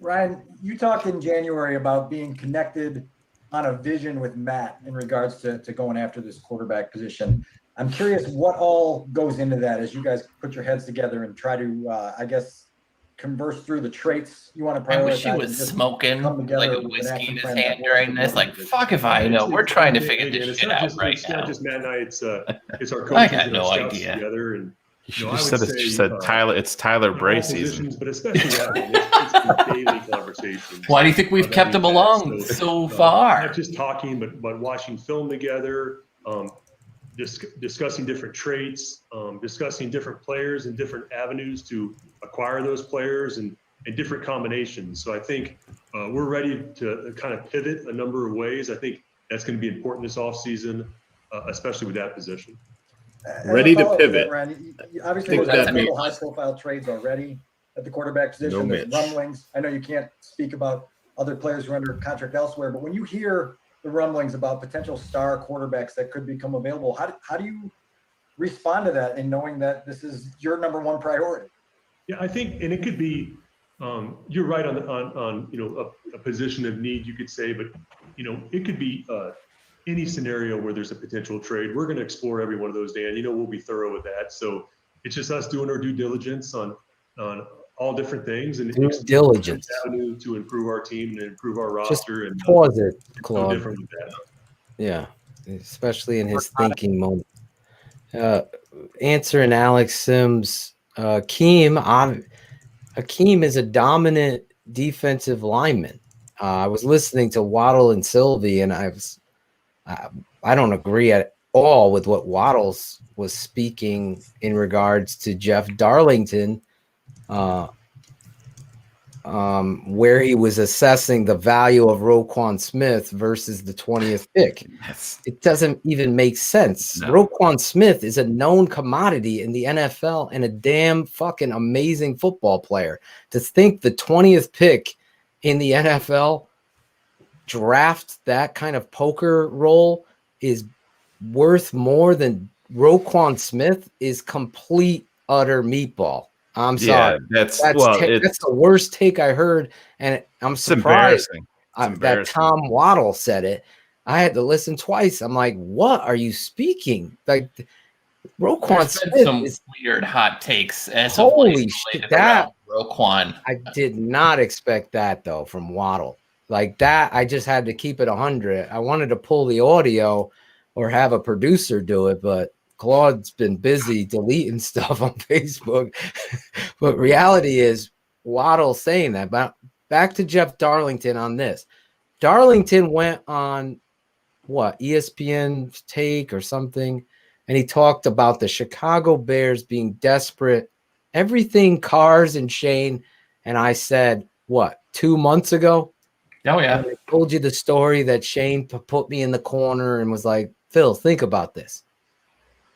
Ryan, you talked in January about being connected on a vision with Matt in regards to going after this quarterback position. I'm curious what all goes into that as you guys put your heads together and try to, converse through the traits you want to prioritize. I wish he was smoking like a whiskey in his hand during this. Like, fuck if I know. We're trying to figure this shit out right It's now. not just Matt and I. It's our coaches I got and no our scouts idea. together. And You I should would have just say, said Tyler. It's Tyler Bray all season. positions, but especially that one. It's a daily conversation. Why do you think we've kept him along so far? Not just talking, but watching film together, discussing different traits, discussing different players and different avenues to acquire those players and different combinations. So I think we're ready to kind of pivot a number of ways. I think that's going to be important this offseason, especially with that position. Ready to pivot. Ryan, obviously, there's a couple high-profile trades already at the quarterback position. There's rumblings. I know you can't speak about other players who are under contract elsewhere, but when you hear the rumblings about potential star quarterbacks that could become available, how do you respond to that in knowing that this is your number one priority? Yeah, I think, and it could be, you're right on a position of need, you could say, but it could be any scenario where there's a potential trade. We're going to explore every one of those, Dan. We'll be thorough with that. So it's just us doing our due diligence on all different things and due diligence avenue to improve our team and improve our roster. Just pause it, Claude. No different with that. Yeah, especially in his thinking moment. Answering Alex Sims, Hakeem is a dominant defensive lineman. I was listening to Waddle and Sylvie, and I don't agree at all with what Waddles was speaking in regards to Jeff Darlington, where he was assessing the value of Roquan Smith versus the 20th pick. It doesn't even make sense. No. Roquan Smith is a known commodity in the NFL and a damn fucking amazing football player. To think the 20th pick in the NFL draft that kind of poker role is worth more than Roquan Smith is complete, utter meatball. I'm sorry. That's the worst take I heard, and I'm surprised that Tom Waddle said it. I had to listen twice. I'm like, what are you speaking? Like, Roquan Smith some weird hot takes. As holy shit! That Roquan, I did not expect that though from Waddle. Like that, I just had to keep it 100. I wanted to pull the audio or have a producer do it, but Claude's been busy deleting stuff on Facebook. But reality is Waddle saying that. But back to Jeff Darlington on this. Darlington went on ESPN's Take or something, and he talked about the Chicago Bears being desperate. Everything Cars and Shayne, and I said, 2 months ago? Oh, yeah. And I told you the story that Shayne put me in the corner and was like, Phil, think about this.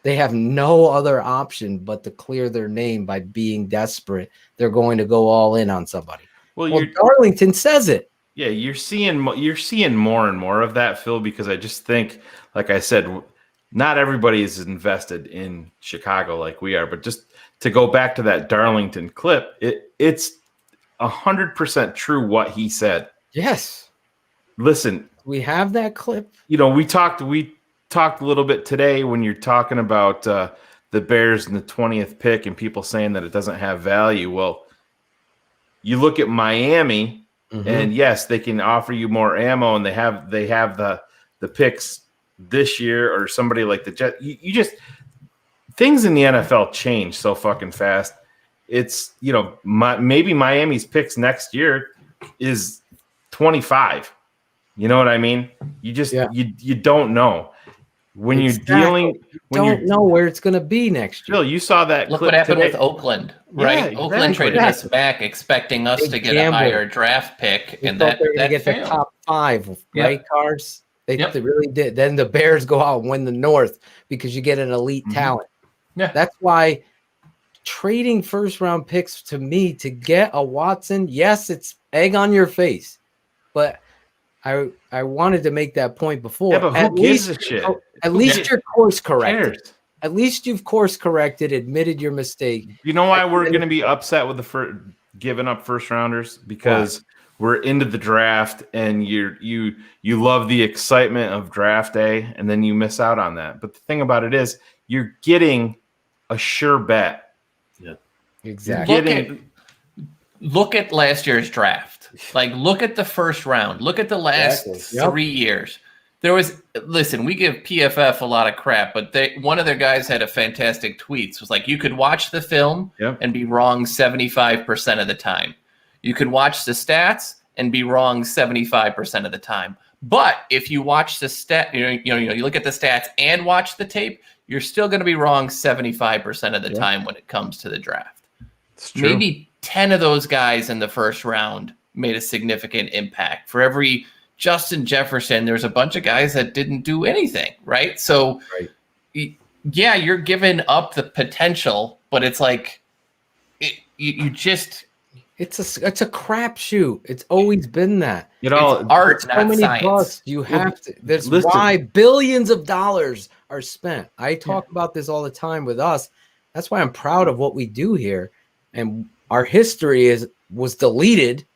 They have no other option but to clear their name by being desperate. They're going to go all in on somebody. Well Darlington says it. Yeah, you're seeing more and more of that, Phil, because I just think, like I said, not everybody is invested in Chicago like we are. But just to go back to that Darlington clip, it's 100% true what he said. Yes. Listen, we have that clip. We talked a little bit today when you're talking about the the Bears in the 20th pick and people saying that it doesn't have value. Well, you look at Miami, and yes, they can offer you more ammo, and they have the picks this year, or somebody like the Jets. You just things in the NFL change so fucking fast. It's maybe Miami's picks next year is 25. You know what I mean? You just you don't know when you're dealing. When you don't know where it's going to be next year. Phil, you saw that. Look clip what happened today. with Oakland, right? Yeah, Oakland traded us Exactly. back, expecting us They to get gambled. a higher draft pick, They and thought that they were going to get failed. the top 5, Yep. right, Cards? They really did. Then the Bears go out and win the North because you get an elite talent. Yeah. That's why trading first-round picks, to me, to get a Watson, yes, it's egg on your face. But I wanted to make that point before. Yeah, but who gives a shit? At least you're course corrected. cares? At least you've course corrected, admitted your mistake. You know why we're going to be upset with the giving up first rounders? Because we're into the draft, and you love the excitement of draft day, and then you miss out on that. But the thing about it is, you're getting a sure bet. Yeah, exactly. Look at last year's draft. Like, look at the first round. Look at the last Exactly. 3 years. There was, listen, we give PFF a lot of crap, but one of their guys had a fantastic tweet. It was like, you could watch the film and be wrong 75% of the time. You could watch the stats and be wrong 75% of the time. But if you watch the you look at the stats and watch the tape, you're still going to be wrong 75% of the time when it comes to the draft. It's true. Maybe 10 of those guys in the first round made a significant impact. For every Justin Jefferson, there's a bunch of guys that didn't do anything, right? So, yeah, you're giving up the potential, but it's like you just it's a crapshoot. It's always been that. It's art, not science. Busts. You have to. That's why billions of dollars are spent. I talk about this all the time with us. That's why I'm proud of what we do here, and our history was deleted.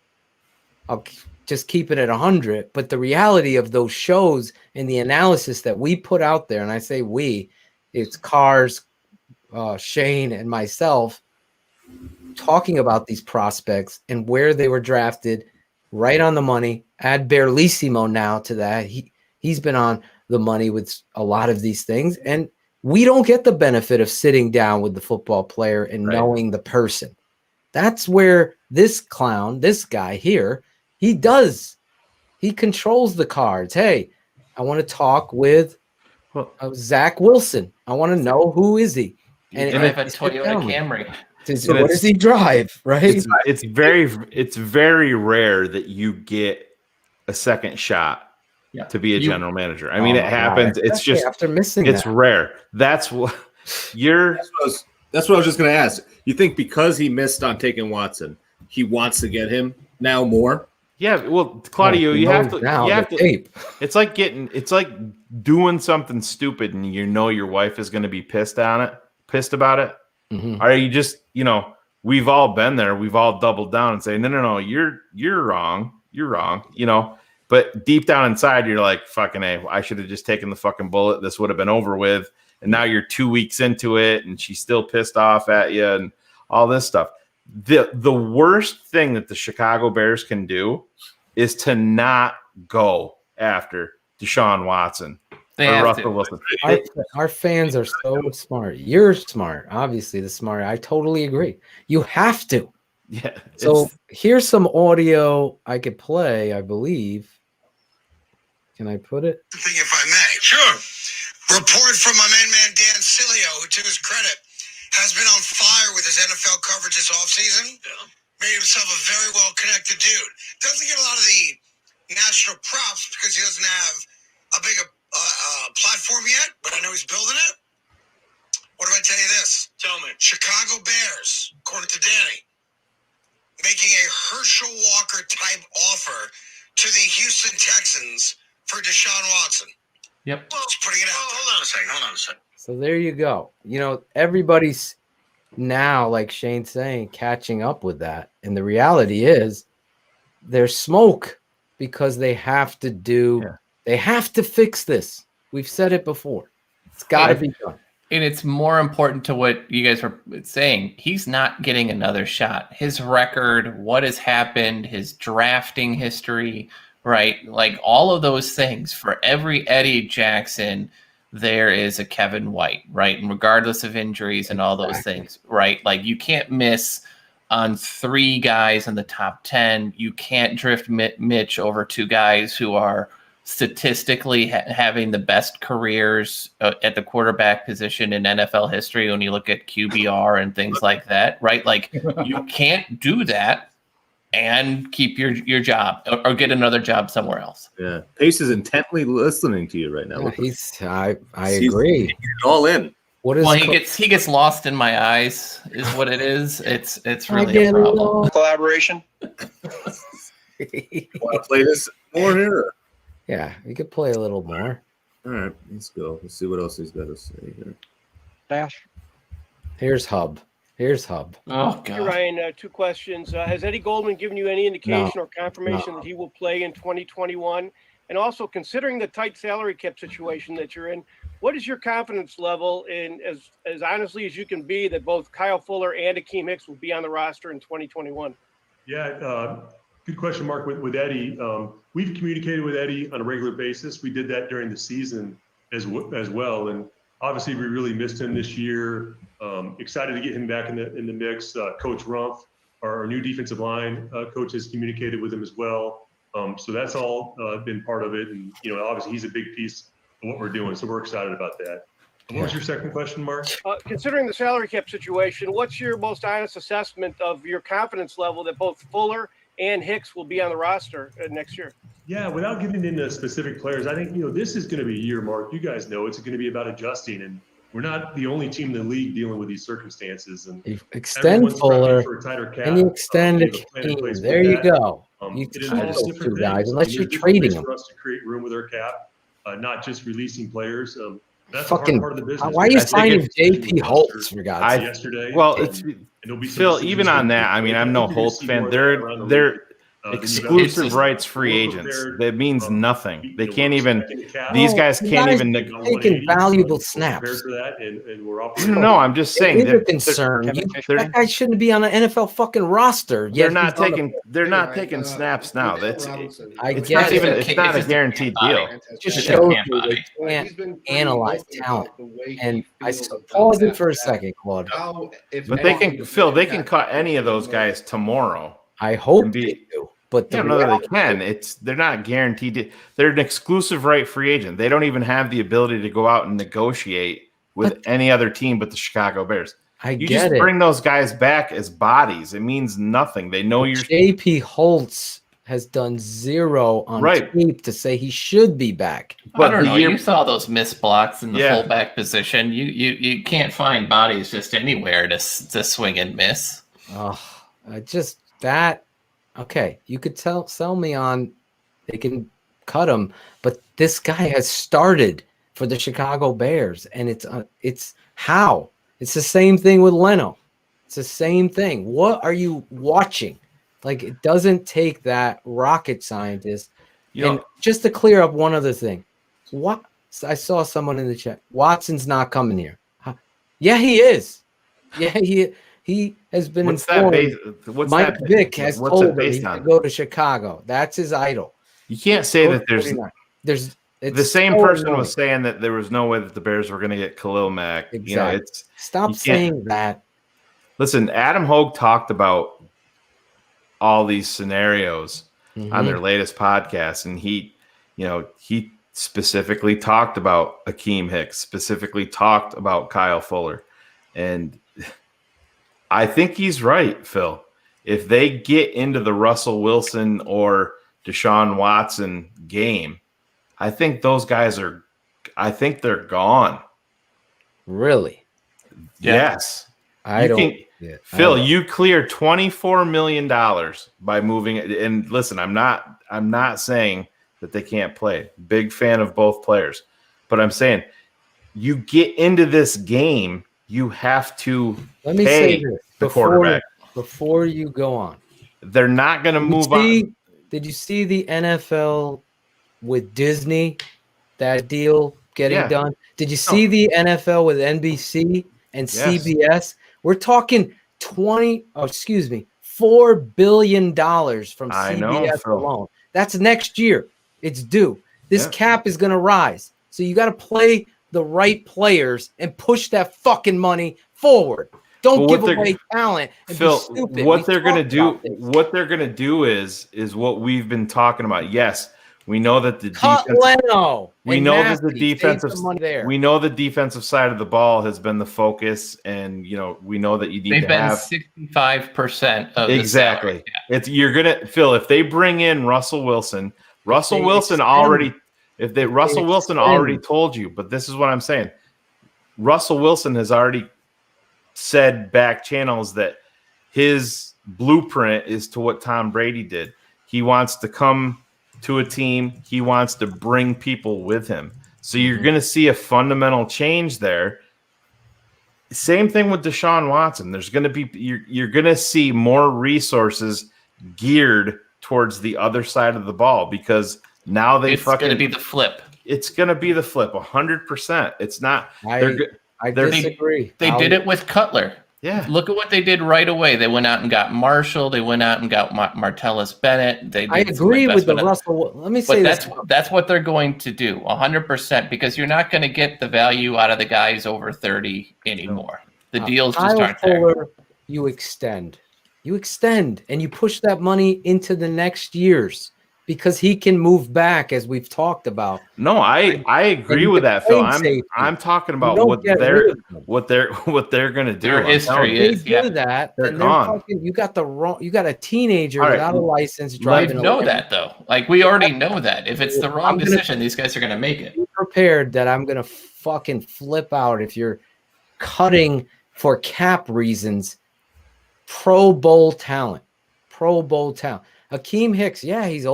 I'll just keep it at 100. But the reality of those shows and the analysis that we put out there, and I say we, it's Cars, Shayne, and myself, talking about these prospects and where they were drafted, right on the money. Add Berlissimo now to that. He's been on the money with a lot of these things, and we don't get the benefit of sitting down with the football player and knowing the person. That's where this clown, this guy here, he does. He controls the cards. Hey, I want to talk with Zach Wilson. I want to know who is he. And I have a Toyota Camry. What does he drive? Right? It's very rare that you get a second shot to be a general manager. I mean, it happens. God. It's just after missing. It's rare. That's what you're. That's what I was just going to ask. You think because he missed on taking Watson, he wants to get him now more? Yeah, well, Claudio, you have to. It's like doing something stupid, and you know your wife is going to be pissed about it. Mm-hmm. Are you just, we've all been there. We've all doubled down and say, no, you're wrong. You're wrong. But deep down inside, you're like, fucking A, I should have just taken the fucking bullet. This would have been over with. And now you're 2 weeks into it, and she's still pissed off at you and all this stuff. The worst thing that the Chicago Bears can do is to not go after Deshaun Watson or Russell Wilson. Our fans are so smart. You're smart, obviously the smart. I totally agree. You have to. Yeah. So here's some audio I could play, I believe. Can I put it? If I may. Sure. Report from my main man, Dan Cilio, who, to his credit, has been on fire with his NFL coverage this offseason. Yeah. Made himself a very well-connected dude. Doesn't get a lot of the national props because he doesn't have a big platform yet, but I know he's building it. What if I tell you this? Tell me. Chicago Bears, according to Danny, making a Herschel Walker-type offer to the Houston Texans for Deshaun Watson. Yep. Just putting it out. Hold on a second. So there you go. Everybody's now, like Shayne's saying, catching up with that. And the reality is there's smoke because they have to they have to fix this. We've said it before. It's got to be done. And it's more important to what you guys were saying. He's not getting another shot. His record, what has happened, his drafting history, right? Like all of those things. For every Eddie Jackson, there is a Kevin White, right? And regardless of injuries and all those things, right? Like you can't miss on 3 guys in the top 10. You can't drift Mitch over 2 guys who are statistically having the best careers at the quarterback position in NFL history when you look at QBR and things like that, right? Like you can't do that and keep your job or get another job somewhere else. Yeah, Pace is intently listening to you right now. Yeah, I agree. He's all in. What is well, he gets lost in my eyes, is what it is. It's really a problem. Collaboration. Want to play this more here? Yeah, we could play a little more. All right, let's go. Let's see what else he's got to say here. Dash. Here's Hub. Oh, Hey, Ryan, 2 questions. Has Eddie Goldman given you any indication or confirmation that he will play in 2021? And also, considering the tight salary cap situation that you're in, what is your confidence level in, as honestly as you can be, that both Kyle Fuller and Akeem Hicks will be on the roster in 2021? Yeah, good question, Mark. With Eddie, we've communicated with Eddie on a regular basis. We did that during the season as well, and obviously we really missed him this year. Excited to get him back in the mix. Coach Rumpf, our new defensive line coach, has communicated with him as well. So that's all been part of it, and obviously he's a big piece of what we're doing. So we're excited about that. What was your second question, Mark? Considering the salary cap situation, what's your most honest assessment of your confidence level that both Fuller and Hicks will be on the roster next year? Yeah, without getting into specific players, I think this is going to be a year, Mark. You guys know it's going to be about adjusting, and we're not the only team in the league dealing with these circumstances. And you extend Fuller and you extend Akeem. There you go. You trade those 2 guys unless you're trading them. For us to create room with our cap, not just releasing players. That's fucking a hard part of the business. why are you signing JP Holtz for God's sake? Yesterday. Well, it's Phil. Even on that, I mean, I'm no Holtz fan. They're exclusive rights free agents. That means nothing. They can't even. These guys can't even taking valuable snaps. No, I'm just saying they're concerned. That guy shouldn't be on an NFL fucking roster. They're not taking. They're not taking snaps now. That's. It's not even. It's not a guaranteed deal. Just shows you they can't analyze talent. And I pause it for a second, Claude. But they can, Phil. They can cut any of those guys tomorrow. I hope they do, but they can. They're not guaranteed. They're an exclusive right free agent. They don't even have the ability to go out and negotiate with any other team but the Chicago Bears. You just bring those guys back as bodies. It means nothing. They know you're. JP Holtz has done 0 on tape to say he should be back. But I don't know. You saw those missed blocks in the fullback position. You can't find bodies just anywhere to swing and miss. Oh, that, okay, you could sell me on they can cut him, but this guy has started for the Chicago Bears, and it's how? It's the same thing with Leno. It's the same thing. What are you watching? Like, it doesn't take that rocket scientist. And just to clear up one other thing, I saw someone in the chat. Watson's not coming here. Yeah, he is. Yeah, he has been informed. Mike Vick has told him to go to Chicago. That's his idol. You can't say that there's the same person was saying that there was no way that the Bears were going to get Khalil Mack. Exactly. Stop saying that. Listen, Adam Hogue talked about all these scenarios on their latest podcast, and he specifically talked about Akeem Hicks, specifically talked about Kyle Fuller, and I think he's right, Phil. If they get into the Russell Wilson or Deshaun Watson game, I think those guys they're gone. Really? Yes. Phil, you clear $24 million by moving it. And listen, I'm not saying that they can't play. Big fan of both players. But I'm saying you get into this game, you have to pay the quarterback. Before you go on. They're not going to move on. Did you see the NFL with Disney, that deal getting done? Did you see the NFL with NBC and CBS? We're talking $4 billion from CBS alone. That's next year. It's due. This cap is going to rise. So you got to play the right players and push that fucking money forward. Don't give away talent and Phil, be stupid. what they're going to do is what we've been talking about. Yes, we know that the the defensive side of the ball has been the focus, and we know that you need to have 65% of exactly. You're gonna Phil, if they bring in Russell Wilson already told you, but this is what I'm saying. Russell Wilson has already said back channels that his blueprint is to what Tom Brady did. He wants to come to a team. He wants to bring people with him. So you're going to see a fundamental change there. Same thing with Deshaun Watson. There's going to be you're going to see more resources geared towards the other side of the ball because now it's going to be the flip. It's going to be the flip 100%. It's not. I disagree. They did it with Cutler. Yeah. Look at what they did right away. They went out and got Marshall. They went out and got Martellus Bennett. I agree with the Russell. Let me say this. That's what they're going to do 100% because you're not going to get the value out of the guys over 30 anymore. The deals just aren't there. You extend, and you push that money into the next years. Because he can move back, as we've talked about. No, I agree with that, Phil. I'm talking about what they're going to do. Their history is that. They're gone. You got a teenager without a license driving. We know that though. Like we already know that. If it's the wrong decision, these guys are going to make it. Be prepared that I'm going to fucking flip out if you're cutting for cap reasons. Pro Bowl talent. Akeem Hicks, he's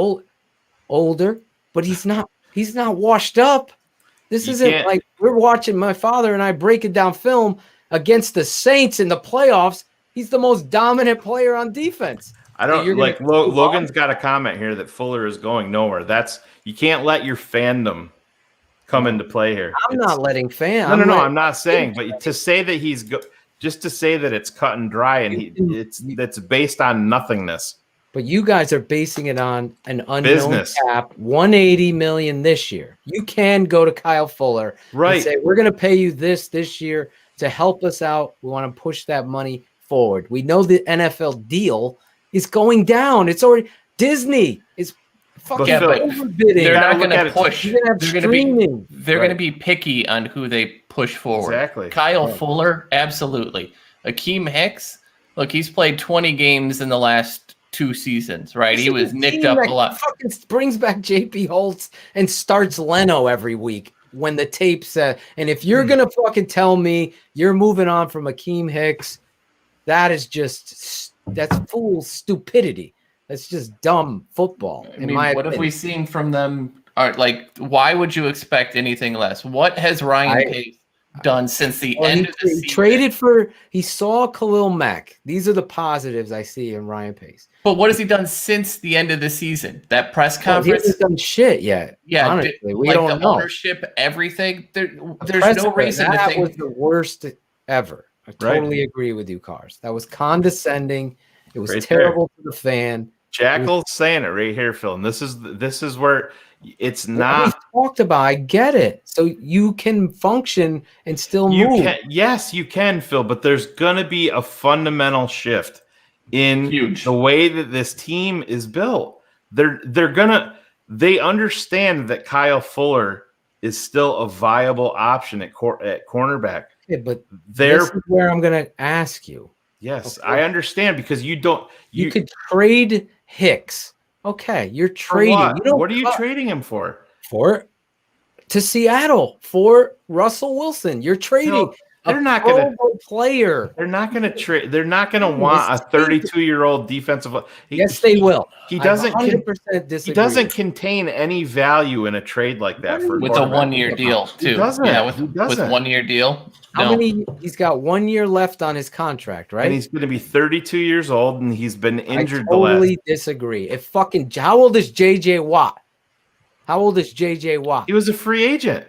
older, but he's not washed up. This isn't like we're watching my father and I breaking down film against the Saints in the playoffs. He's the most dominant player on defense. I don't like Logan's got a comment here that Fuller is going nowhere. You can't let your fandom come into play here. I'm not letting fans. No, I'm not saying, but to say that just to say that it's cut and dry and that's based on nothingness. But you guys are basing it on an unknown cap, $180 million this year. You can go to Kyle Fuller and say, we're going to pay you this year to help us out. We want to push that money forward. We know the NFL deal is going down. It's already Disney is fucking overbidding. They're not going to push. They're going to be picky on who they push forward. Exactly. Kyle Fuller, absolutely. Akeem Hicks, look, he's played 20 games in the last 2 seasons, right? He was nicked up a lot. Fucking brings back JP Holtz and starts Leno every week when the tape said. And if you're gonna fucking tell me you're moving on from Akeem Hicks, that's fool stupidity. That's just dumb football. What have we seen from them? Why would you expect anything less? What has Ryan Pace done since the end of the season? He saw Khalil Mack. These are the positives I see in Ryan Pace. But what has he done since the end of the season? That press conference? He hasn't done shit yet. Yeah, honestly, we don't know. Ownership, everything. There's no reason to think that was the worst ever. I totally agree with you, Cars. That was condescending. It was terrible for the fan. Jackal's saying it right here, Phil. And this is where it's not talked about. I get it. So you can function and still move. Yes, you can, Phil. But there's gonna be a fundamental shift in the way that this team is built. They understand that Kyle Fuller is still a viable option at cornerback. Yeah, but this is where I'm gonna ask you. Yes, okay. I understand because you could trade Hicks. Okay, you're trading. What are you trading him for? To Seattle for Russell Wilson. You're trading. They're not going to player. They're not going to trade. They're not going to want a 32-year-old defensive. Yes, they will. He doesn't. 100% disagree. He doesn't contain any value in a trade like that with a 1-year deal too. He doesn't. Yeah, with 1-year deal. How many? He's got 1 year left on his contract, right? And he's going to be 32 years old, and he's been injured. I totally disagree. How old is JJ Watt? How old is JJ Watt? He was a free agent.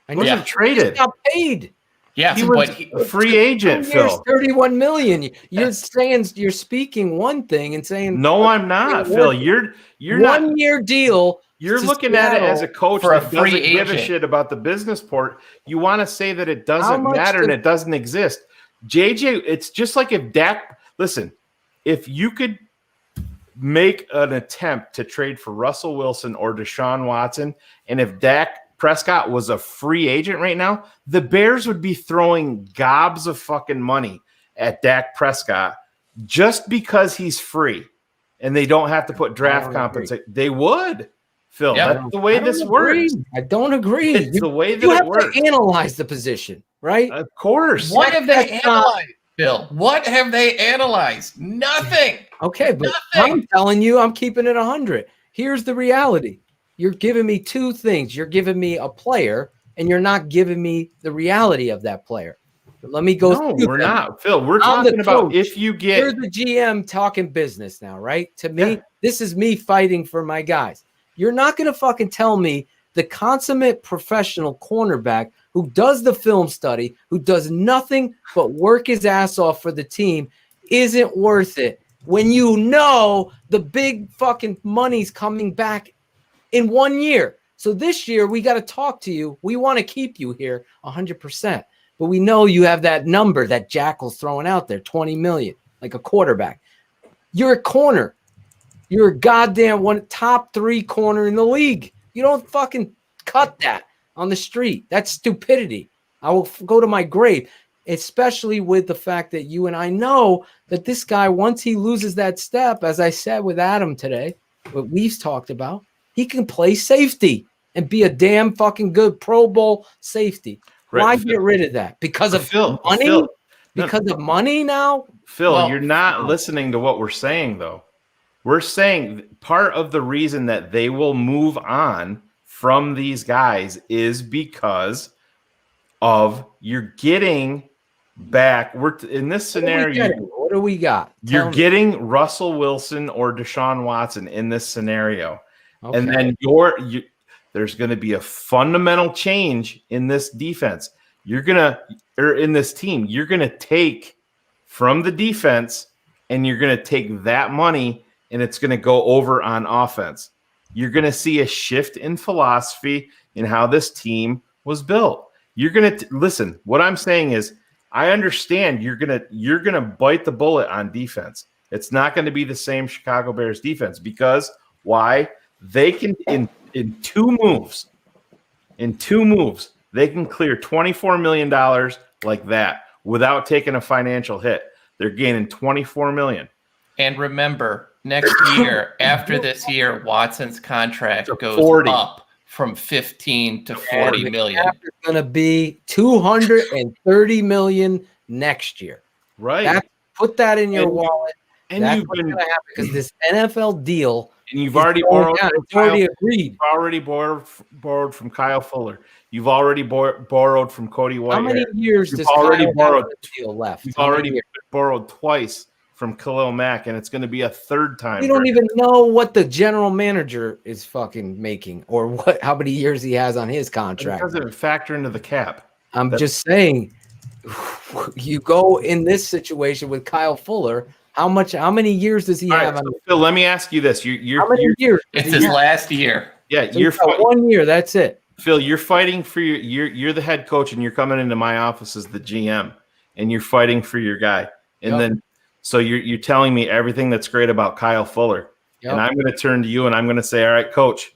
And wasn't traded. He got paid. Yeah, he was a free agent, 2 years, Phil. $31 million. You're speaking one thing and saying No, I'm not, Phil. You're not. 1 year deal. You're to looking at it as a coach for a that free doesn't give a agent. shit about the business part. You want to say that it How doesn't much matter did- and it doesn't exist. JJ, it's just like if Dak, listen, if you could make an attempt to trade for Russell Wilson or Deshaun Watson, and if Dak Prescott was a free agent right now, the Bears would be throwing gobs of fucking money at Dak Prescott just because he's free and they don't have to put draft compensation. They would, Phil. Yeah. That's the way this agree. works. I don't agree. It's the way that you it have works. to analyze the position, right? Of course. What have they That's not- analyzed, Bill? What have they analyzed? Nothing. Okay, but Nothing. I'm telling you, I'm keeping it 100. Here's the reality. You're giving me two things. You're giving me a player, and you're not giving me the reality of that player. But let me go No, through we're them. not. Phil, we're I'm the talking about coach. if you get You're the GM talking business now, right? To me, this is me fighting for my guys. You're not going to fucking tell me the consummate professional cornerback who does the film study, who does nothing but work his ass off for the team, isn't worth it when you know the big fucking money's coming back in 1 year. So this year, we got to talk to you. We want to keep you here 100%. But we know you have that number that Jackal's throwing out there, 20 million, like a quarterback. You're a corner. You're a goddamn top 3 corner in the league. You don't fucking cut that on the street. That's stupidity. I will go to my grave, especially with the fact that you and I know that this guy, once he loses that step, as I said with Adam today, what we've talked about, he can play safety and be a damn fucking good Pro Bowl safety. Right, Why Phil. get rid of that? Because of Phil, money? Phil, Because of money now? Phil, Well, you're not listening to what we're saying, though. We're saying part of the reason that they will move on from these guys is because of you're getting back. We're in this scenario. What do we got? You're Tell me. getting Russell Wilson or Deshaun Watson in this scenario, and Okay. then there's going to be a fundamental change in this defense. In this team, you're going to take from the defense, and you're going to take that money, and it's going to go over on offense. You're going to see a shift in philosophy in how this team was built. You're going to listen. What I'm saying is, I understand you're gonna bite the bullet on defense. It's not going to be the same Chicago Bears defense because why? They can in two moves, they can clear $24 million like that without taking a financial hit. They're gaining $24 million. And remember, next year, after this year, Watson's contract goes 40. up from 15 to 40 million. It's going to be 230 million next year. Right. Put that in your And- wallet. and That's you've what's been- going to happen because this NFL deal. And you've is already going borrowed. down. from It's already Kyle- agreed. You've already borrowed from Kyle Fuller. You've already borrowed from Cody Whitehair. How many years You've does already Kyle borrowed. have the deal left? You've How many already years? borrowed twice from Khalil Mack, and it's going to be a third time. We don't even know what the general manager is fucking making or how many years he has on his It contract. doesn't factor into the cap. I'm just saying, you go in this situation with Kyle Fuller. How many years does he All have? right, On so Phil, let me ask you this: how many years? It's his last year. Yeah, So you're he's got 1 year. That's it. Phil. You're fighting for you're the head coach, and you're coming into my office as the GM, and you're fighting for your guy. And Yep. then, so you're telling me everything that's great about Kyle Fuller, Yep. and I'm going to turn to you, and I'm going to say, all right, coach,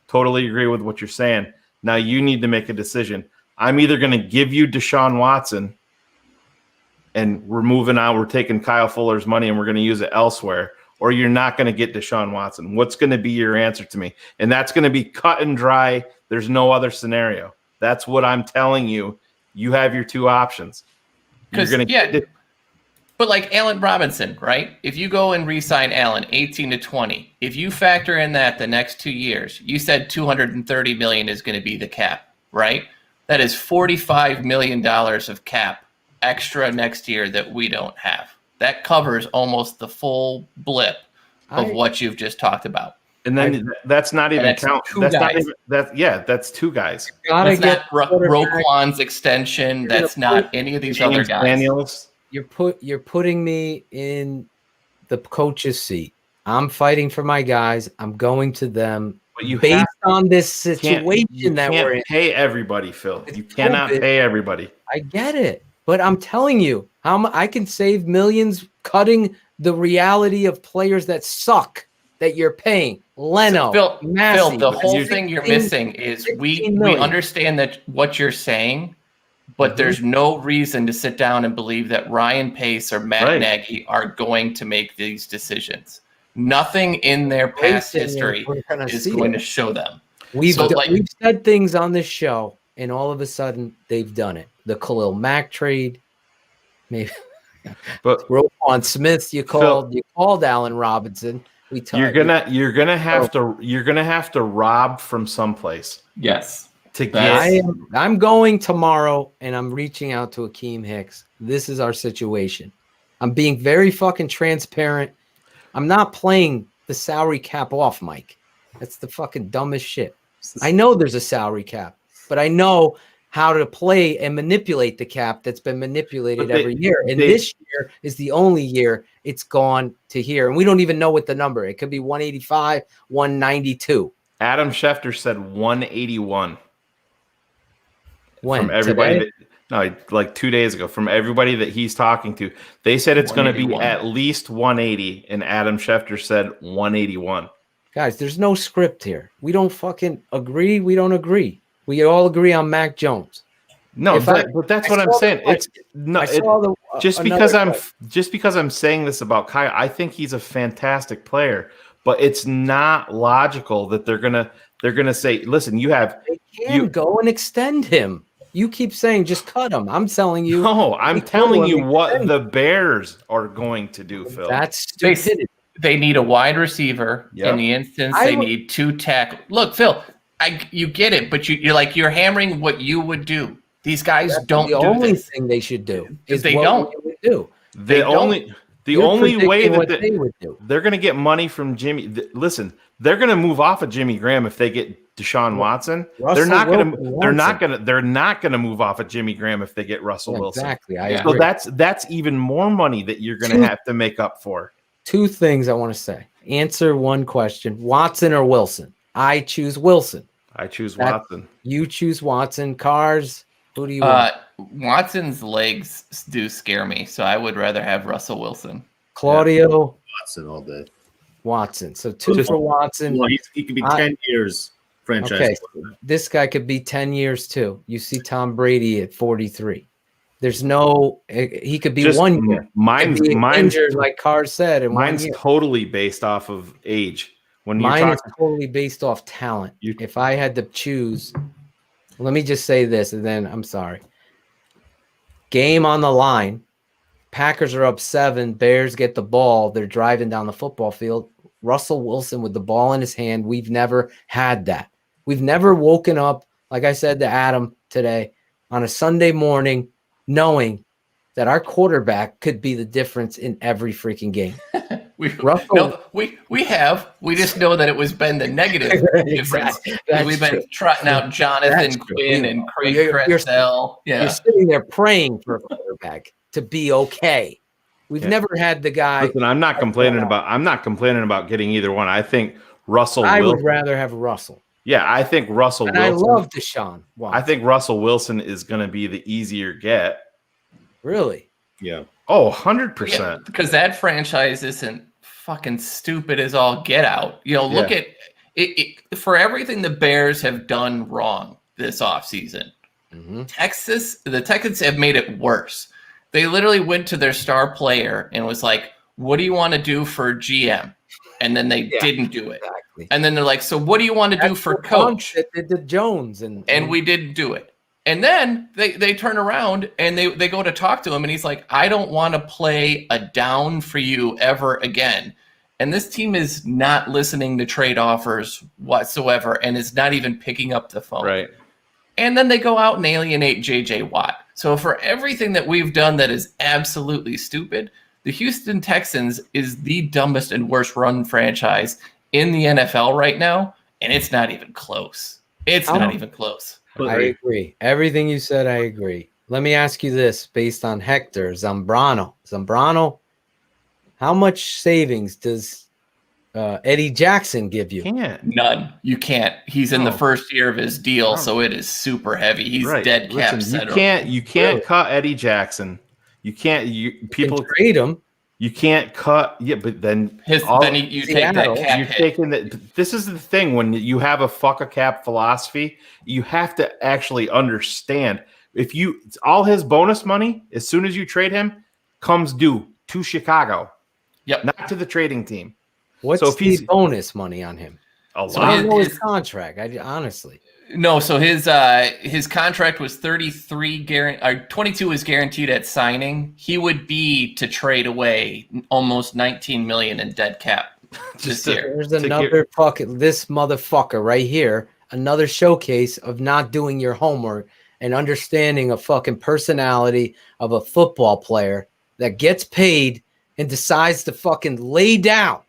totally agree with what you're saying. Now you need to make a decision. I'm either going to give you Deshaun Watson, and we're moving on. We're taking Kyle Fuller's money, and we're going to use it elsewhere. Or you're not going to get Deshaun Watson. What's going to be your answer to me? And that's going to be cut and dry. There's no other scenario. That's what I'm telling you. You have your two options. You're 'Cause, going to yeah, but like Allen Robinson, right? If you go and re-sign Allen 18 to 20, if you factor in that the next 2 years, you said 230 million is going to be the cap, right? That is $45 million of cap extra next year that we don't have. That covers almost the full blip of what you've just talked about. And then that's not even that's count. two That's not guys. even that's two guys. That's not Roquan's extension. You're That's gonna not any of these other James guys. Daniels. You're putting me in the coach's seat. I'm fighting for my guys. I'm going to them. But you based have- on this You situation that can't we're in. pay everybody, Phil. You cannot COVID. pay everybody. I get it, but I'm telling you, I can save millions cutting the reality of players that suck that you're paying. Leno, Phil, Massey, the whole you're thing you're 16 missing is we 16 million. understand that what you're saying, but there's no reason to sit down and believe that Ryan Pace or Matt Nagy are going to make these decisions. Nothing in their past history is going to show them. We've So, we've said things on this show, and all of a sudden they've done it. The Khalil Mack trade, maybe, but Roquan Smith. You called Allen Robinson. You're gonna have to rob from someplace. Yes. To get. I'm going tomorrow, and I'm reaching out to Akeem Hicks. This is our situation. I'm being very fucking transparent. I'm not playing the salary cap off, Mike. That's the fucking dumbest shit. I know there's a salary cap, but I know how to play and manipulate the cap that's been manipulated every year. And this year is the only year it's gone to here. And we don't even know what the number. It could be 185, 192. Adam Schefter said 181. When? From everybody Today? like 2 days ago, from everybody that he's talking to, they said it's going to be 181. at least 180, and Adam Schefter said 181. Guys, there's no script here. We don't fucking agree. We don't agree. We all agree on Mac Jones. No, but that's what I'm saying. Just because I'm saying this about Kyle, I think he's a fantastic player, but it's not logical that they're gonna say, listen, you go and extend him. You keep saying just cut him. I'm telling you. No, I'm telling you what the Bears are going to do, Phil. That's stupidity. They need a wide receiver. Yep. In the instance, they need two tackle. Look, Phil, you get it, but you're hammering what you would do. These guys don't do this. The only thing they should do is they what don't we would do. The only way that they would do. They're going to get money from Jimmy. Listen, they're going to move off of Jimmy Graham if they get Deshaun Watson. They're not going to move off of Jimmy Graham if they get Russell Wilson. Exactly. So that's even more money that you're going to have to make up for. Two things I want to say. Answer one question: Watson or Wilson? I choose Wilson. I choose Watson. You choose Watson. Cars. Who do you want? Watson's legs do scare me, so I would rather have Russell Wilson. Claudio. Watson all day. Watson. So two for Watson. Well, he could be 10 years franchise. Okay. This guy could be 10 years too. You see Tom Brady at 43. There's no, he could be Just 1 year. Mine's injured, like Carr said. And mine's totally based off of age. Mine is totally based off talent. If I had to choose, let me just say this, and then I'm sorry. Game on the line. Packers are up 7. Bears get the ball. They're driving down the football field. Russell Wilson with the ball in his hand. We've never had that. We've never woken up, like I said to Adam today, on a Sunday morning, knowing that our quarterback could be the difference in every freaking game. We have. We just know that it was been the negative difference. We've been trotting out Jonathan Quinn and Craig Kretzel. You're sitting there praying for a quarterback to be okay. We've never had the guy. Listen, I'm not complaining about getting either one. I think Russell. I would rather have Russell. Yeah, I think Russell and Wilson. I love Deshaun Watson. I think Russell Wilson is going to be the easier get. Really? Yeah. Oh, 100%. Because that franchise isn't fucking stupid as all get out. Look at it for everything the Bears have done wrong this offseason. Mm-hmm. The Texans have made it worse. They literally went to their star player and was like, what do you want to do for GM? And then they didn't do it. Exactly. And then they're like, so what do you want to do for coach? The Jones. And we didn't do it. And then they turn around and they go to talk to him and he's like, I don't want to play a down for you ever again. And this team is not listening to trade offers whatsoever and is not even picking up the phone. Right. And then they go out and alienate J.J. Watt. So for everything that we've done that is absolutely stupid, the Houston Texans is the dumbest and worst run franchise in the NFL right now, and it's not even close. It's not even close. I agree. Everything you said, I agree. Let me ask you this based on Hector Zambrano, how much savings does Eddie Jackson give you? None. You can't. He's in the first year of his deal, so it is super heavy. He's dead cap. Listen, you can't cut Eddie Jackson. You can't. People trade him. You can't cut. Yeah, but then you take that cap. You're taking that. This is the thing when you have a fuck a cap philosophy. You have to actually understand if all his bonus money as soon as you trade him comes due to Chicago. Yep, not to the trading team. What's the bonus money on him? A lot. I don't know his contract. Honestly. No, so his contract was 22 is guaranteed at signing. He would be to trade away almost 19 million in dead cap this year. There's another this motherfucker right here. Another showcase of not doing your homework and understanding a fucking personality of a football player that gets paid and decides to fucking lay down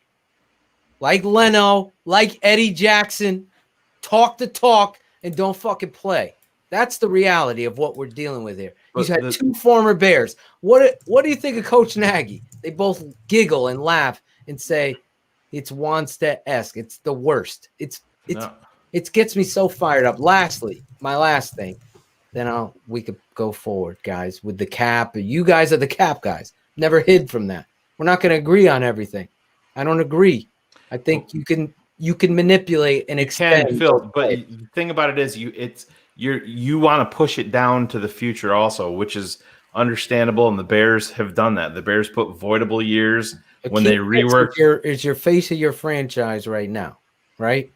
like Leno, like Eddie Jackson, talk the talk. And don't fucking play. That's the reality of what we're dealing with here. He's had two former Bears. What do you think of Coach Nagy? They both giggle and laugh and say it's Wannstedt-esque. It's the worst. It gets me so fired up. Lastly, my last thing, then we could go forward, guys, with the cap. You guys are the cap guys. Never hid from that. We're not going to agree on everything. I don't agree. I think you can manipulate and extend. Phil, but the thing about it is you want to push it down to the future also, which is understandable, and the Bears have done that. The Bears put voidable years when they rework. Is your face of your franchise right now, right?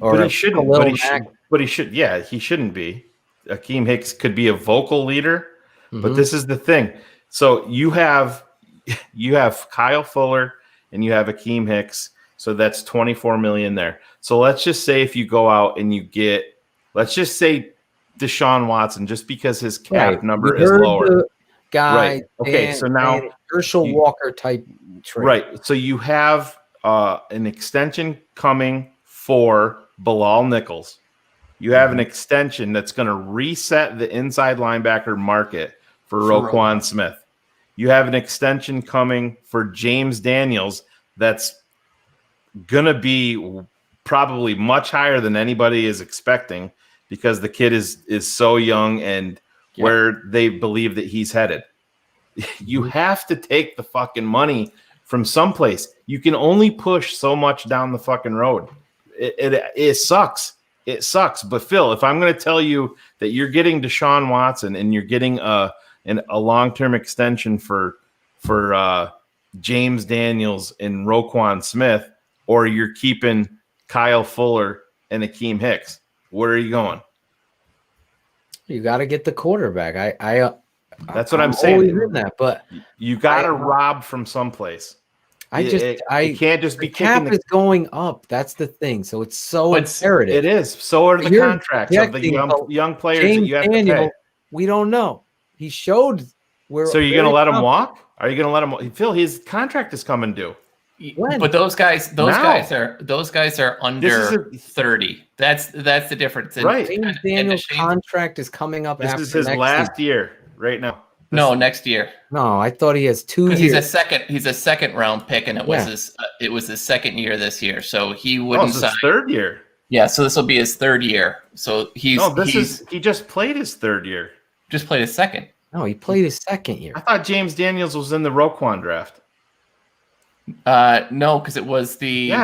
Or but he shouldn't. But he should. Yeah, he shouldn't be. Akeem Hicks could be a vocal leader, but this is the thing. So you have Kyle Fuller and you have Akeem Hicks. So that's 24 million there. So let's just say if you go out and you get, let's just say Deshaun Watson, just because his cap number is lower. Guy, okay. So now Herschel Walker type trade. Right. So you have an extension coming for Bilal Nichols. You have an extension that's going to reset the inside linebacker market for Roquan Smith. You have an extension coming for James Daniels that's going to be probably much higher than anybody is expecting because the kid is so young and where they believe that he's headed. You have to take the fucking money from someplace. You can only push so much down the fucking road. It sucks. It sucks. But Phil, if I'm going to tell you that you're getting Deshaun Watson and you're getting a long-term extension for James Daniels and Roquan Smith, or you're keeping Kyle Fuller and Akeem Hicks, where are you going? You got to get the quarterback. That's what I'm saying. In that, but you got to rob from someplace. You can't just be the cap is going up. That's the thing. So it's so imperative. It is. So are the contracts of the young players James that you have Daniel, to pay. We don't know. He showed where. So you're going to let him walk? Are you going to let him? Phil, his contract is coming due. When? But those guys are under 30. That's the difference. Right. James Daniel's contract is coming up. This is his last year right now. No, next year. No, I thought he has 2 years. He's a second round pick, and it was his second year this year. So he wouldn't sign. His third year. Yeah, so this will be his third year. So he just played his third year. Just played his second. No, he played his second year. I thought James Daniels was in the Roquan draft. No, because it was the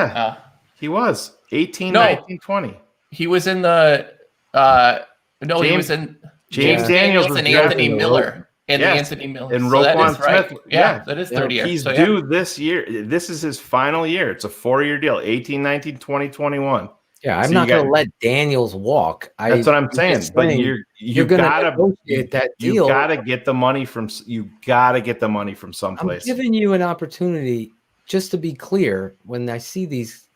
he was 18, 19, 20. He was in the he was in James Daniels and Anthony Miller. And Anthony Miller. And Roquan Smith. Right. Yeah, that is third year. He's due this year. This is his final year. It's a 4-year deal, 18, 19, 20, 21. Yeah, I'm not going to let Daniels walk. That's what I'm saying. But you're going to negotiate that deal. You got to get the money from someplace. I'm giving you an opportunity. Just to be clear, when I see these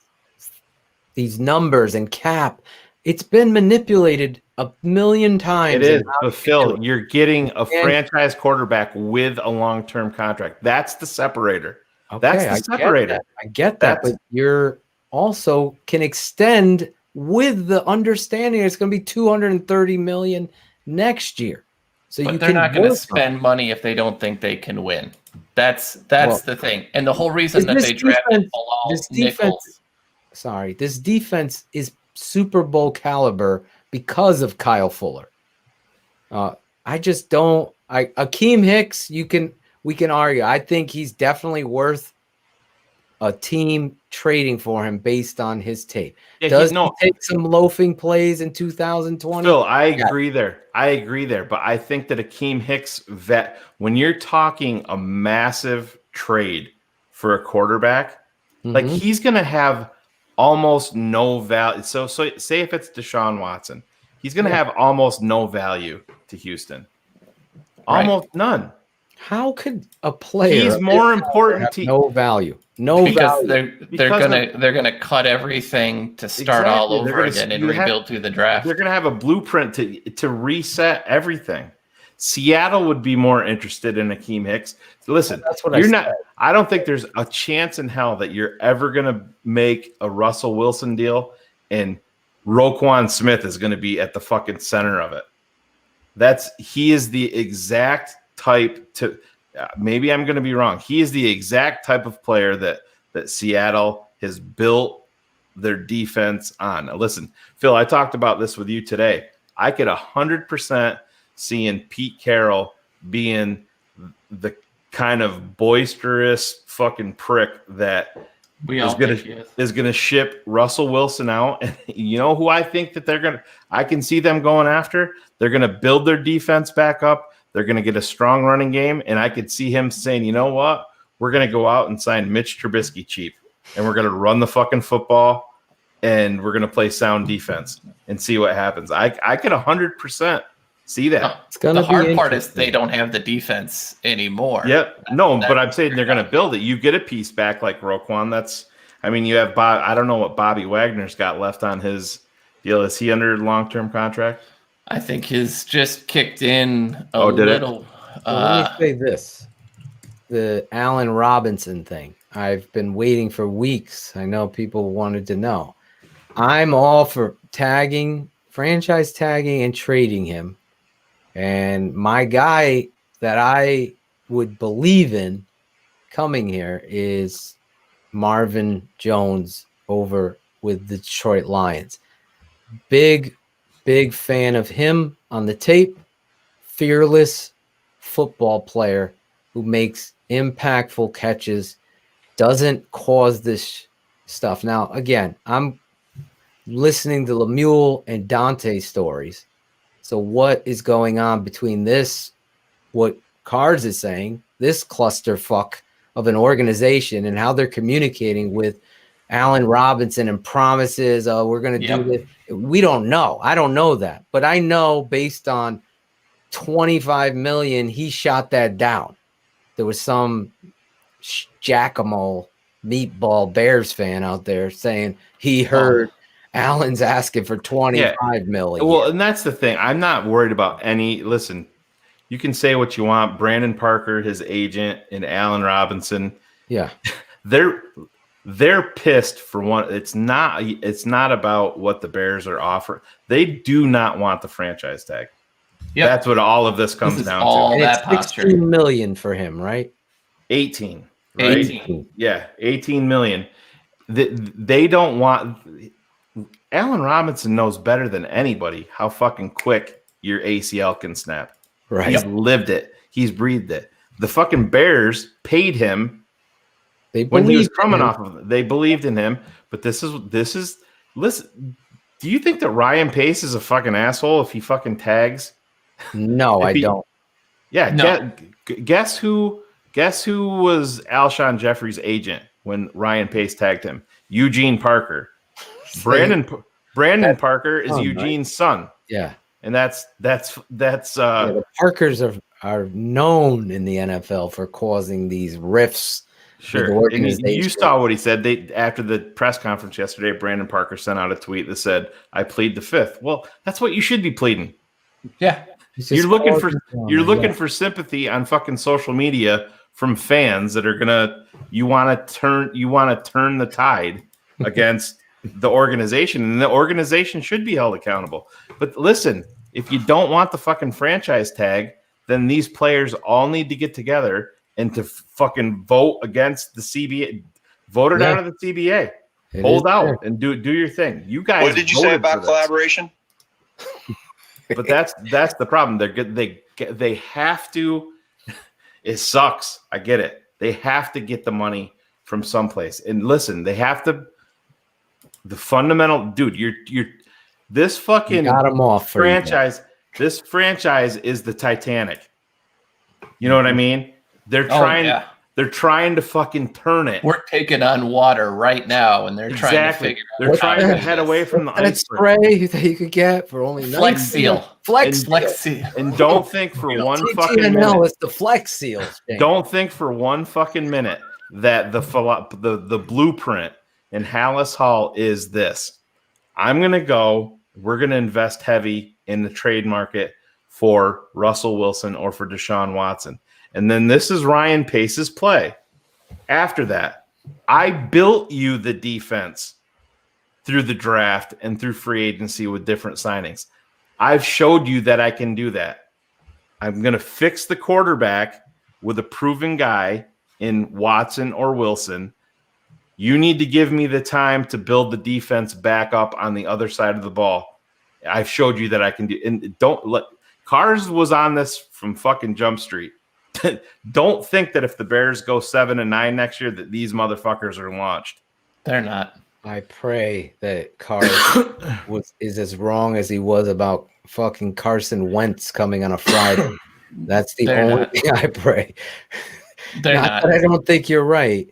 numbers and cap, it's been manipulated a million times. It is, but Phil, you're getting a franchise quarterback with a long-term contract. That's the separator. Okay, That's the separator. I get that, but also can extend with the understanding it's going to be $230 million next year. So but you they're can not going to work spend money if they don't think they can win. That's the thing. And the whole reason that they drafted this defense is Super Bowl caliber because of Kyle Fuller. I just don't. Akeem Hicks, we can argue. I think he's definitely worth a team trading for him based on his tape. Yeah, Does he take some loafing plays in 2020? Phil, I agree there. But I think that Akeem Hicks when you're talking a massive trade for a quarterback, like he's going to have almost no value. So say if it's Deshaun Watson, he's going to have almost no value to Houston. Almost none. How could a player? He's more important to no value. Because they're gonna cut everything to start all over again and rebuild through the draft. They're gonna have a blueprint to reset everything. Seattle would be more interested in Akeem Hicks. So listen, that's what I said. I don't think there's a chance in hell that you're ever gonna make a Russell Wilson deal and Roquan Smith is gonna be at the fucking center of it. He is the exact type to. Maybe I'm going to be wrong. He is the exact type of player that Seattle has built their defense on. Now, listen, Phil, I talked about this with you today. I could 100% seeing Pete Carroll being the kind of boisterous fucking prick that is going to ship Russell Wilson out. And you know who I think that I can see them going after? They're going to build their defense back up. They're going to get a strong running game, and I could see him saying, you know what? We're going to go out and sign Mitch Trubisky cheap, and we're going to run the fucking football, and we're going to play sound defense and see what happens. I could 100% see that. The hard part is they don't have the defense anymore. Yep. No, but I'm saying they're going to build it. You get a piece back like Roquan. You have Bob. I don't know what Bobby Wagner's got left on his deal. Is he under long-term contract? I think his just kicked in a little. Let me say this. The Allen Robinson thing. I've been waiting for weeks. I know people wanted to know. I'm all for franchise tagging and trading him. And my guy that I would believe in coming here is Marvin Jones over with the Detroit Lions. Big fan of him on the tape. Fearless football player who makes impactful catches, doesn't cause this stuff. Now, again, I'm listening to Lemuel and Dante stories. So what is going on between what Cards is saying, this clusterfuck of an organization and how they're communicating with Allen Robinson and promises, we're going to do this. We don't know. I don't know that. But I know based on $25 million, he shot that down. There was some Jackamo meatball Bears fan out there saying he heard Allen's asking for $25 million. Well, and that's the thing. I'm not worried about any. Listen, you can say what you want. Brandon Parker, his agent, and Allen Robinson. Yeah. They're pissed for one. It's not about what the Bears are offering. They do not want the franchise tag. Yep. That's what all of this comes down to. And it's $16 million for him, right? 18. Right? 18. Yeah, 18 million. They don't want. Allen Robinson knows better than anybody how fucking quick your ACL can snap. Right. He's lived it. He's breathed it. The fucking Bears paid him. When he was coming off of it, they believed in him. But this is listen. Do you think that Ryan Pace is a fucking asshole if he fucking tags? No, I don't. Yeah. No. Guess who was Alshon Jeffrey's agent when Ryan Pace tagged him? Eugene Parker. Brandon Parker is Eugene's son. Yeah. And that's the Parkers are known in the NFL for causing these rifts. Sure. And you saw what he said. After the press conference yesterday, Brandon Parker sent out a tweet that said, "I plead the fifth." Well, that's what you should be pleading. Yeah. You're looking for sympathy on fucking social media from fans that are you want to turn the tide against the organization, and the organization should be held accountable. But listen, if you don't want the fucking franchise tag, then these players all need to get together and to fucking vote against the CBA, vote it out of the CBA, hold out and do your thing. You guys, what did you say about collaboration? But that's the problem. They're good. They have to. It sucks. I get it. They have to get the money from someplace. And listen, they have to. The fundamental dude. You're this fucking got 'em off franchise. This franchise is the Titanic. You know what I mean? They're trying. Yeah. They're trying to fucking turn it. We're taking on water right now, and they're trying to figure out. They're trying to head away from the ice spray that you could get for only Flex Seal. Flex Seal. And don't think for one fucking TTNL, minute. it's the Flex Seal. Don't think for one fucking minute that the blueprint in Hallis Hall is this. I'm gonna go. We're gonna invest heavy in the trade market for Russell Wilson or for Deshaun Watson. And then this is Ryan Pace's play. After that, I built you the defense through the draft and through free agency with different signings. I've showed you that I can do that. I'm going to fix the quarterback with a proven guy in Watson or Wilson. You need to give me the time to build the defense back up on the other side of the ball. I've showed you that I can do. And don't let Cars was on this from fucking Jump Street. Don't think that if the Bears go 7-9 next year that these motherfuckers are launched. They're not. I pray that Carr is as wrong as he was about fucking Carson Wentz coming on a Friday. That's the only thing I pray. They're not. That I don't think you're right.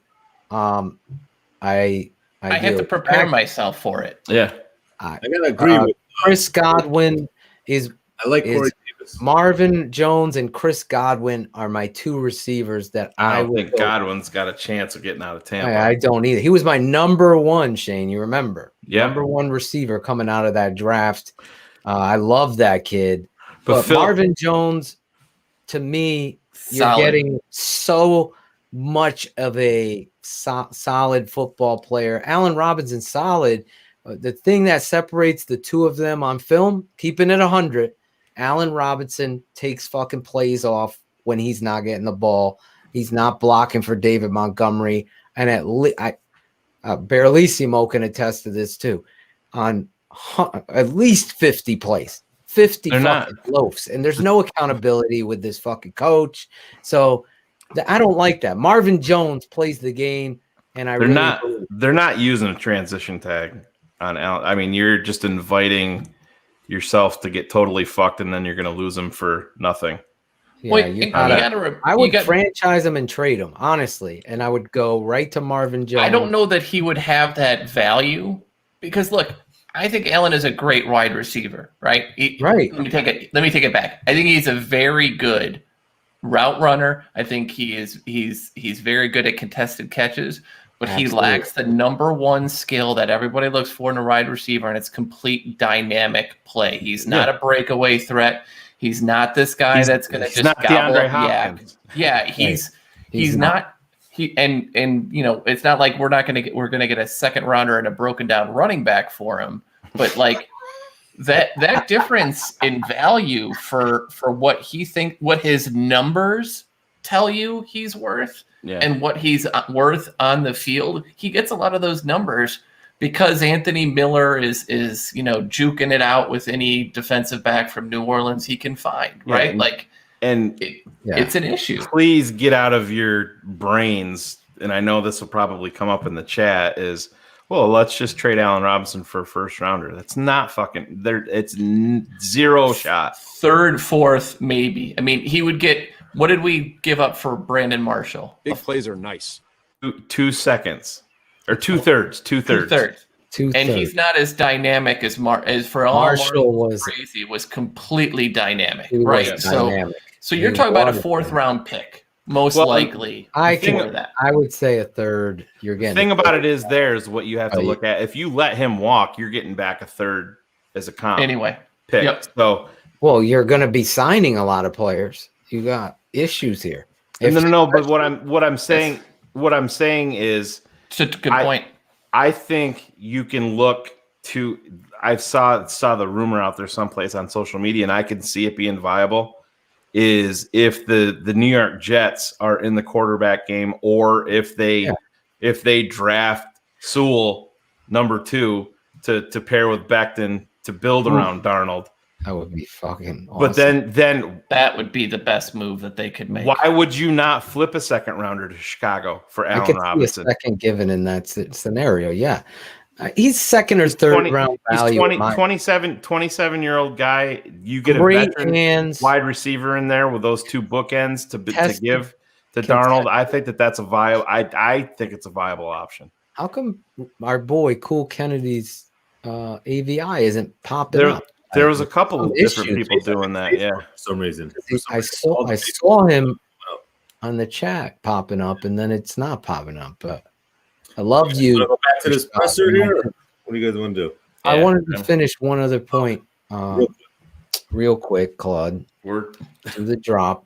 I have to prepare myself for it. Yeah, I gotta agree with Chris Godwin. I like Corey Davis. Marvin Jones and Chris Godwin are my two receivers that I don't think Godwin's got a chance of getting out of Tampa. I don't either. He was my number one, Shane. You remember? Yeah. Number one receiver coming out of that draft. I love that kid. But Marvin Jones, to me, you're getting so much of a solid football player. Allen Robinson's solid. The thing that separates the two of them on film, keeping it 100, Allen Robinson takes fucking plays off when he's not getting the ball. He's not blocking for David Montgomery. And Baralissimo can attest to this too. On at least 50 plays, 50 fucking loafs. And there's no accountability with this fucking coach. So I don't like that. Marvin Jones plays the game, and they're not using a transition tag on Allen. I mean, you're just inviting yourself to get totally fucked, and then you're going to lose them for nothing. Yeah, I would franchise him and trade him, honestly, and I would go right to Marvin Jones. I don't know that he would have that value because, look, I think Allen is a great wide receiver, right? Right. Let me take it back. I think he's a very good route runner. I think he's very good at contested catches. But he lacks the number one skill that everybody looks for in a wide receiver, and it's complete dynamic play. He's not a breakaway threat. He's not this guy that's going to just not gobble DeAndre up Hopkins. Yeah, he's not. And you know, it's not like we're going to get a second rounder and a broken down running back for him. But like that difference in value for what his numbers tell you he's worth. Yeah. And what he's worth on the field, he gets a lot of those numbers because Anthony Miller is juking it out with any defensive back from New Orleans he can find, right? It's an issue. Please get out of your brains, and I know this will probably come up in the chat, is, well, let's just trade Allen Robinson for a first rounder. That's not fucking there. It's zero shot. Third, fourth, maybe. I mean, he would get. What did we give up for Brandon Marshall? Big plays are nice. 2 seconds or 2/3. 2/3. And he's not as dynamic as for all Marshall was crazy. Was completely dynamic, He was right? dynamic. So you're talking about a fourth round pick, most likely. I would say a third. You're getting. The thing about it is, there's what you have to look at. If you let him walk, you're getting back a third as a comp. Anyway, pick. Yep. So, well, you're going to be signing a lot of players. You got issues here. No. But what I'm saying is, it's a good point. I think you can look to. I saw the rumor out there someplace on social media, and I can see it being viable. Is if the New York Jets are in the quarterback game, or if they draft Sewell number 2 to pair with Becton to build around Darnold. That would be fucking awesome. But then that would be the best move that they could make. Why would you not flip a second rounder to Chicago for Allen I could Robinson? see a second given in that scenario. Yeah. He's second or third round value. He's 27-year-old guy. You get Great a veteran hands. wide receiver in there with those 2 bookends to give to Darnold. I think that's a viable. I think it's a viable option. How come our boy Cool Kennedy's AVI isn't popping up? There was a couple of different people doing that. Yeah, for some reason. I saw him on the chat popping up, and then it's not popping up. But I love you. Go back to this presser here. What do you guys want to do? I wanted to finish one other point, real quick, Claude. We're to the drop.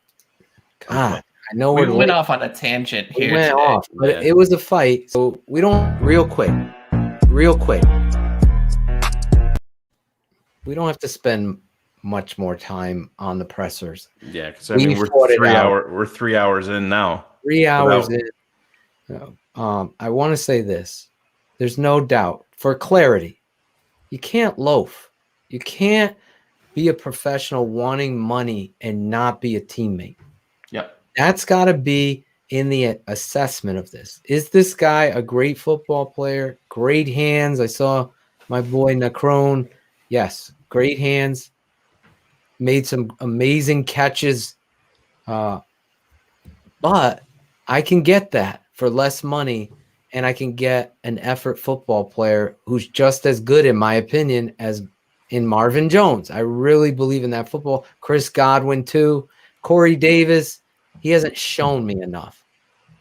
God, I know we we're went late. off on a tangent We here. went today. off, but it was a fight. So we don't real quick. We don't have to spend much more time on the pressers. Yeah, because I mean we're 3 hours in now. 3 hours in. I want to say this. There's no doubt. For clarity, you can't loaf. You can't be a professional wanting money and not be a teammate. Yep. That's got to be in the assessment of this. Is this guy a great football player? Great hands. I saw my boy Necrone. Yes, great hands. Made some amazing catches. But I can get that for less money, and I can get an effort football player who's just as good, in my opinion, as in Marvin Jones. I really believe in that football. Chris Godwin, too. Corey Davis, he hasn't shown me enough.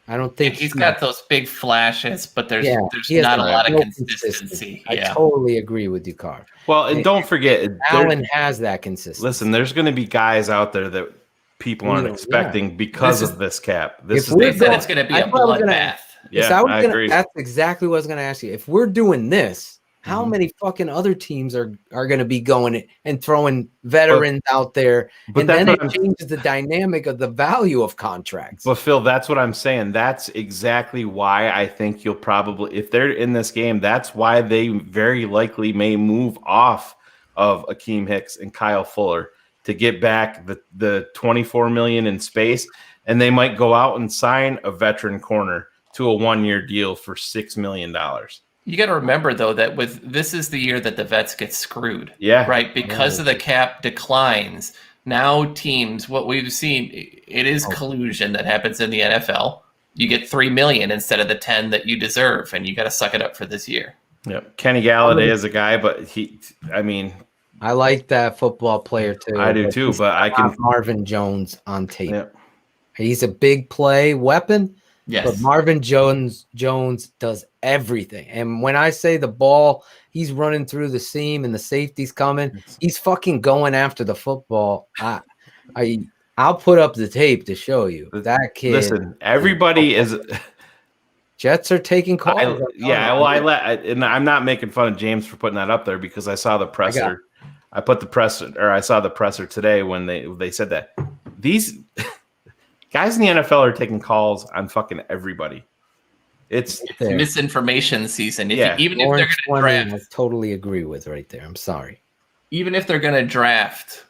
I don't think he's got those big flashes, but there's not a lot of consistency. I totally agree with you, Carr. Well, and don't forget, Allen has that consistency. Listen, there's going to be guys out there that people aren't expecting because of this cap. They said it's going to be a bloodbath. Yeah, I agree. That's exactly what I was going to ask you. If we're doing this, how many fucking other teams are going to be going and throwing veterans out there? And then it changes the dynamic of the value of contracts. But Phil, that's what I'm saying. That's exactly why I think you'll probably, if they're in this game, that's why they very likely may move off of Akeem Hicks and Kyle Fuller to get back the $24 million in space, and they might go out and sign a veteran corner to a 1-year deal for $6 million. You got to remember, though, that this is the year that the vets get screwed. Yeah. Right? Because of the cap declines. Now teams, what we've seen, it is collusion that happens in the NFL. You get $3 million instead of the 10 that you deserve, and you got to suck it up for this year. Yep. Kenny Galladay is a guy, but I like that football player too. I do too, but I can Marvin Jones on tape. Yep. He's a big play weapon. Yes. But Marvin Jones does everything. And when I say the ball, he's running through the seam and the safety's coming. He's fucking going after the football. I'll put up the tape to show you. That kid. Listen, everybody is Jets are taking calls. And I'm not making fun of James for putting that up there because I saw the presser. I saw the presser today when they said that. These guys in the NFL are taking calls on fucking everybody. It's misinformation season. Even if they're going to draft, I totally agree with right there. I'm sorry. Even if they're going to draft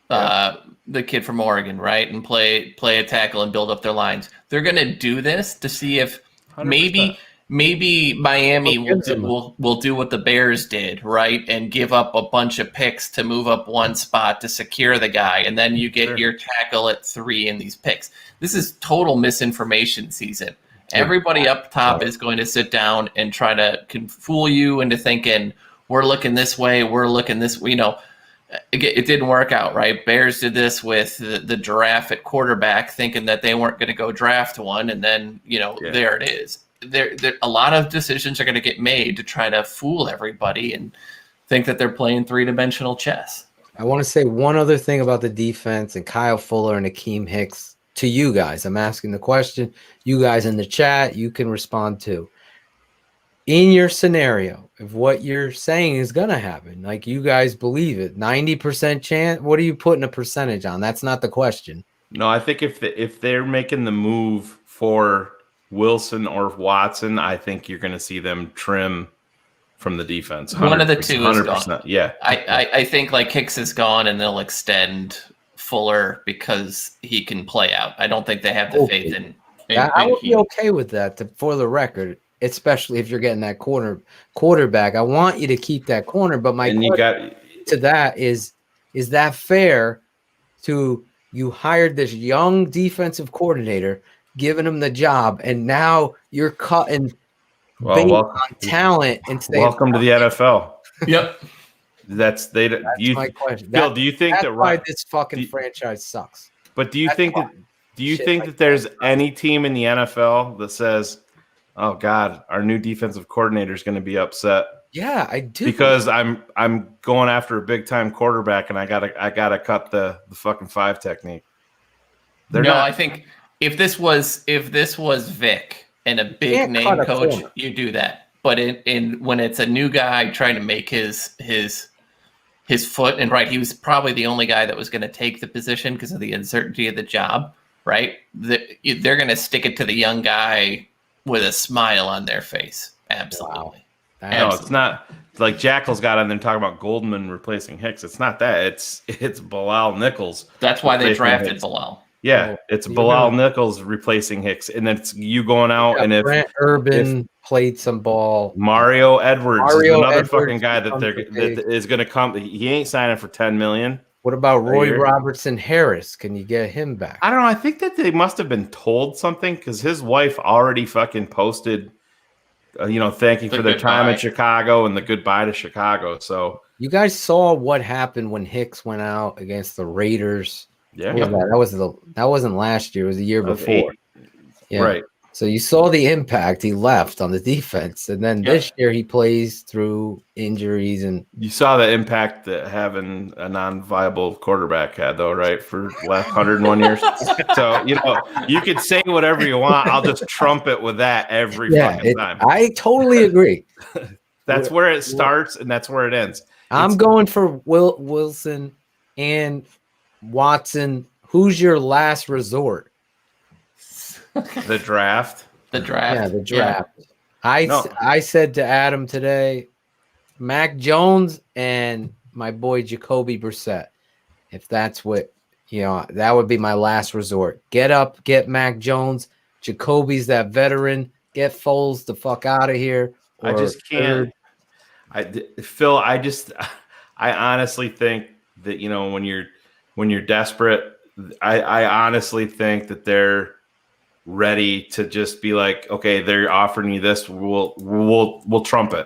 the kid from Oregon, right, and play a tackle and build up their lines, they're going to do this to see if 100%. Maybe Miami will do what the Bears did, right, and give up a bunch of picks to move up one spot to secure the guy, and then you get your tackle at 3 in these picks. This is total misinformation season. Everybody up top is going to sit down and try to fool you into thinking we're looking this way, we're looking this way. It didn't work out, right? Bears did this with the draft at quarterback, thinking that they weren't going to go draft one, and then there it is. There a lot of decisions are going to get made to try to fool everybody and think that they're playing 3-dimensional chess. I want to say one other thing about the defense and Kyle Fuller and Akeem Hicks to you guys. I'm asking the question. You guys in the chat, you can respond too. in your scenario, if what you're saying is going to happen, like you guys believe it, 90% chance, what are you putting a percentage on? That's not the question. No, I think if they're making the move for Wilson or Watson, I think you're going to see them trim from the defense. One of the two is gone. Yeah. I think like Hicks is gone and they'll extend Fuller because he can play out. I don't think they have the faith in I would be okay with that for the record, especially if you're getting that quarterback. I want you to keep that corner, but my question to that is that fair to you hired this young defensive coordinator, giving him the job, and now you're cutting bait on talent and welcome to the NFL. Yep. That's my question. Bill, do you think that's why this fucking franchise sucks? But do you think that there's any team in the NFL that says, "Oh God, our new defensive coordinator is going to be upset"? Yeah, I do. Because I'm going after a big time quarterback and I gotta cut the fucking 5 technique. I think if this was Vic and a big name coach, you do that. But when it's a new guy trying to make his foot, and right, he was probably the only guy that was going to take the position because of the uncertainty of the job, right? They're going to stick it to the young guy with a smile on their face. Absolutely. Wow. No, it's not like Jackal's got on there talking about Goldman replacing Hicks. It's not that. It's Bilal Nichols. That's why they drafted Bilal. Yeah, it's Bilal Nichols replacing Hicks, and then it's you going out and if Brent Urban played some ball, Mario Edwards is another fucking guy that is going to come. He ain't signing for $10 million. What about Roy Robertson Harris? Can you get him back? I don't know. I think that they must have been told something because his wife already fucking posted, thanking for their time in Chicago and the goodbye to Chicago. So you guys saw what happened when Hicks went out against the Raiders. Yeah, that wasn't last year. It was the year before. Yeah. Right. So you saw the impact he left on the defense, and then this year he plays through injuries, and you saw the impact that having a non-viable quarterback had, though, right? For the last 101 years. So you could say whatever you want. I'll just trump it with that every fucking time. I totally agree. That's where it starts, and that's where it ends. I'm going for Wilson and Watson. Who's your last resort? The draft. The draft. Yeah, the draft. Yeah. I said to Adam today, Mac Jones and my boy Jacoby Brissett. If that's what that would be my last resort. Get up, get Mac Jones. Jacoby's that veteran. Get Foles the fuck out of here. I just can't. Phil, I honestly think that when you're desperate, I honestly think that they're ready to just be like, okay, they're offering you this, we'll trump it.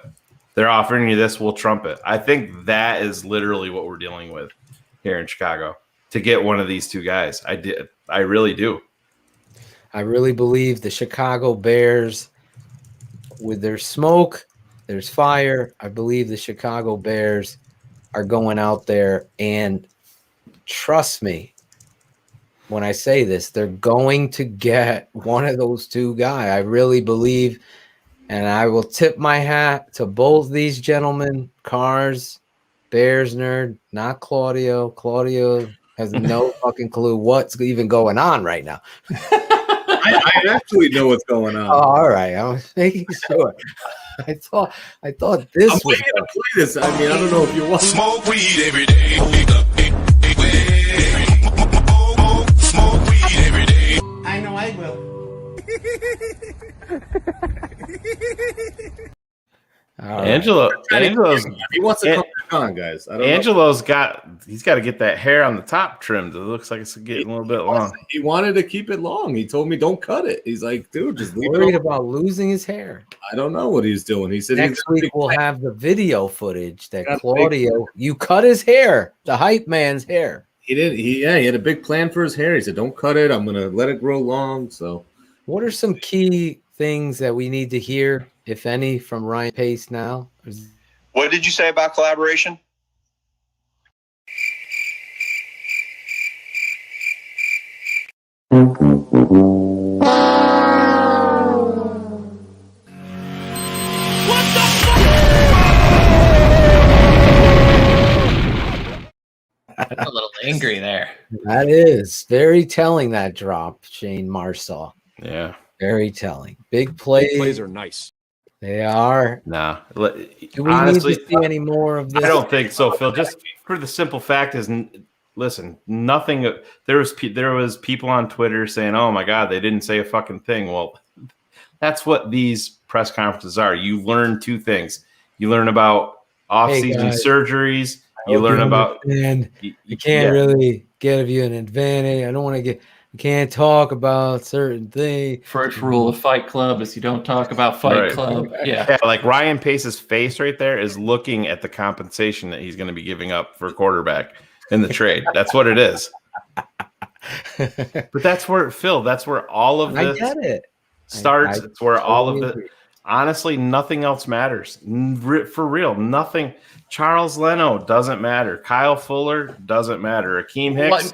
They're offering you this, we'll trump it. I think that is literally what we're dealing with here in Chicago to get one of these two guys. I really do. I really believe the Chicago Bears, with their smoke, there's fire. I believe the Chicago Bears are going out there, and trust me when I say this, they're going to get one of those two guys. I really believe, and I will tip my hat to both these gentlemen. Cars, Bears nerd, not Claudio. Claudio has no fucking clue what's even going on right now. I actually know what's going on. Oh, all right, I was making sure. I thought this I'm was waiting to play this. I mean, I don't know if you want Smoke weed every day. I know I will. Angelo's he wants to come back on, guys. I don't Angelo's he's got to get that hair on the top trimmed. It looks like it's getting a little bit long. He wanted to keep it long. He told me don't cut it. He's like, dude, just leave worried it about losing his hair. I don't know what he's doing. He said Next week we'll have the video footage that Claudio, you cut his hair, the hype man's hair. He did. He had a big plan for his hair. He said, don't cut it. I'm going to let it grow long. So what are some key things that we need to hear, if any, from Ryan Pace now? What did you say about collaboration? a little angry there. That is very telling, that drop, Shayne Marsaw. Yeah. Very telling. Big plays. Big plays are nice. They are. Nah. Do we Honestly, need to see any more of this? I don't think so, Phil. Just for the simple fact is, listen, nothing. There was people on Twitter saying, "Oh my God, they didn't say a fucking thing." Well, that's what these press conferences are. You learn two things. You learn about off-season surgeries. You learn about. And you can't really give you an advantage. I don't want to get. You can't talk about certain things. First rule of Fight Club is you don't talk about Fight Club. Yeah. Like Ryan Pace's face right there is looking at the compensation that he's going to be giving up for quarterback in the trade. That's what it is. But that's where, Phil, that's where all of this starts. It's where all of it. Honestly, nothing else matters. For real, nothing. Charles Leno doesn't matter. Kyle Fuller doesn't matter. Akeem Hicks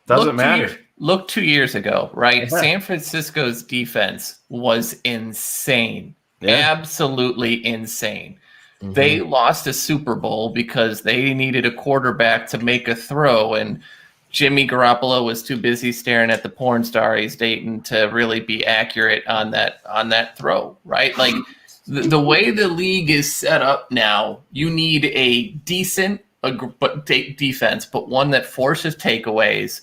doesn't matter. Look 2 years ago, right? Yeah. San Francisco's defense was insane. Yeah. Absolutely insane. They lost a Super Bowl because they needed a quarterback to make a throw, and Jimmy Garoppolo was too busy staring at the porn star he's dating to really be accurate on that throw, right? Like the way the league is set up now, you need a decent defense, but one that forces takeaways.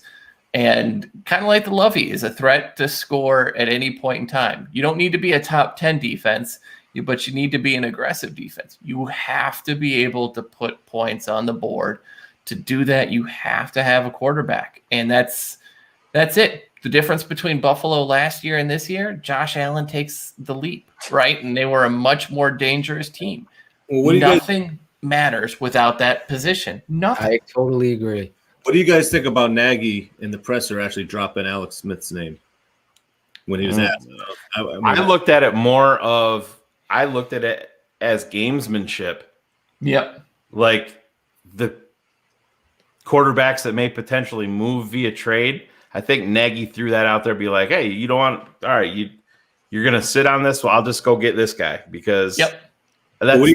And kind of like the Lovey is a threat to score at any point in time. You don't need to be a top 10 defense, but you need to be an aggressive defense. You have to be able to put points on the board. To do that, you have to have a quarterback. And that's it. The difference between Buffalo last year and this year, Josh Allen takes the leap, right? And they were a much more dangerous team. Well, Nothing matters without that position. Nothing. I totally agree. What do you guys think about Nagy and the presser actually dropping Alex Smith's name when he was asked? I looked at it as gamesmanship. Yep. Like the quarterbacks that may potentially move via trade. I think Nagy threw that out there, be like, hey, you don't want, all right, you're going to sit on this. Well, I'll just go get this guy because. Yep. What do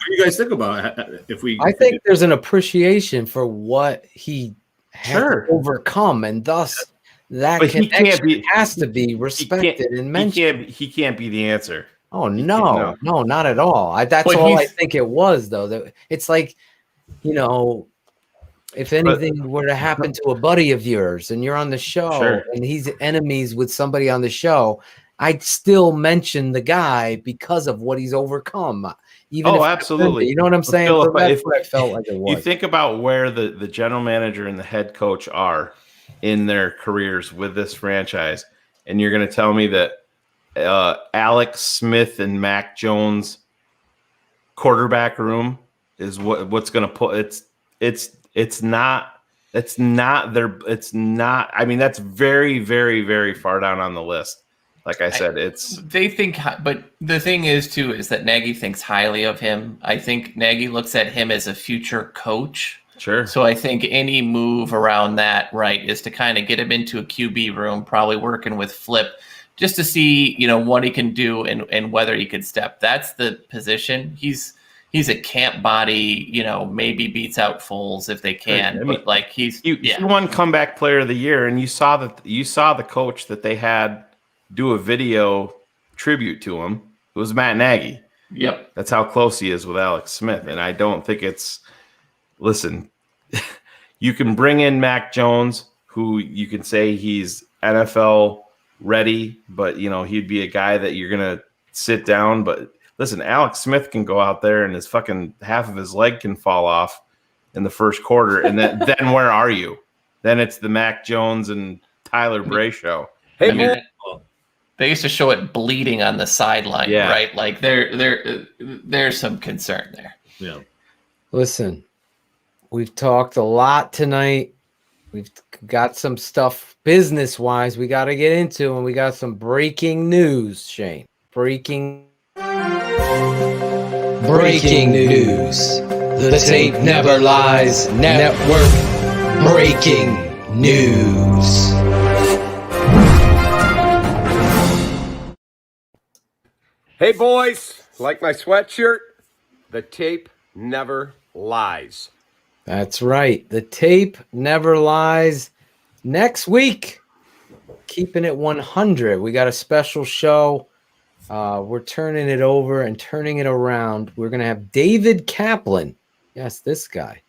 you guys think about it? I think there's an appreciation for what he had to overcome, and thus that connection has to be respected and mentioned. He can't be the answer. Oh no, not at all. That's all I think it was, though. It's like, if anything were to happen to a buddy of yours and you're on the show and he's enemies with somebody on the show, I'd still mention the guy because of what he's overcome. Absolutely. You know what I'm saying? Phil, That's what I felt like it was. You think about where the general manager and the head coach are in their careers with this franchise, and you're going to tell me that Alex Smith and Mac Jones quarterback room is what's going to put it's not. I mean, that's very, very, very far down on the list. Like I said, they think, but the thing is too, is that Nagy thinks highly of him. I think Nagy looks at him as a future coach. Sure. So I think any move around that, right, is to kind of get him into a QB room, probably working with Flip, just to see, what he can do and whether he could step. That's the position. He's a camp body, maybe beats out Foles if they can. I mean, but like he won comeback player of the year, and you saw the coach that they had do a video tribute to him. It was Matt Nagy. Yep. That's how close he is with Alex Smith. And I don't think listen, you can bring in Mac Jones, who you can say he's NFL ready, but he'd be a guy that you're going to sit down. But listen, Alex Smith can go out there and his fucking half of his leg can fall off in the first quarter. And then where are you? Then it's the Mac Jones and Tyler Bray show. Hey, they used to show it bleeding on the sideline, right? Like there's some concern there. Yeah. Listen, we've talked a lot tonight. We've got some stuff business-wise we got to get into, and we got some breaking news, Shayne. Breaking news. The Tape Never Lies Network. Breaking news. Hey boys, like my sweatshirt? The tape never lies. That's right. The tape never lies. Next week, Keeping It 100. We got a special show. We're turning it over and turning it around. We're going to have David Kaplan. Yes, this guy.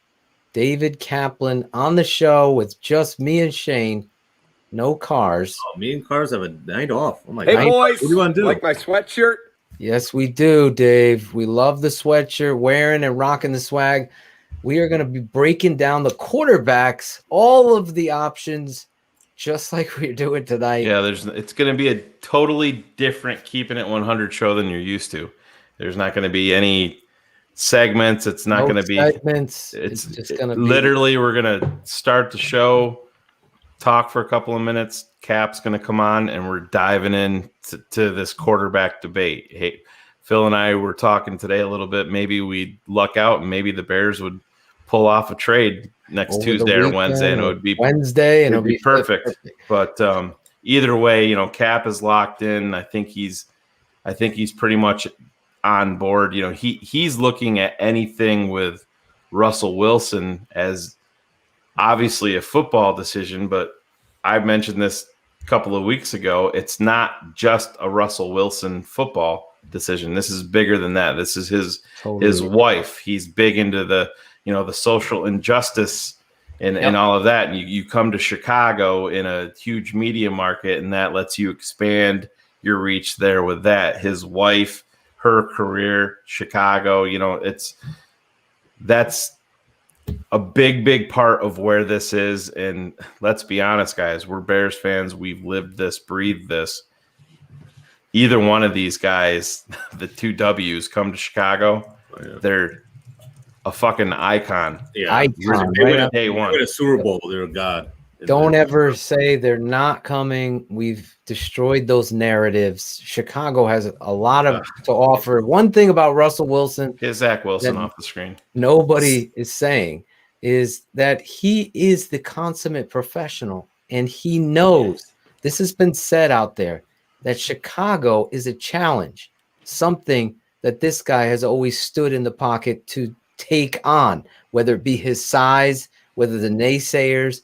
David Kaplan on the show with just me and Shayne. No cars. Oh, me and Cars have a night off. Oh my Hey, God. boys. What do you want to do? Like my sweatshirt? Yes, we do, Dave. We love the sweatshirt, wearing and rocking the swag. We are going to be breaking down the quarterbacks, all of the options, just like we're doing tonight. Yeah, it's going to be a totally different Keeping It 100 show than you're used to. There's not going to be any segments. It's not going to be segments. It's just going to be literally, we're going to start the show, talk for a couple of minutes. Cap's going to come on, and we're diving in to this quarterback debate. Hey, Phil and I were talking today a little bit. Maybe we'd luck out, and maybe the Bears would pull off a trade next over Tuesday or Wednesday, and it would be Wednesday, and it'd be perfect. But either way, Cap is locked in. I think he's pretty much on board. He's looking at anything with Russell Wilson as obviously a football decision, but I mentioned this a couple of weeks ago. It's not just a Russell Wilson football decision. This is bigger than that. This is his wife. He's big into the social injustice and all of that. And you come to Chicago in a huge media market, and that lets you expand your reach there with that. His wife, her career, Chicago, that's a big part of where this is. And let's be honest, guys, we're Bears fans. We've lived this, breathed this. Either one of these guys, the two W's, come to Chicago, they're a fucking icon. Yeah, icon. They Right? win a Super Bowl. They're a god. Don't ever say they're not coming. We've destroyed those narratives. Chicago has a lot to offer. One thing about Russell Wilson, get Zach Wilson off the screen. Nobody is saying is that he is the consummate professional, and he knows this has been said out there that Chicago is a challenge, something that this guy has always stood in the pocket to take on, whether it be his size, whether the naysayers.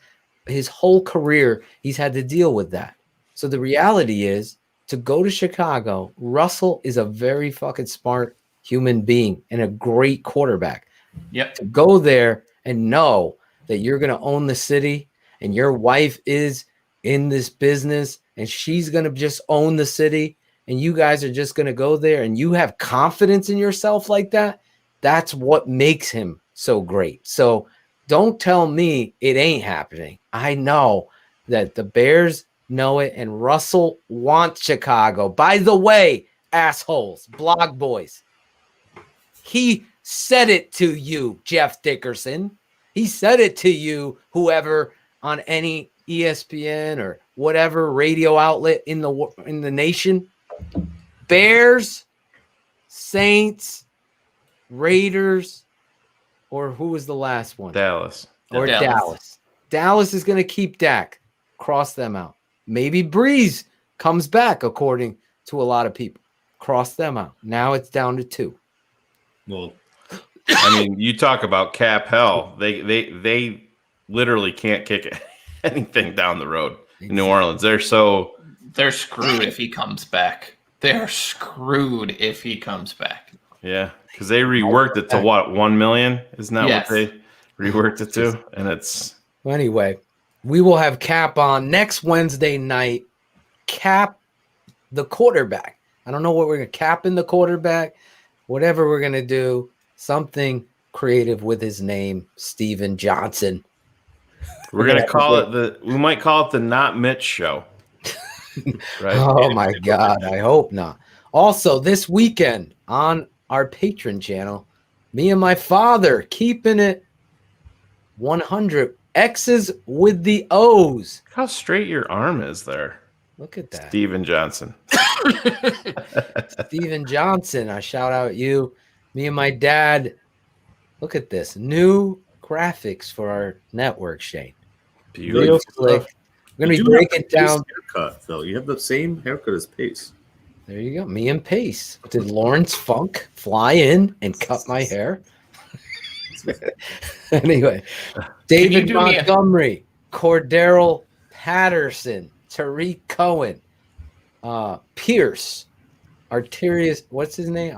His whole career, he's had to deal with that. So the reality is, to go to Chicago, Russell is a very fucking smart human being and a great quarterback. Yep. To go there and know that you're going to own the city and your wife is in this business and she's going to just own the city and you guys are just going to go there and you have confidence in yourself like that, that's what makes him so great. So don't tell me it ain't happening. I know that the Bears know it, and Russell wants Chicago. By the way, assholes, blog boys, he said it to you, Jeff Dickerson. He said it to you, whoever on any ESPN or whatever radio outlet in the nation. Bears, Saints, Raiders, or who was the last one? Dallas. Or Dallas. Dallas is going to keep Dak. Cross them out. Maybe Breeze comes back, according to a lot of people. Cross them out. Now it's down to 2. Well, I mean, you talk about cap hell. They literally can't kick anything down the road in New Orleans. They're screwed if he comes back. They're screwed if he comes back. Yeah, because they reworked it to what, 1 million? Isn't that what they reworked it to? And it's anyway. We will have Cap on next Wednesday night. Cap the quarterback. I don't know what we're going to cap in the quarterback. Whatever we're going to do, something creative with his name, Steven Johnson. We're going to call it we might call it the Not Mitch Show. Right? Oh my God. I hope not. Also, this weekend on our Patreon channel, me and my father keeping it 100 X's with the O's. Look how straight your arm is there. Look at that. Steven Johnson. Steven Johnson. I shout out you. Me and my dad. Look at this. New graphics for our network, Shayne. Beautiful. We're going to be breaking down. Haircut, Phil. You have the same haircut as Pace. There you go. Me and Pace. Did Lawrence Funk fly in and cut my hair? Anyway, David Montgomery, Cordero Patterson, Tariq Cohen, Pierce, Arterius, what's his name?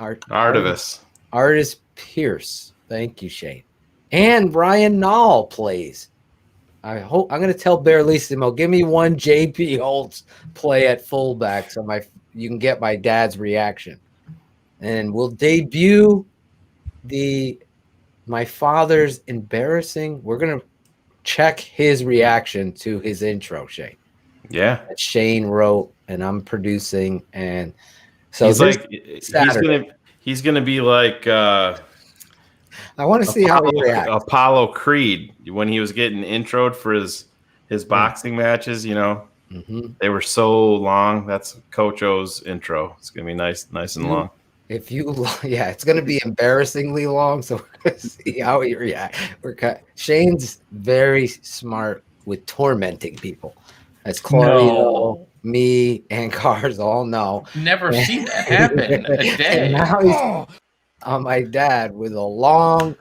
Artis Pierce. Thank you, Shayne. And Ryan Nall plays. I'm going to tell Barlissimo, give me one JP Holtz play at fullback so you can get my dad's reaction. And we'll debut my father's embarrassing. We're going to check his reaction to his intro, Shayne. Yeah. That Shayne wrote and I'm producing. And so he's gonna be like I want to see how he reacts. Apollo Creed when he was getting introed for his boxing matches, they were so long. That's Coach O's intro. It's gonna be nice and long. It's gonna be embarrassingly long, so we're gonna see how he reacts. Shayne's very smart with tormenting people. As Claudio, me, and Cars all know. Never seen that happen a day. And now he's on my dad with a long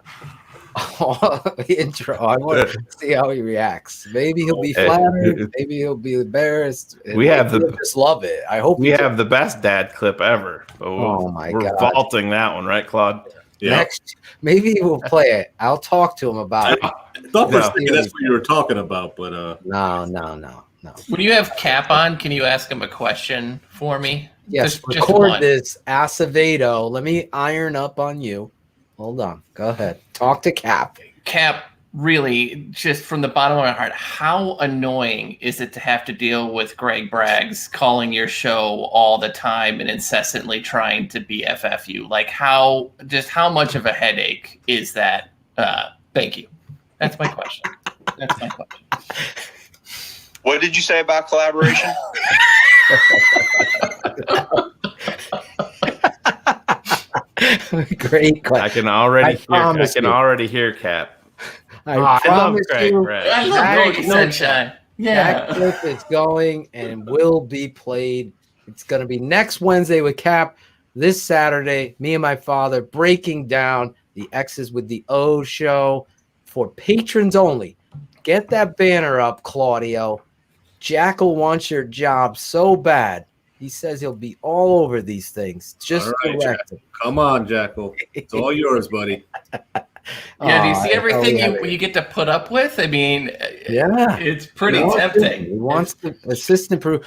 intro. I want to see how he reacts. Maybe he'll be flattered. Maybe he'll be embarrassed. He'll just love it. I hope we have the best dad clip ever. We're God, vaulting that one, right, Claude? Yeah. Maybe we'll play it. I'll talk to him about it. I thought for a second that's what you were talking about, but no. When you have Cap on, can you ask him a question for me? Yes, record this, Acevedo. Let me iron up on you. Hold on. Go ahead. Talk to Cap. Cap, really, just from the bottom of my heart, how annoying is it to have to deal with Greg Braggs calling your show all the time and incessantly trying to BFF you? Like, how much of a headache is that? Thank you. That's my question. What did you say about collaboration? Great question. I can already hear Cap. I love Greg Bragg. I love Greg Sunshine. That clip is going and will be played. It's going to be next Wednesday with Cap. This Saturday, me and my father breaking down the X's with the O show for patrons only. Get that banner up, Claudio. Jackal wants your job so bad. He says he'll be all over these things. Just direct him. Come on, Jackal. It's all yours, buddy. Yeah, do you see everything you get to put up with? I mean, it's pretty tempting. He wants the assistant I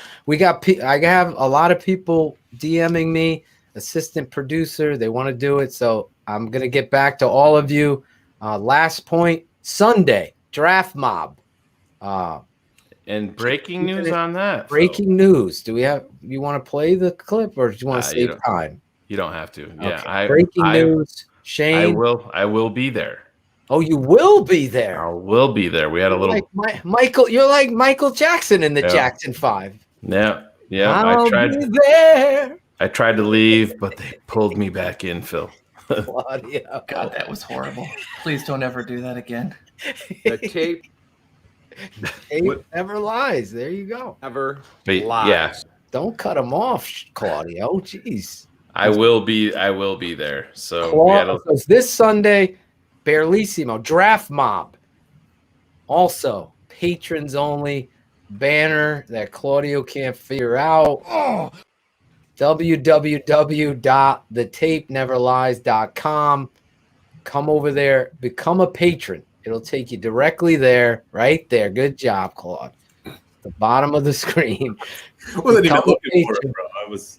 have a lot of people DMing me, assistant producer. They want to do it, so I'm gonna get back to all of you. Last point: Sunday draft mob. And breaking news on that. Breaking news. Do you want to play the clip or do you want to save time? You don't have to. Okay. Yeah. Breaking news. Shayne. I will be there. Oh, you will be there. I will be there. We had a little Michael. You're like Michael Jackson in the Jackson 5. Yeah. I'll be there. I tried to leave, but they pulled me back in, Phil. Claudio. God, that was horrible. Please don't ever do that again. The tape never lies. There you go. Never lies. Yeah. Don't cut him off, Claudio. Jeez. I will be there. So this Sunday, Barlissimo draft mob. Also, patrons only banner that Claudio can't figure out. www.thetapeneverlies.com. Come over there, become a patron. It'll take you directly there, right there. Good job, Claude. The bottom of the screen. I wasn't even looking for it, bro. I was.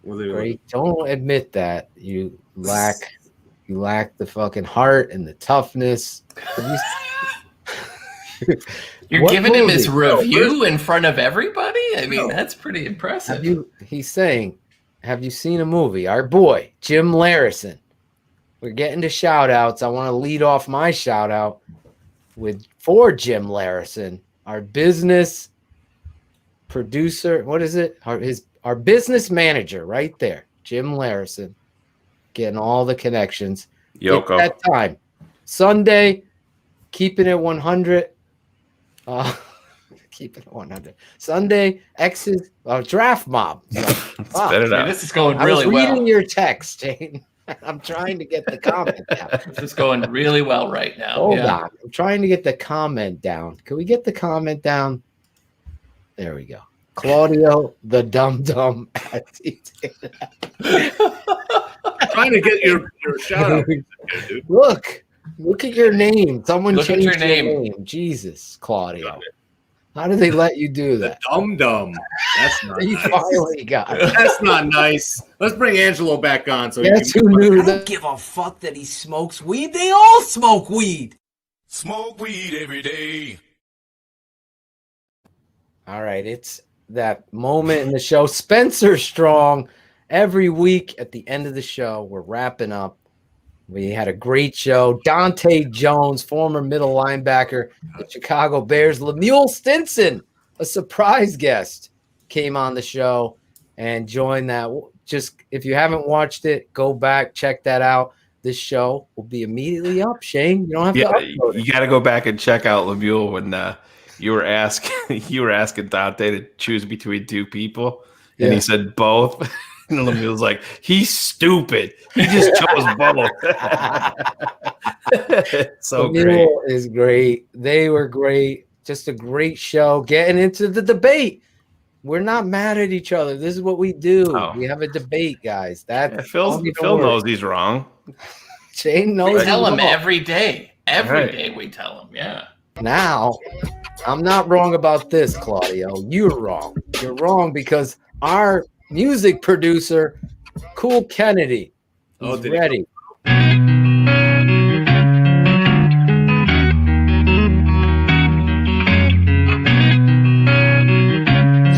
Great. Don't admit that you lack the fucking heart and the toughness. You're giving him his review in front of everybody? I mean, that's pretty impressive. He's saying, have you seen a movie? Our boy, Jim Larison. We're getting to shout outs. I want to lead off my shout out for Jim Larison, our business producer. What is it? Our business manager right there, Jim Larison, getting all the connections. Yoko. At that time. Sunday, keeping it 100. Keeping it 100. Sunday, X's draft mob. This is going really well. I was reading your text, Shayne. I'm trying to get the comment down. This is going really well right now. Hold on. I'm trying to get the comment down. Can we get the comment down? There we go. Claudio, the dum-dum. Trying to get your shout out. Dude. Look at your name. Someone Look at changed your your name. name. Jesus, Claudio. How did they let you do that? Dum-dum. That's not You nice. finally got it. That's not nice. Let's bring Angelo back on. So Guess who knew that? Give a fuck that he smokes weed. They all smoke weed. Smoke weed every day. All right, it's that moment in the show. Spencer Strong. Every week at the end of the show, we're wrapping up. We had a great show. Dante Jones, former middle linebacker, the Chicago Bears. Lemuel Stinson, a surprise guest, came on the show and joined that. Just if you haven't watched it, go back, check that out. This show will be immediately up. Shayne, you don't have to upload it. You got to go back and check out Lemuel when you were asking Dante to choose between two people, and he said both. And Lemuel's like, he's stupid. He just chose both. So Lemuel is great. They were great. Just a great show. Getting into the debate. We're not mad at each other. This is what we do. Oh. We have a debate, guys. Phil knows he's wrong. Shayne knows. We tell he's him wrong. every day. Every Right. day we tell him. Yeah. Now, I'm not wrong about this, Claudio. You're wrong. You're wrong because our music producer, Cool Kennedy, is ready.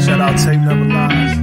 Shout out Tape Never Lies.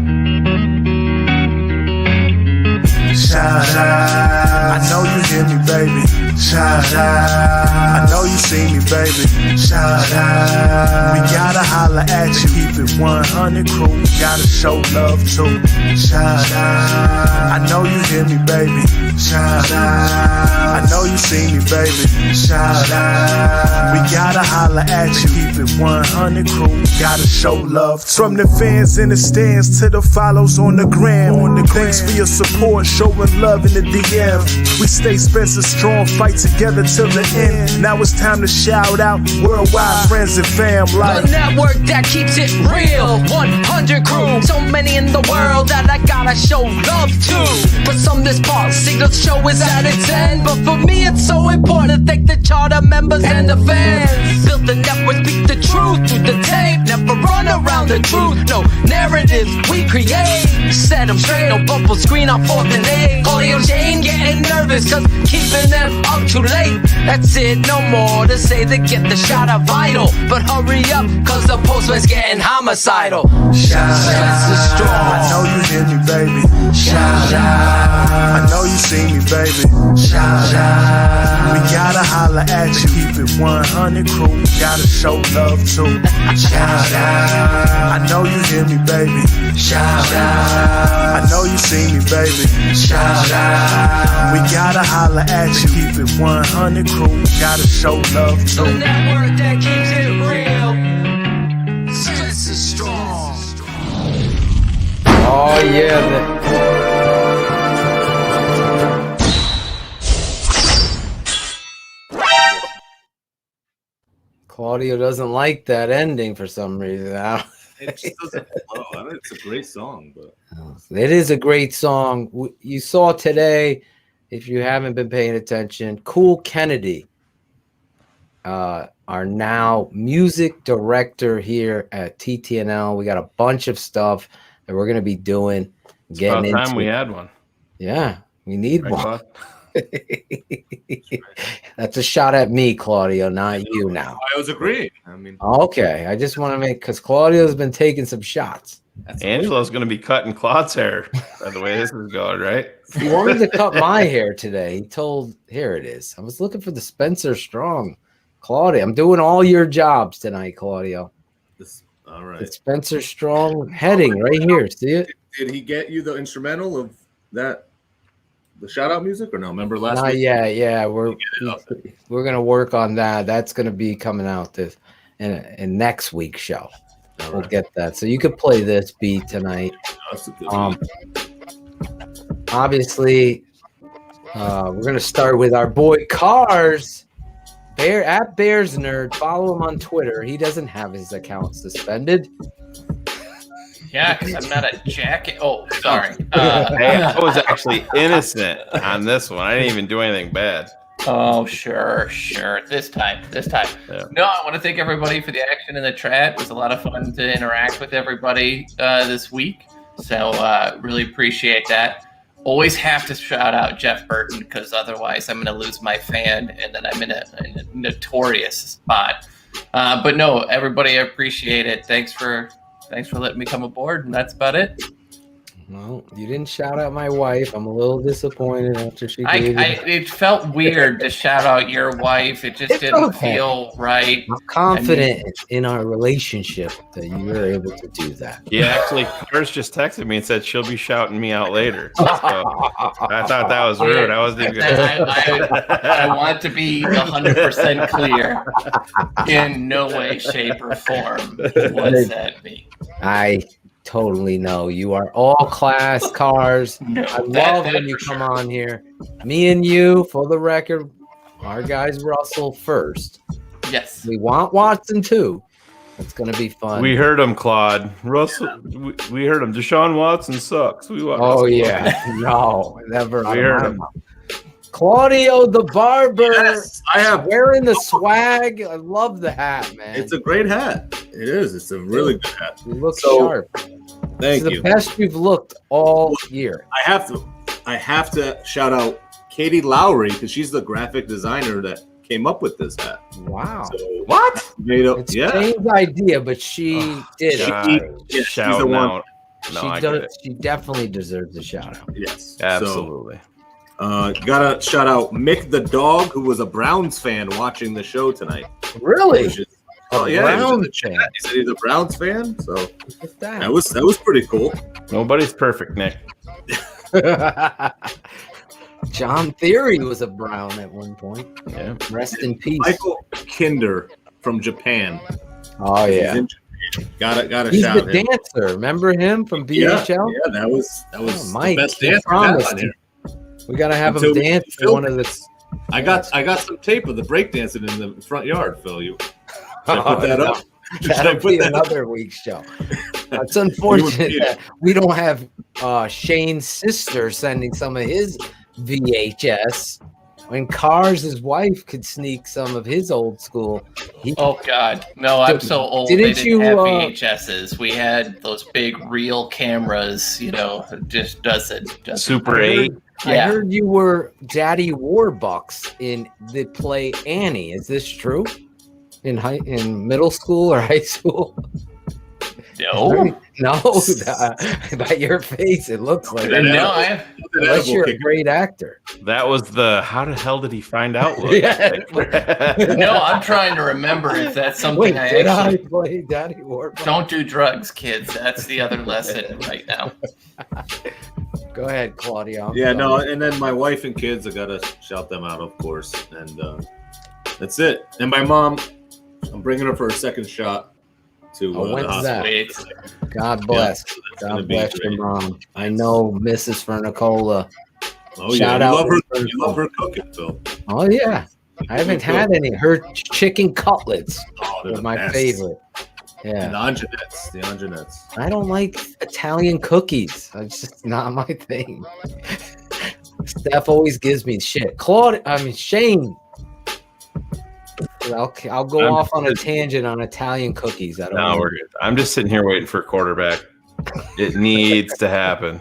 Shout out. I know you hear me, baby. Shout out. I know you see me, baby. Shout out. We gotta holla at you. Keep it 100 crew. Gotta show love too. Shout out. I know you hear me, baby. Shout out. I know you see me, baby. Shout out. We gotta holla at you. Keep it 100 crew. Gotta show love too. From the fans in the stands to the follows on the gram. Thanks for your support, showing love in the DM. We stay Spencer strong, fight together till the end. Now it's time to shout out worldwide friends and fam. Like The network that keeps it real, 100 crew. So many in the world that I gotta show love to. For some this policy, the show is at its end. But for me it's so important to thank the charter members and the fans. Built the network, speak the truth through the tape. Never run around the truth, no narratives we create. Set them straight, no bubble screen on 4th and 8. Claudio Shayne getting nervous cause keeping them up too late. That's it, no more to say to get the shot of vital. But hurry up cause the postman's getting homicidal. shout Spencer out. Strong. I know you hear me, baby. Shout out. I know you see me, baby. Shout out. We gotta holla at you. Keep it 100 crew. Gotta show love too. Shout out. I know you hear me, baby. Shout out. I know you see me, baby. Shout out. We gotta holla at you. Keep it 100 crew. Gotta show love too. The network that keeps it real. Spencer Strong. Oh, yeah. Claudio doesn't like that ending for some reason. It just doesn't flow. I mean, it's a great song, but It is a great song. You saw today, if you haven't been paying attention, Cool Kennedy, our now music director here at TTNL. We got a bunch of stuff that we're going to be doing. It's about Getting time into. we had one. Yeah, we need Right, one. Claude? That's a shot at me, Claudio, not you now. I was agreeing. I mean, Okay, I just want to make, because Claudio's been taking some shots. Angelo's going to be cutting Claude's hair by the way this is going, right? He wanted to cut my hair today. He told, here it is. I was looking for the Spencer Strong. Claudio, I'm doing all your jobs tonight, Claudio. all right. The Spencer Strong heading right here. See it? Did he get you the instrumental of that, the shout out music, or no? Remember last Not week? yet. Yeah, we're gonna work on that. That's gonna be coming out this in next week's show. We'll get that. So you could play this beat tonight. That's a good one. Obviously, We're gonna start with our boy Cars. At Bears Nerd. Follow him on Twitter. He doesn't have his account suspended. Yeah, because I'm not a jacket. Oh, sorry. Hey, I was actually innocent on this one. I didn't even do anything bad. Oh, sure. This time. Yeah. No, I want to thank everybody for the action in the chat. It was a lot of fun to interact with everybody this week. So really appreciate that. Always have to shout out Jeff Burton because otherwise I'm going to lose my fan and then I'm in a notorious spot. But no, everybody, I appreciate it. Thanks for letting me come aboard, and that's about it. Well, you didn't shout out my wife. I'm a little disappointed after she gave It felt weird to shout out your wife. It just didn't feel right. I'm confident in our relationship that you were able to do that. Yeah, actually, Cars just texted me and said she'll be shouting me out later. So I thought that was rude. I wasn't even I want to be 100% clear. In no way, shape, or form was that me. I totally know you are all class, Cars. I love when you come on here. Me and you, for the record, our guys Russell first. Yes. We want Watson too. It's going to be fun. We heard him, Claude. Russell, we heard him. Deshaun Watson sucks. We want Oh, Russell. yeah. No, never. We heard him. Claudio the Barber. Yes, I have wearing the swag. I love the hat, man. It's a great hat. It is. It's a really good hat. You look sharp. Thank it's you. the best you've looked all year. I have to shout out Katie Lowry because she's the graphic designer that came up with this hat. Wow. So, what? It's Shane's idea, but she did it. She's the one. She definitely deserves a shout out. Yes. Absolutely. Gotta shout out Mick the dog, who was a Browns fan watching the show tonight. Really? Oh yeah, Browns fan. He said he's a Browns fan, so that was pretty cool. Nobody's perfect, Nick. John Theory was a Brown at one point. Yeah. Rest in peace. Michael Kinder from Japan. Oh yeah. He's in Japan. Gotta He's shout the him. dancer. Remember him from BHL? Yeah, that was Mike, the best I dancer promised on here. We gotta have Until him we dance for filmed one of it. the. I got some tape of the breakdancing in the front yard, Phil. Should I put that up? Should I That'll put be that up? another week's show. It's unfortunate that we don't have Shayne's sister sending some of his VHS. When Cars' wife could sneak some of his old school. Oh God, no! I'm so old. Didn't they didn't you, have VHSs. We had those big reel cameras. It just doesn't. Super 8. I heard you were Daddy Warbucks in the play Annie. Is this true? In middle school or high school? No. By your face, it looks like it. No, Unless you're a great actor. That was the how the hell did he find out? Look. No, I'm trying to remember if that's something Wait, I did actually I play Daddy Warbucks? don't do drugs, kids. That's the other lesson right now. Go ahead, Claudia. Yeah, no, and then my wife and kids, I gotta shout them out, of course, and that's it. And my mom, I'm bringing her for a second shot to the when's hospital. that? God bless. Yeah, God bless your mom. I know Mrs. Fernicola. Oh yeah, you love her cooking, Phil. Oh yeah, I haven't had any. Her chicken cutlets they're are the my best. favorite. Yeah, And the Anjanets. I don't like Italian cookies. It's just not my thing. Steph always gives me shit. Shayne. I'll go off on a tangent on Italian cookies. I don't know. We're good. I'm just sitting here waiting for quarterback. It needs to happen.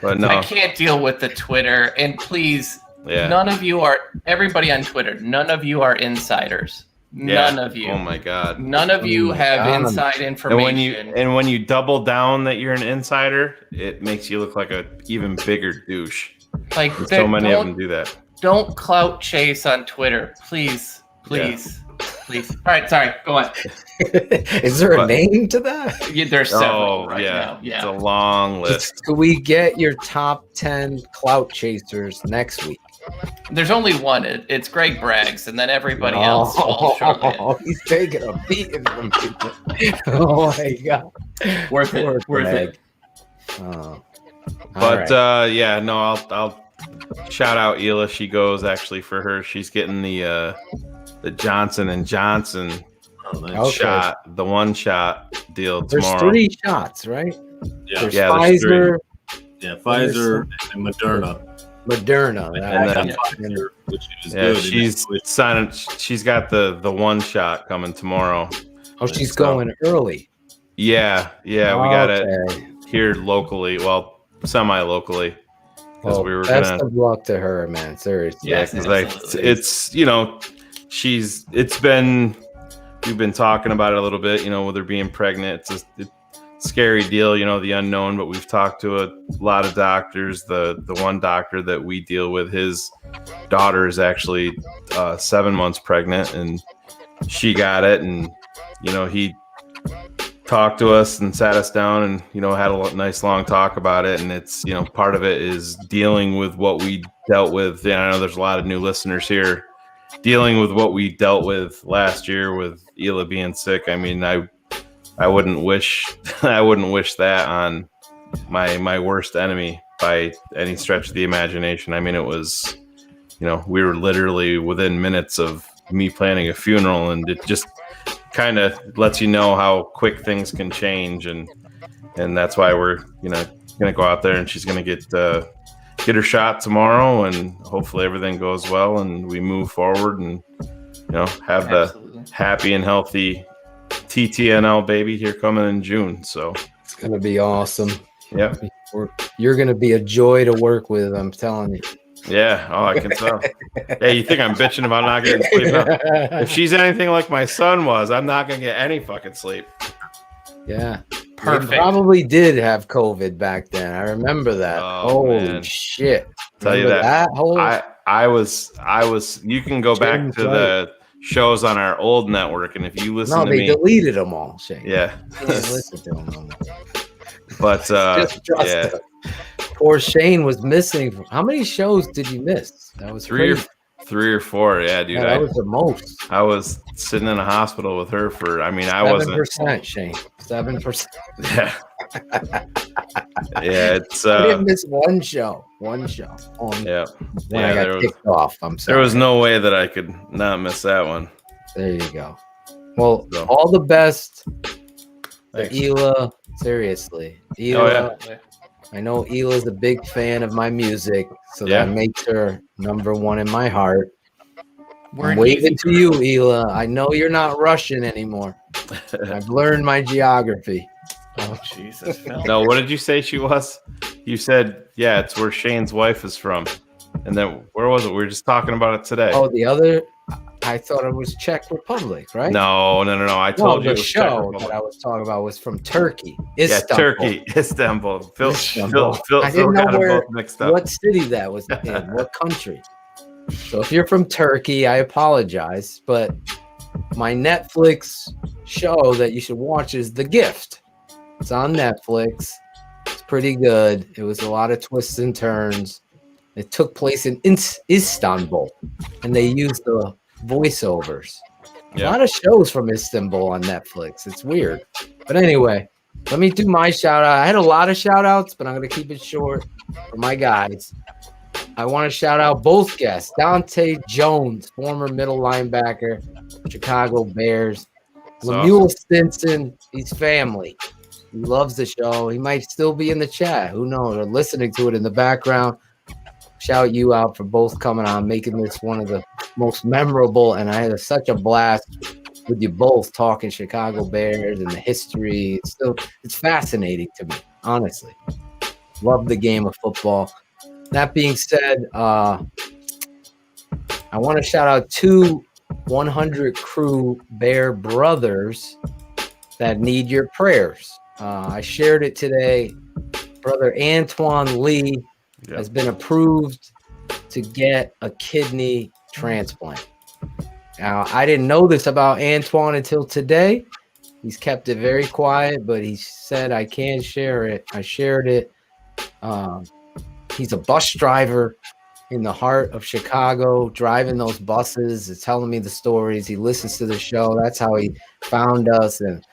But no. I can't deal with the Twitter. And please, Yeah. none of you are, everybody on Twitter, none of you are insiders. None of you. Oh my God. None of you have inside information. And when you double down that you're an insider, it makes you look like a even bigger douche. Like so many of them do that. Don't clout chase on Twitter, please. All right, sorry. Go on. Is there a name to that? Yeah, there's several right now. It's a long list. Could we get your top 10 clout chasers next week? There's only one. It's Greg Braggs, and then everybody else falls short. He's taking a beating from people. Oh my God. Worth it. Greg. Oh. But I'll shout out Ela. She goes actually for her. She's getting the Johnson and Johnson shot, the one shot deal tomorrow. There's 3 shots, right? Yeah, There's there's Pfizer. 3. Yeah, Pfizer and Moderna. Which is good. She's got the one shot coming tomorrow. Oh, she's going early. Yeah, we got it here locally. Well, semi-locally, because we were best gonna. of luck to her, man. Seriously. Yeah, because it's we've been talking about it a little bit. With her being pregnant, it's a scary deal. The unknown. But we've talked to a lot of doctors. The one doctor that we deal with, his daughter is actually 7 months pregnant, and she got it, and he talked to us and sat us down and had a nice long talk about it. And it's part of it is dealing with what we dealt with. I know there's a lot of new listeners here, dealing with what we dealt with last year with Ela being sick. I mean, I wouldn't wish that on my worst enemy by any stretch of the imagination. I mean, it was we were literally within minutes of me planning a funeral, and it just kind of lets you know how quick things can change, and that's why we're gonna go out there, and she's gonna get her shot tomorrow, and hopefully everything goes well and we move forward and have the happy and healthy TTNL baby here coming in June. So it's gonna be awesome. Yeah, you're gonna be a joy to work with, I'm telling you. Yeah, I can tell. Hey, you think I'm bitching about not getting sleep? No. If she's anything like my son was, I'm not gonna get any fucking sleep. Yeah, perfect. You probably did have COVID back then. I remember that. Holy shit! Tell you that. I was. You can go back to the shows on our old network, and if you listen to me, they deleted them all. Shayne. Yeah, I didn't listen to them no more. But yeah. Poor Shayne was missing. How many shows did you miss? That was three or four. Yeah, dude. That was the most. I was sitting in a hospital with her for. I mean, I 7%, wasn't. Shayne. 7%. Yeah. Yeah, it's. I didn't miss one show. When I got kicked off. I'm sorry. There was no way that I could not miss that one. There you go. Well, all the best. Ela, seriously. Ela, I know Ela's a big fan of my music, so that makes her number one in my heart. I'm waving to you, Ela. I know you're not Russian anymore. I've learned my geography. Oh, Jesus. No, what did you say she was? You said, yeah, it's where Shayne's wife is from. And then where was it? We were just talking about it today. Oh, the other, I thought it was Czech Republic, right? No. I told you the show that I was talking about was from Turkey. Istanbul. Yeah, Turkey, Istanbul. Phil I didn't know got them both mixed up. What city that was in, what country. So if you're from Turkey, I apologize, but my Netflix show that you should watch is The Gift. It's on Netflix. It's pretty good. It was a lot of twists and turns. It took place in Istanbul, and they used the voiceovers. A lot of shows from Istanbul on Netflix. It's weird. But anyway, let me do my shout out. I had a lot of shout outs, but I'm going to keep it short for my guys. I want to shout out both guests. Dante Jones, former middle linebacker, Chicago Bears. Lemuel Stinson, he's family. He loves the show. He might still be in the chat. Who knows? Or listening to it in the background. Shout you out for both coming on, making this one of the most memorable. And I had such a blast with you both talking Chicago Bears and the history. It's fascinating to me, honestly. Love the game of football. That being said, I want to shout out 2 100 Crew Bear brothers that need your prayers. I shared it today. Brother Antoine Lee has been approved to get a kidney transplant. Now, I didn't know this about Antoine until today. He's kept it very quiet, but he said I can share it. I shared it. He's a bus driver in the heart of Chicago, driving those buses and telling me the stories. He listens to the show. That's how he found us. And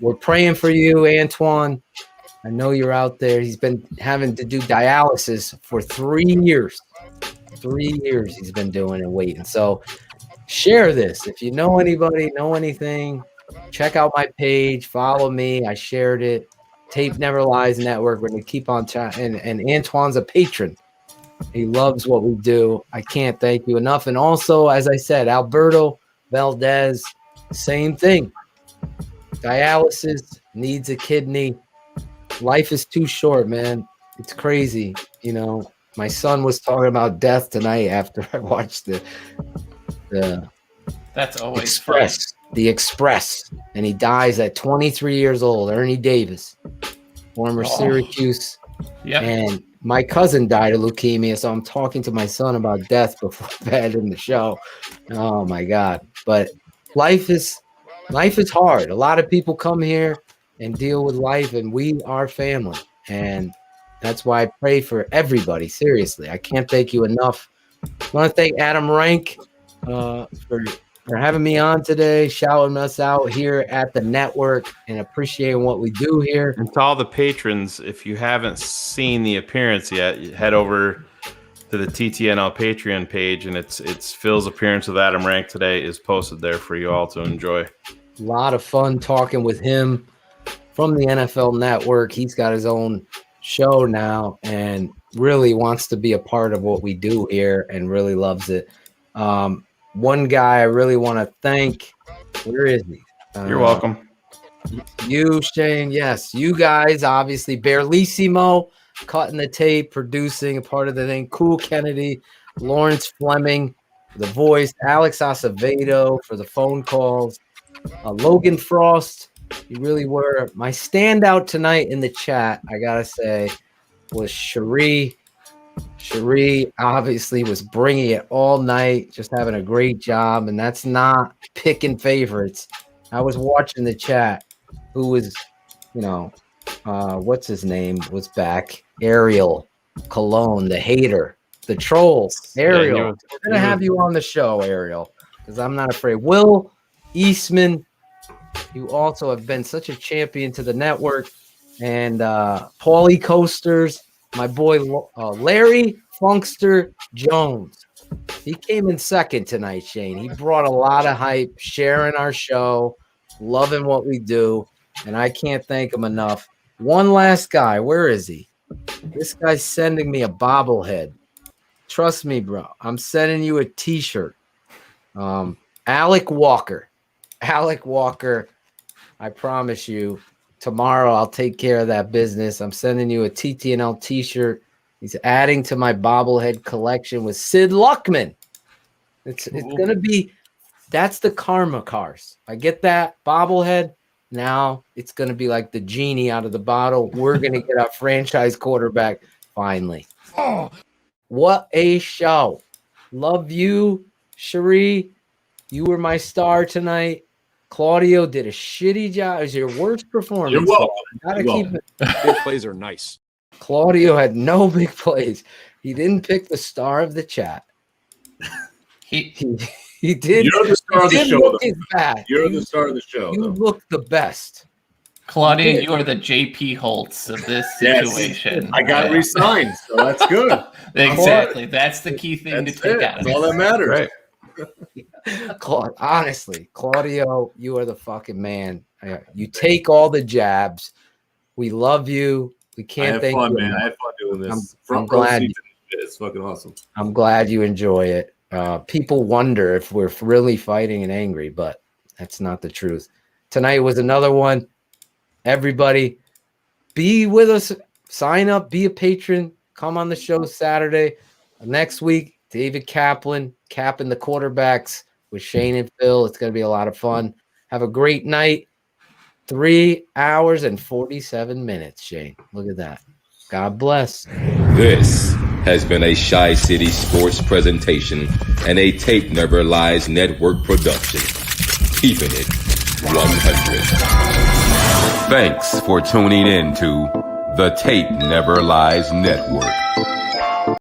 we're praying for you, Antoine. I know you're out there. He's been having to do dialysis for 3 years. 3 years he's been doing and waiting. So share this. If you know anybody, know anything, check out my page, follow me. I shared it. Tape Never Lies Network. We're going to keep on chatting. And Antoine's a patron. He loves what we do. I can't thank you enough. And also, as I said, Alberto Valdez, same thing. Dialysis, needs a kidney. Life is too short, man. It's crazy. You know, my son was talking about death tonight after I watched the That's always Express. fun. The Express. And he dies at 23 years old. Ernie Davis, former Syracuse. Yep. And my cousin died of leukemia, so I'm talking to my son about death before bed in the show. Oh my God. But life is hard. A lot of people come here and deal with life, and we are family. And that's why I pray for everybody. Seriously. I can't thank you enough. I want to thank Adam Rank for having me on today, shouting us out here at the network and appreciating what we do here. And to all the patrons, if you haven't seen the appearance yet, head over to the TTNL Patreon page, and it's Phil's appearance with Adam Rank today is posted there for you all to enjoy. A lot of fun talking with him from the NFL Network. He's got his own show now and really wants to be a part of what we do here and really loves it. One guy I really want to thank. Where is he? You're welcome. You, Shayne. Yes, you guys, obviously. Barlissimo, cutting the tape, producing, a part of the thing. Cool Kennedy, Lawrence Fleming, the voice. Alex Acevedo for the phone calls. Logan Frost, you really were. My standout tonight in the chat, I got to say, was Cherie. Cherie obviously was bringing it all night, just having a great job, and that's not picking favorites. I was watching the chat. Who was, what's his name was back? Ariel Cologne, the hater, the trolls. Ariel, we're gonna have you on the show, Ariel, because I'm not afraid. Will Eastman, you also have been such a champion to the network, and Paulie Coasters. My boy Larry Funkster Jones. He came in second tonight, Shayne. He brought a lot of hype, sharing our show, loving what we do, and I can't thank him enough. One last guy. Where is he? This guy's sending me a bobblehead. Trust me, bro. I'm sending you a T-shirt. Alec Walker. Alec Walker, I promise you, tomorrow I'll take care of that business. I'm sending you a TTNL T-shirt. He's adding to my bobblehead collection with Sid Luckman. It's gonna be. That's the karma cars. I get that bobblehead. Now it's gonna be like the genie out of the bottle. We're gonna get our franchise quarterback finally. Oh, what a show! Love you, Cherie. You were my star tonight. Claudio did a shitty job. It was your worst performance. You're welcome. Gotta keep it. Big plays are nice. Claudio had no big plays. He didn't pick the star of the chat. He did. You're the star of the show. Look as bad. You're the star of the show. You look the best. Claudia, you are the JP Holtz of this situation. Yes. I got re-signed, so that's good. Exactly. That's the key thing to take out of That's all that matters. Right. Honestly, Claudio, you are the fucking man. You take all the jabs. We love you. We can't thank you. Man. I had fun doing this. I'm glad. It's fucking awesome. I'm glad you enjoy it. People wonder if we're really fighting and angry, but that's not the truth. Tonight was another one. Everybody, be with us. Sign up. Be a patron. Come on the show Saturday. Next week, David Kaplan capping the quarterbacks with Shayne and Phil. It's going to be a lot of fun. Have a great night. 3 hours and 47 minutes, Shayne. Look at that. God bless. This has been a Shy City Sports presentation and a Tape Never Lies Network production. Keeping it 100. Thanks for tuning in to the Tape Never Lies Network.